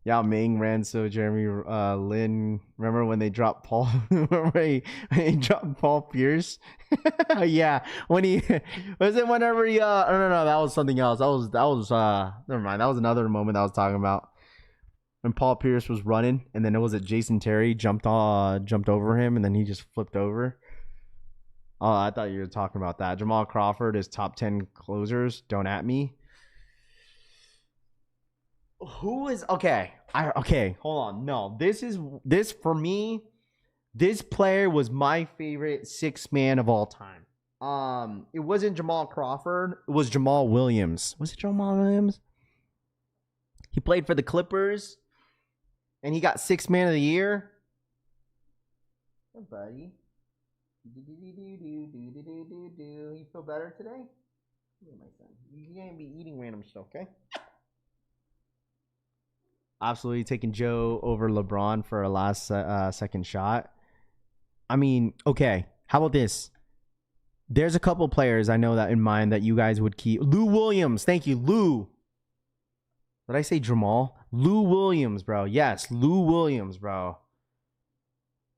Yao Ming ran so Jeremy Lin. Remember when they dropped Paul? Remember when he dropped Paul Pierce? Yeah, when he was it whenever he no, that was something else. That was never mind. That was another moment I was talking about when Paul Pierce was running, and then it was Jason Terry jumped over him, and then he just flipped over. Oh, I thought you were talking about that. Jamal Crawford is top 10 closers. Don't at me. Who is okay? Okay, hold on. No, this for me. This player was my favorite sixth man of all time. It wasn't Jamal Crawford. It was Jamal Williams. Was it Jamal Williams? He played for the Clippers, and he got sixth man of the year. Oh, buddy. You feel better today? My son. You can't be eating random stuff, okay? Absolutely taking Joe over LeBron for a last second shot. I mean, okay. How about this? There's a couple players I know that in mind that you guys would keep. Lou Williams. Thank you, Lou. Did I say Jamal? Lou Williams, bro. Yes, Lou Williams, bro.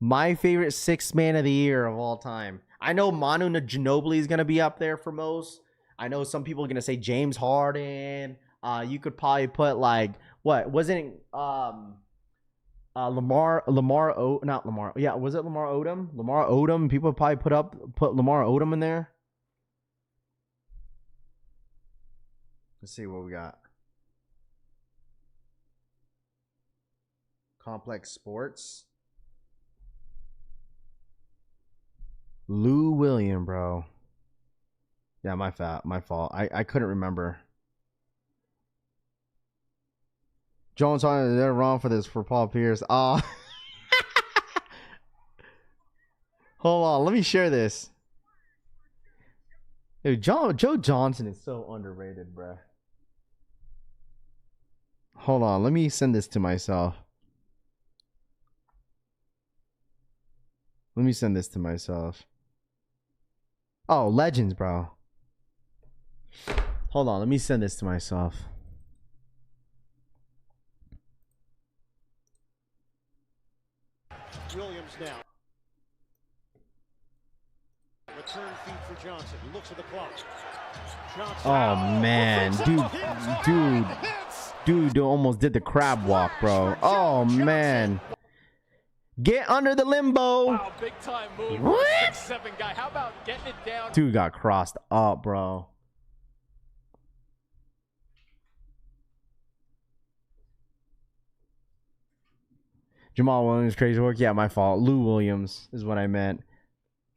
My favorite sixth man of the year of all time. I know Manu Ginobili is going to be up there for most. I know some people are going to say James Harden. You could probably put like, what? Wasn't Lamar was it Lamar Odom? Lamar Odom. People probably put Lamar Odom in there. Let's see what we got. Complex Sports. Lou Williams, bro. Yeah, my fault. I couldn't remember. Jones, they're wrong for this for Paul Pierce. Hold on, let me share this. Dude, Joe Johnson is so underrated, bro. Hold on, let me send this to myself. Let me send this to myself. Oh, legends, bro. Hold on, let me send this to myself. Williams now. Return feed for Johnson. He looks at the clock. Johnson. Oh man, dude almost did the crab walk, bro. Oh man. Get under the limbo. Wow, big time move. What? 6'7" guy. How about getting it down? Dude got crossed up, bro. Jamal Williams, crazy work. Yeah, my fault. Lou Williams is what I meant.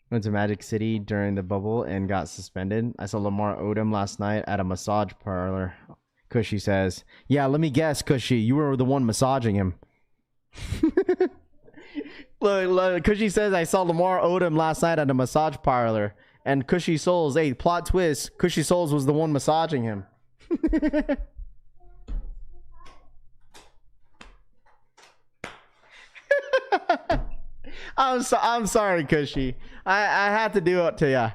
Went to Magic City during the bubble and got suspended. I saw Lamar Odom last night at a massage parlor. Cushy says, yeah, let me guess, Cushy. You were the one massaging him. Look, Cushy says, I saw Lamar Odom last night at a massage parlor. And Cushy Souls, hey, plot twist, Cushy Souls was the one massaging him. I'm sorry, Cushy. I had to do it to ya.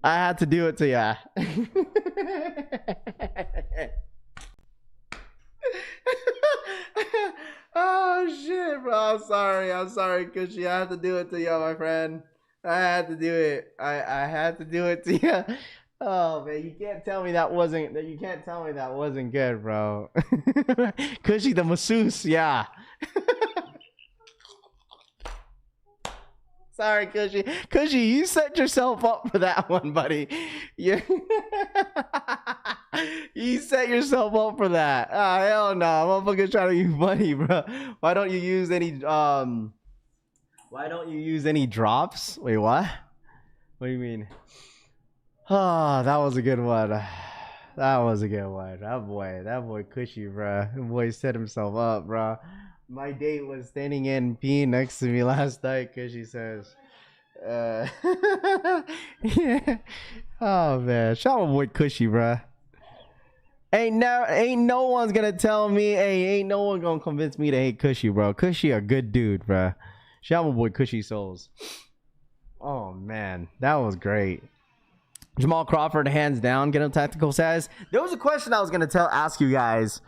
I had to do it to ya. Oh shit, bro. I'm sorry, Cushy. I had to do it to you, my friend. I had to do it. I had to do it to you. Oh man, you can't tell me that wasn't good, bro. Cushy the masseuse, yeah. Sorry, Cushy. Cushy, you set yourself up for that one, buddy. Yeah. You set yourself up for that. Oh, hell no. Motherfucker's trying to be funny, bro. Why don't you use any drops? Wait, what? What do you mean? Oh, that was a good one. That was a good one. That boy Cushy, bro. That boy set himself up, bro. My date was standing in peeing next to me last night because she says, yeah. Oh man, shout out my boy Cushy, bro. Ain't no one's gonna tell me, ain't no one gonna convince me to hate Cushy, bro. Cushy a good dude, bro. Shout out my boy Cushy Souls. Oh man, that was great. Jamal Crawford, hands down. Get him tactical says. There was a question I was gonna ask you guys.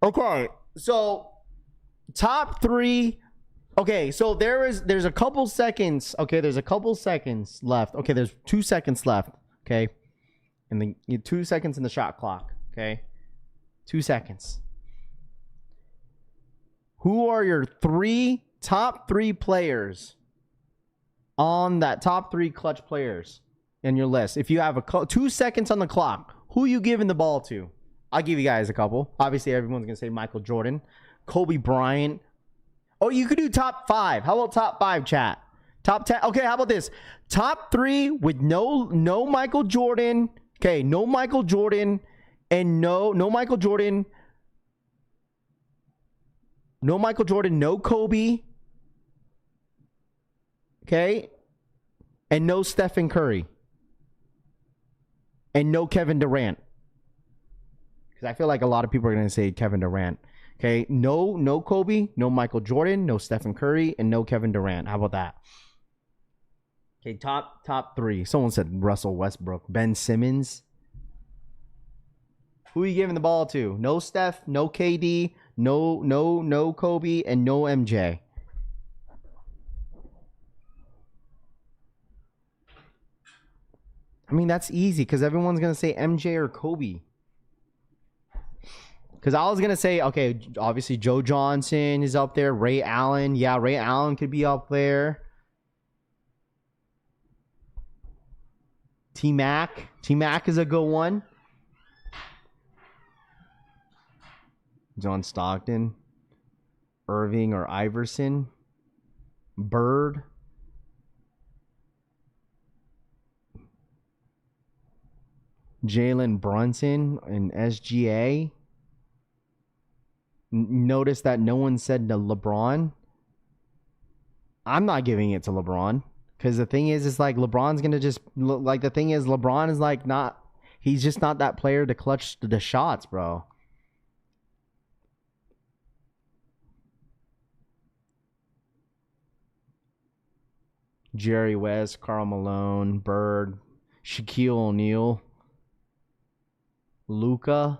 Okay, so. Top three. Okay, so there's a couple seconds. Okay, there's a couple seconds left. Okay, there's 2 seconds left. Okay, and then 2 seconds in the shot clock. Okay, 2 seconds. Who are your top three players on that top three clutch players in your list? If you have 2 seconds on the clock, who you giving the ball to? I'll give you guys a couple. Obviously, everyone's going to say Michael Jordan. Kobe Bryant. Oh, you could do top 5. How about top 5, chat? Top 10. Okay, how about this? Top 3 with no Michael Jordan. Okay, no Michael Jordan and no Michael Jordan. No Michael Jordan, no Kobe. Okay? And no Stephen Curry. And no Kevin Durant. Because I feel like a lot of people are going to say Kevin Durant. Okay? No Kobe, no Michael Jordan, no Stephen Curry, and no Kevin Durant. How about that? Okay, top 3. Someone said Russell Westbrook. Ben Simmons. Who are you giving the ball to? No Steph, no KD, no Kobe, and no MJ. I mean, that's easy because everyone's going to say MJ or Kobe. Because I was going to say, okay, obviously Joe Johnson is up there. Ray Allen. Yeah, Ray Allen could be up there. T-Mac. T-Mac is a good one. John Stockton. Irving or Iverson. Bird. Jalen Brunson and SGA. Notice that no one said to LeBron. I'm not giving it to LeBron. Because the thing is like LeBron's going to just... Like, the thing is, LeBron is like not... He's just not that player to clutch the shots, bro. Jerry West, Karl Malone, Bird, Shaquille O'Neal, Luka.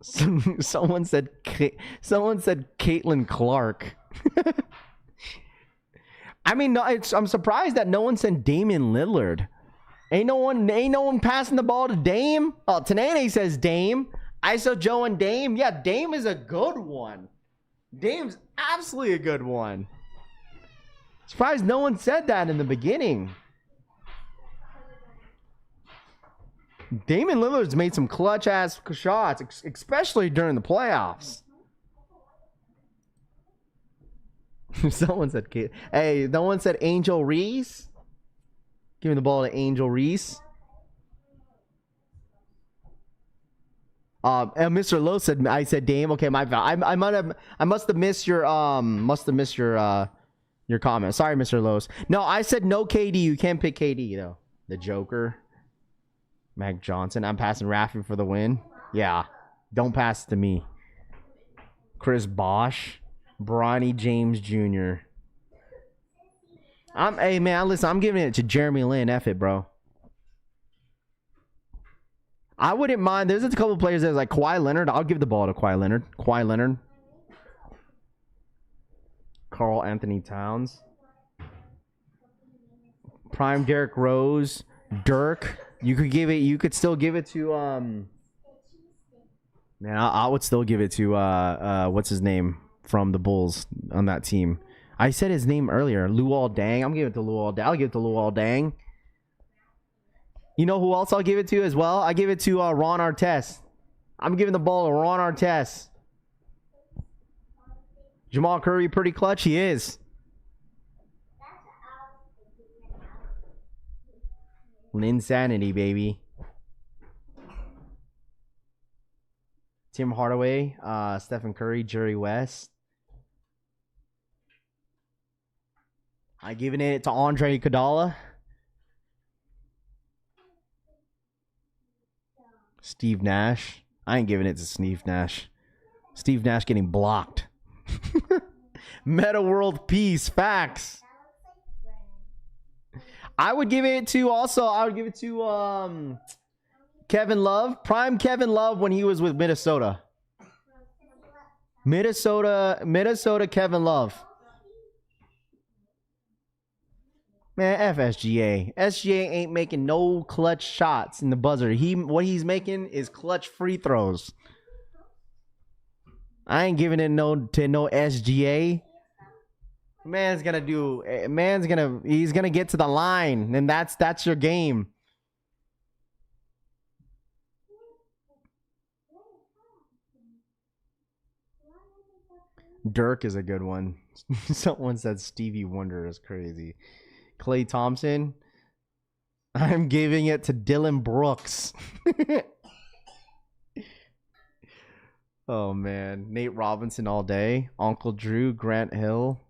Someone said Caitlin Clark. I mean, no, I'm surprised that no one said Damian Lillard. Ain't no one passing the ball to Dame. Oh, Tanene says Dame. I saw Joe and Dame. Yeah, Dame is a good one. Dame's absolutely a good one. Surprised no one said that in the beginning. Damian Lillard's made some clutch-ass shots, especially during the playoffs. Someone said, hey, no one said Angel Reese? Giving the ball to Angel Reese. And Mr. Lowe said, I said Dame. Okay, my bad. I must have missed your comment. Sorry, Mr. Lowe's. No, I said no KD. You can't pick KD though. The Joker. Mac Johnson. I'm passing Rafi for the win. Yeah. Don't pass it to me. Chris Bosh. Bronny James Jr. Hey man, listen, I'm giving it to Jeremy Lin. F it, bro. I wouldn't mind. There's a couple players that's like Kawhi Leonard. I'll give the ball to Kawhi Leonard. Kawhi Leonard. Karl Anthony Towns. Prime Derrick Rose. Dirk. You could still give it to man, I would still give it to what's his name from the Bulls on that team. I said his name earlier. Luol Deng. I'm giving it to Luol Deng. I'll give it to Luol Deng. You know who else I'll give it to as well? I give it to Ron Artest. I'm giving the ball to Ron Artest. Jamal Curry pretty clutch? He is. Insanity, baby. Tim Hardaway, Stephen Curry, Jerry West. I giving it to Andre Iguodala. Steve Nash. I ain't giving it to Steve Nash. Steve Nash getting blocked. Meta World Peace. Facts. I would give it to Kevin Love. Prime Kevin Love when he was with Minnesota. Minnesota Kevin Love. Man, FSGA. SGA ain't making no clutch shots in the buzzer. What he's making is clutch free throws. I ain't giving it to no SGA. He's gonna get to the line, and that's your game. Dirk is a good one. Someone said Stevie Wonder is crazy. Klay Thompson. I'm giving it to Dylan Brooks. Oh, man. Nate Robinson all day. Uncle Drew, Grant Hill,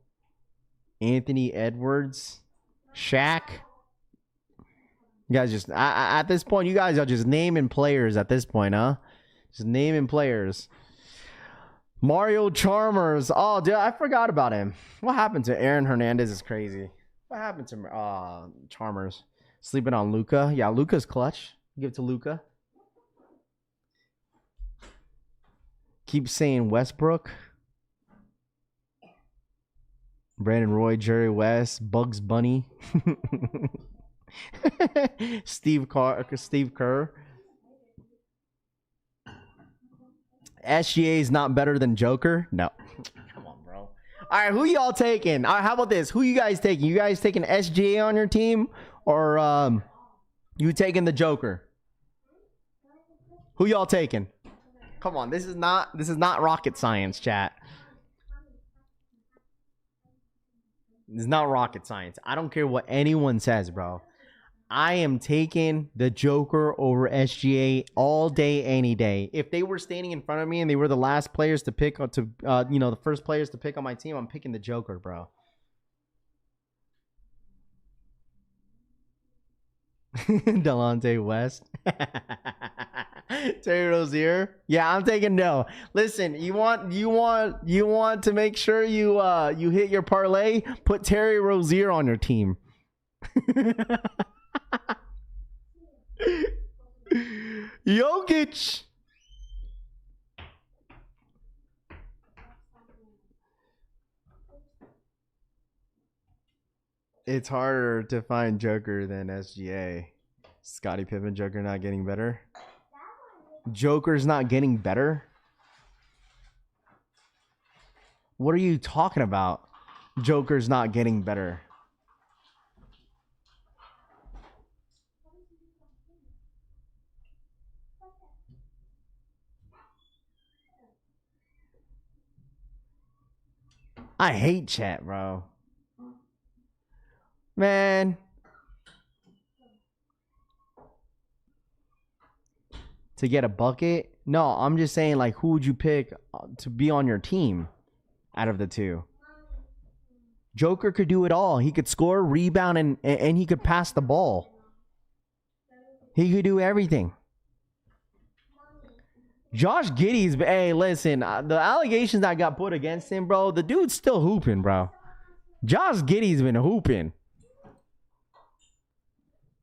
Anthony Edwards, Shaq. You guys just, at this point, you guys are just naming players at this point, huh? Just naming players. Mario Chalmers. Oh, dude, I forgot about him. What happened to Aaron Hernandez is crazy. What happened to Chalmers? Sleeping on Luka. Yeah, Luka's clutch. Give it to Luka. Keep saying Westbrook. Brandon Roy, Jerry West, Bugs Bunny. Steve Kerr. SGA is not better than Joker? No. Come on, bro. All right, who y'all taking? All right, how about this? Who you guys taking? You guys taking SGA on your team? Or you taking the Joker? Who y'all taking? Come on, this is not rocket science, chat. It's not rocket science. I don't care what anyone says, bro. I am taking the Joker over SGA all day, any day. If they were standing in front of me and they were the last players to pick, the first players to pick on my team, I'm picking the Joker, bro. Delonte West. Terry Rozier. Yeah, I'm taking no. Listen, you want to make sure you hit your parlay, put Terry Rozier on your team. Jokic. It's harder to find Joker than SGA. Scottie Pippen, Joker not getting better. Joker's not getting better? What are you talking about? Joker's not getting better. I hate chat, bro. Man. To get a bucket? No, I'm just saying, like, who would you pick to be on your team out of the two? Joker could do it all. He could score, rebound, and he could pass the ball. He could do everything. Josh Giddey's, hey, listen, the allegations that got put against him, bro, the dude's still hooping, bro. Josh Giddey's been hooping.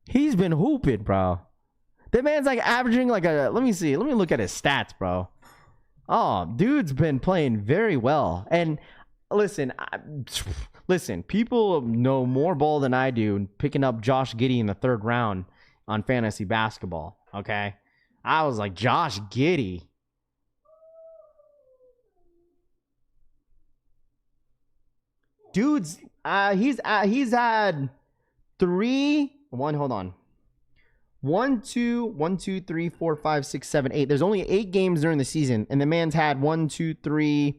He's been hooping, bro. That man's like averaging like a, let me see. Let me look at his stats, bro. Oh, dude's been playing very well. And listen, people know more ball than I do picking up Josh Giddey in the third round on fantasy basketball, okay? I was like, Josh Giddey. Dude's, he's had hold on. 1, 2, 3, 4, 5, 6, 7, 8. There's only 8 games during the season, and the man's had 3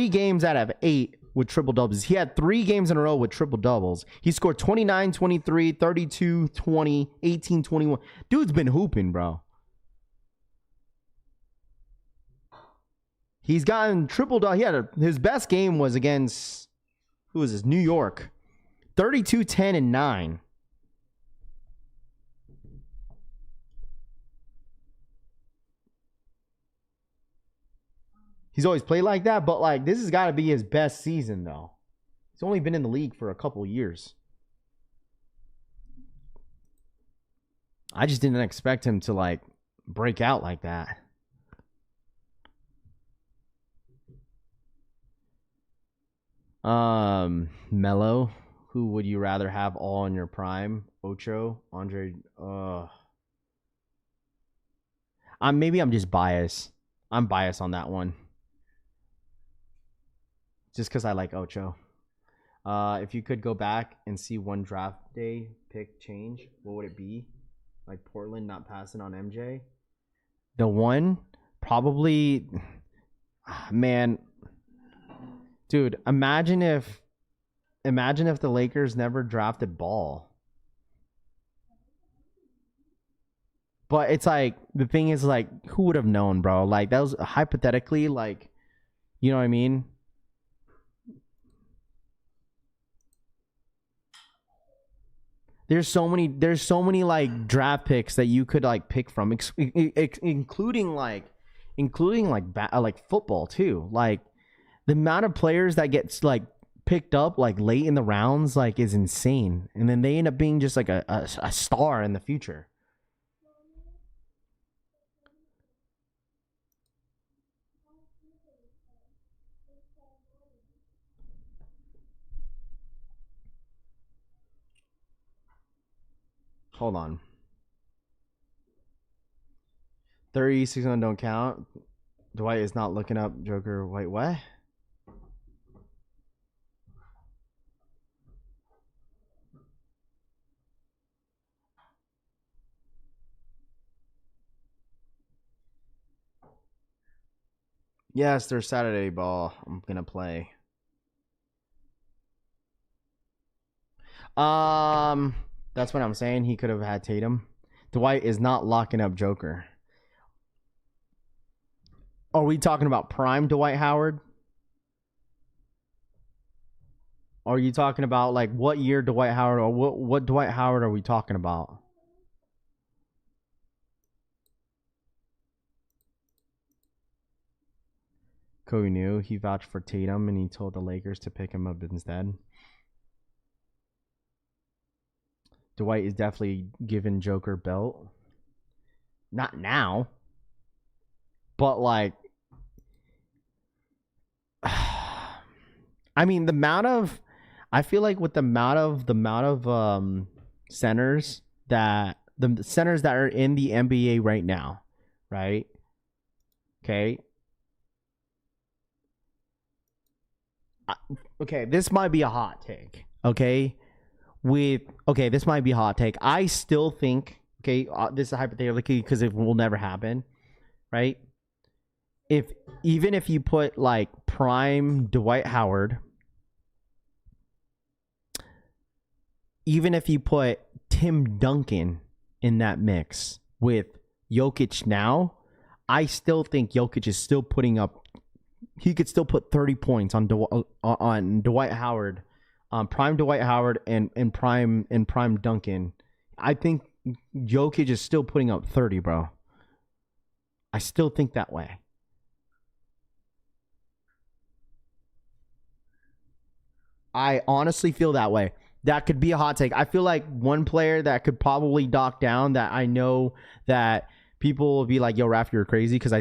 games out of 8 with triple doubles. He had 3 games in a row with triple doubles. He scored 29, 23, 32, 20, 18, 21. Dude's been hooping, bro. He's gotten triple double. His best game was against, who was this? New York. 32, 10, and 9. He's always played like that, but like this has got to be his best season, though. He's only been in the league for a couple years. I just didn't expect him to like break out like that. Melo. Who would you rather have all in your prime? Ocho, Andre. Maybe I'm just biased. I'm biased on that one. Just because I like Ocho. If you could go back and see one draft day pick change, what would it be? Like Portland not passing on MJ? The one Probably, man, dude, imagine if the Lakers never drafted Ball. But it's like, the thing is, like, who would have known, bro? Like, that was hypothetically, like, you know what I mean? There's so many like draft picks that you could like pick from, including football too. Like, the amount of players that gets like picked up like late in the rounds like is insane, and then they end up being just like a star in the future. Hold on. 36 on don't count. Dwight is not looking up Joker. Wait, what? Yes, there's Saturday ball. I'm gonna play. That's what I'm saying. He could have had Tatum. Dwight is not locking up Joker. Are we talking about prime Dwight Howard? Are you talking about like what year Dwight Howard, or what Dwight Howard are we talking about? Kobe knew. He vouched for Tatum and he told the Lakers to pick him up instead. Dwight is definitely giving Joker belt. Not now. But like, I mean, I feel like with the amount of centers that are in the NBA right now, right? Okay. Okay, this might be a hot take. Okay. This might be a hot take. I still think, this is hypothetically because it will never happen, right? Even if you put like prime Dwight Howard, even if you put Tim Duncan in that mix with Jokic now, I still think Jokic is still putting up. He could still put 30 points on Dwight Howard. Prime Dwight Howard and prime Duncan. I think Jokic is still putting up 30, bro. I still think that way. I honestly feel that way. That could be a hot take. I feel like one player that could probably dock down, that I know that people will be like, yo, Raph, you're crazy, because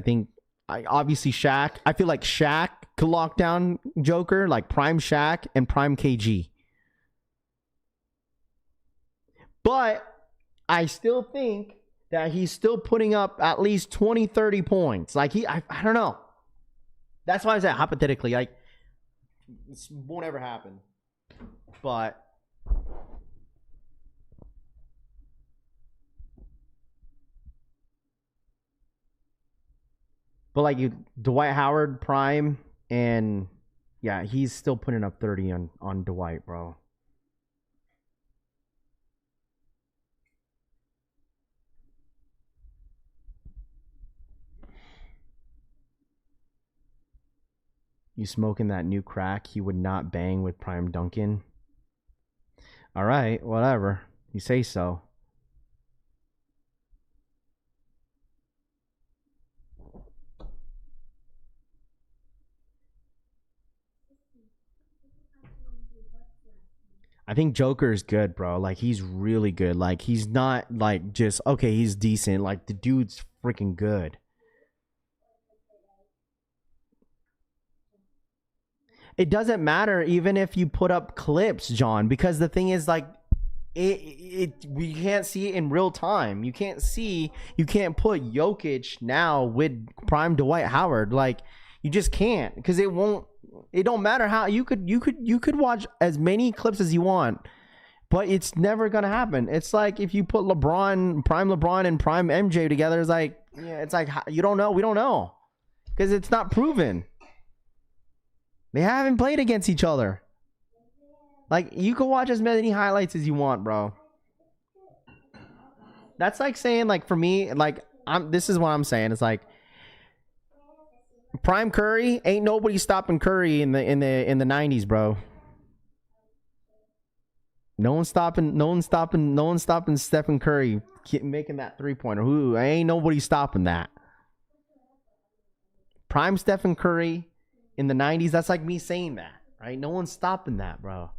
obviously Shaq. I feel like Shaq could lock down Joker, like prime Shaq and prime KG. But I still think that he's still putting up at least 20, 30 points. Like I don't know. That's why I said hypothetically, like, this won't ever happen. But like Dwight Howard prime, and yeah, he's still putting up 30 on Dwight, bro. You smoking that new crack? He would not bang with prime Duncan. All right, whatever. You say so. I think Joker is good, bro. Like, he's really good. Like, he's not like just, okay, he's decent. Like, the dude's freaking good. It doesn't matter even if you put up clips, John, because the thing is, like, we can't see it in real time. You can't put Jokic now with prime Dwight Howard. Like, you just can't, because it don't matter how you could watch as many clips as you want, but it's never gonna happen. It's like if you put prime LeBron and prime MJ together, it's like, Yeah, it's like you don't know. We don't know because it's not proven. They haven't played against each other. Like, you can watch as many highlights as you want, bro. That's like saying, like, for me, like, this is what I'm saying. It's like Prime Curry, ain't nobody stopping Curry in the 90s, bro. No one's stopping Stephen Curry making that 3-pointer. Who ain't nobody stopping that. Prime Stephen Curry in the 90s, that's like me saying that, right? No one's stopping that, bro.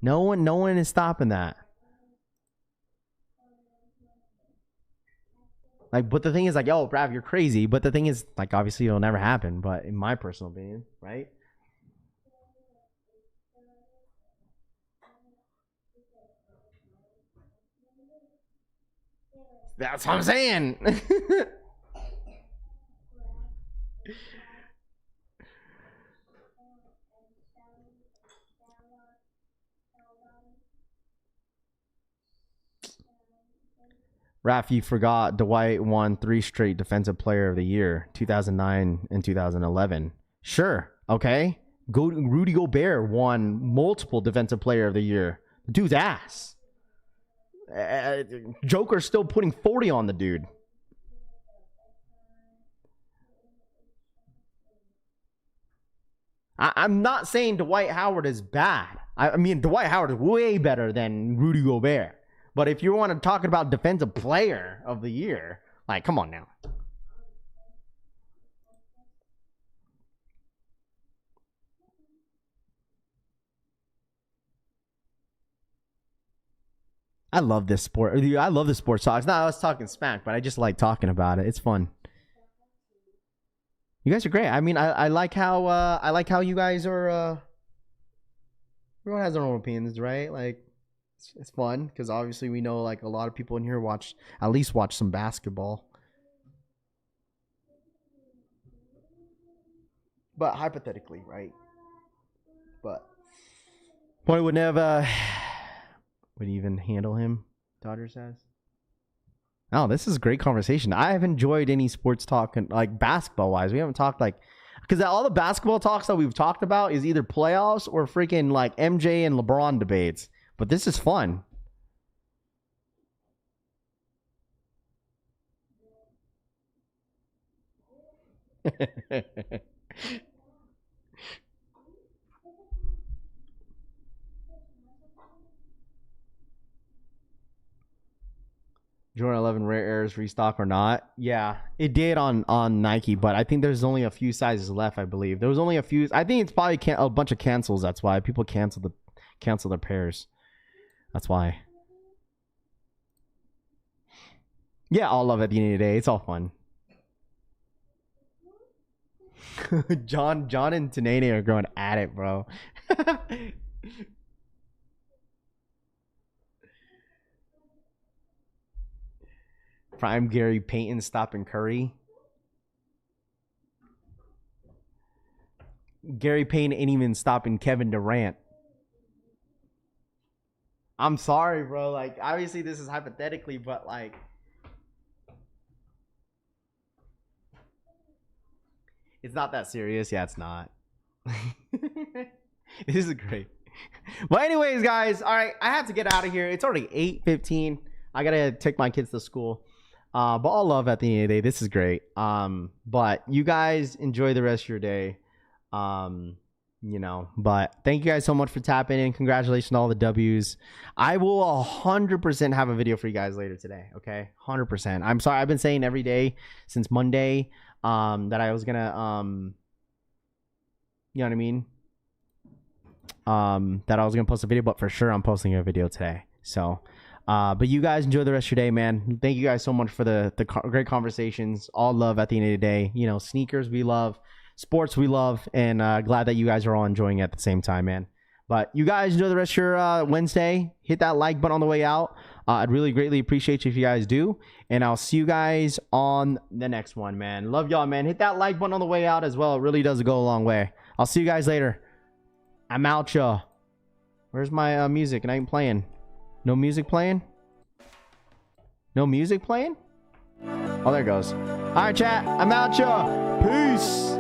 No one is stopping that. Like, but the thing is, like, yo, Brav, you're crazy. But the thing is, like, obviously it'll never happen. But in my personal opinion, right? That's what I'm saying. Raph, you forgot Dwight won 3 straight Defensive Player of the Year, 2009 and 2011. Sure, okay. Rudy Gobert won multiple Defensive Player of the Year. The dude's ass. Joker's still putting 40 on the dude. I'm not saying Dwight Howard is bad. I mean, Dwight Howard is way better than Rudy Gobert. But if you want to talk about Defensive Player of the Year, like, come on now. I love this sport. I love the sports talks. Not us talking smack, but I just like talking about it. It's fun. You guys are great. I mean, I like how you guys are. Everyone has their own opinions, right? Like, it's fun because obviously we know, like, a lot of people in here at least watch some basketball. But hypothetically, right? But Point would never would even handle him, Dodger says. Oh, this is a great conversation. I have enjoyed any sports talk, like basketball wise. We haven't talked like, because all the basketball talks that we've talked about is either playoffs or freaking like MJ and LeBron debates. But this is fun. Jordan 11 rare airs restock or not? Yeah, it did on Nike, but I think there's only a few sizes left. I believe there was only a few. I think it's probably a bunch of cancels. That's why people cancel their pairs. That's why. Yeah, all love at the end of the day. It's all fun. John and Tanene are going at it, bro. Prime Gary Payton stopping Curry. Gary Payton ain't even stopping Kevin Durant. I'm sorry, bro. Like, obviously this is hypothetically, but like, it's not that serious. Yeah, it's not. This is great. But anyways, guys, all right, I have to get out of here. It's already 8:15. I gotta take my kids to school. But all love at the end of the day. This is great. But you guys enjoy the rest of your day. But thank you guys so much for tapping in. Congratulations on all the W's. I will 100% have a video for you guys later today. Okay. 100%. I'm sorry. I've been saying every day since Monday, that I was gonna, you know what I mean? That I was gonna post a video, but for sure I'm posting a video today. So, but you guys enjoy the rest of your day, man. Thank you guys so much for the great conversations. All love at the end of the day. You know, sneakers we love, sports we love, and glad that you guys are all enjoying it at the same time, man. But you guys enjoy the rest of your Wednesday. Hit that like button on the way out. I'd really greatly appreciate you if you guys do. And I'll see you guys on the next one, man. Love y'all, man. Hit that like button on the way out as well. It really does go a long way. I'll see you guys later. I'm out, y'all. Where's my music? And I ain't playing. No music playing? No music playing? Oh, there it goes. All right, chat. I'm out, y'all. Peace.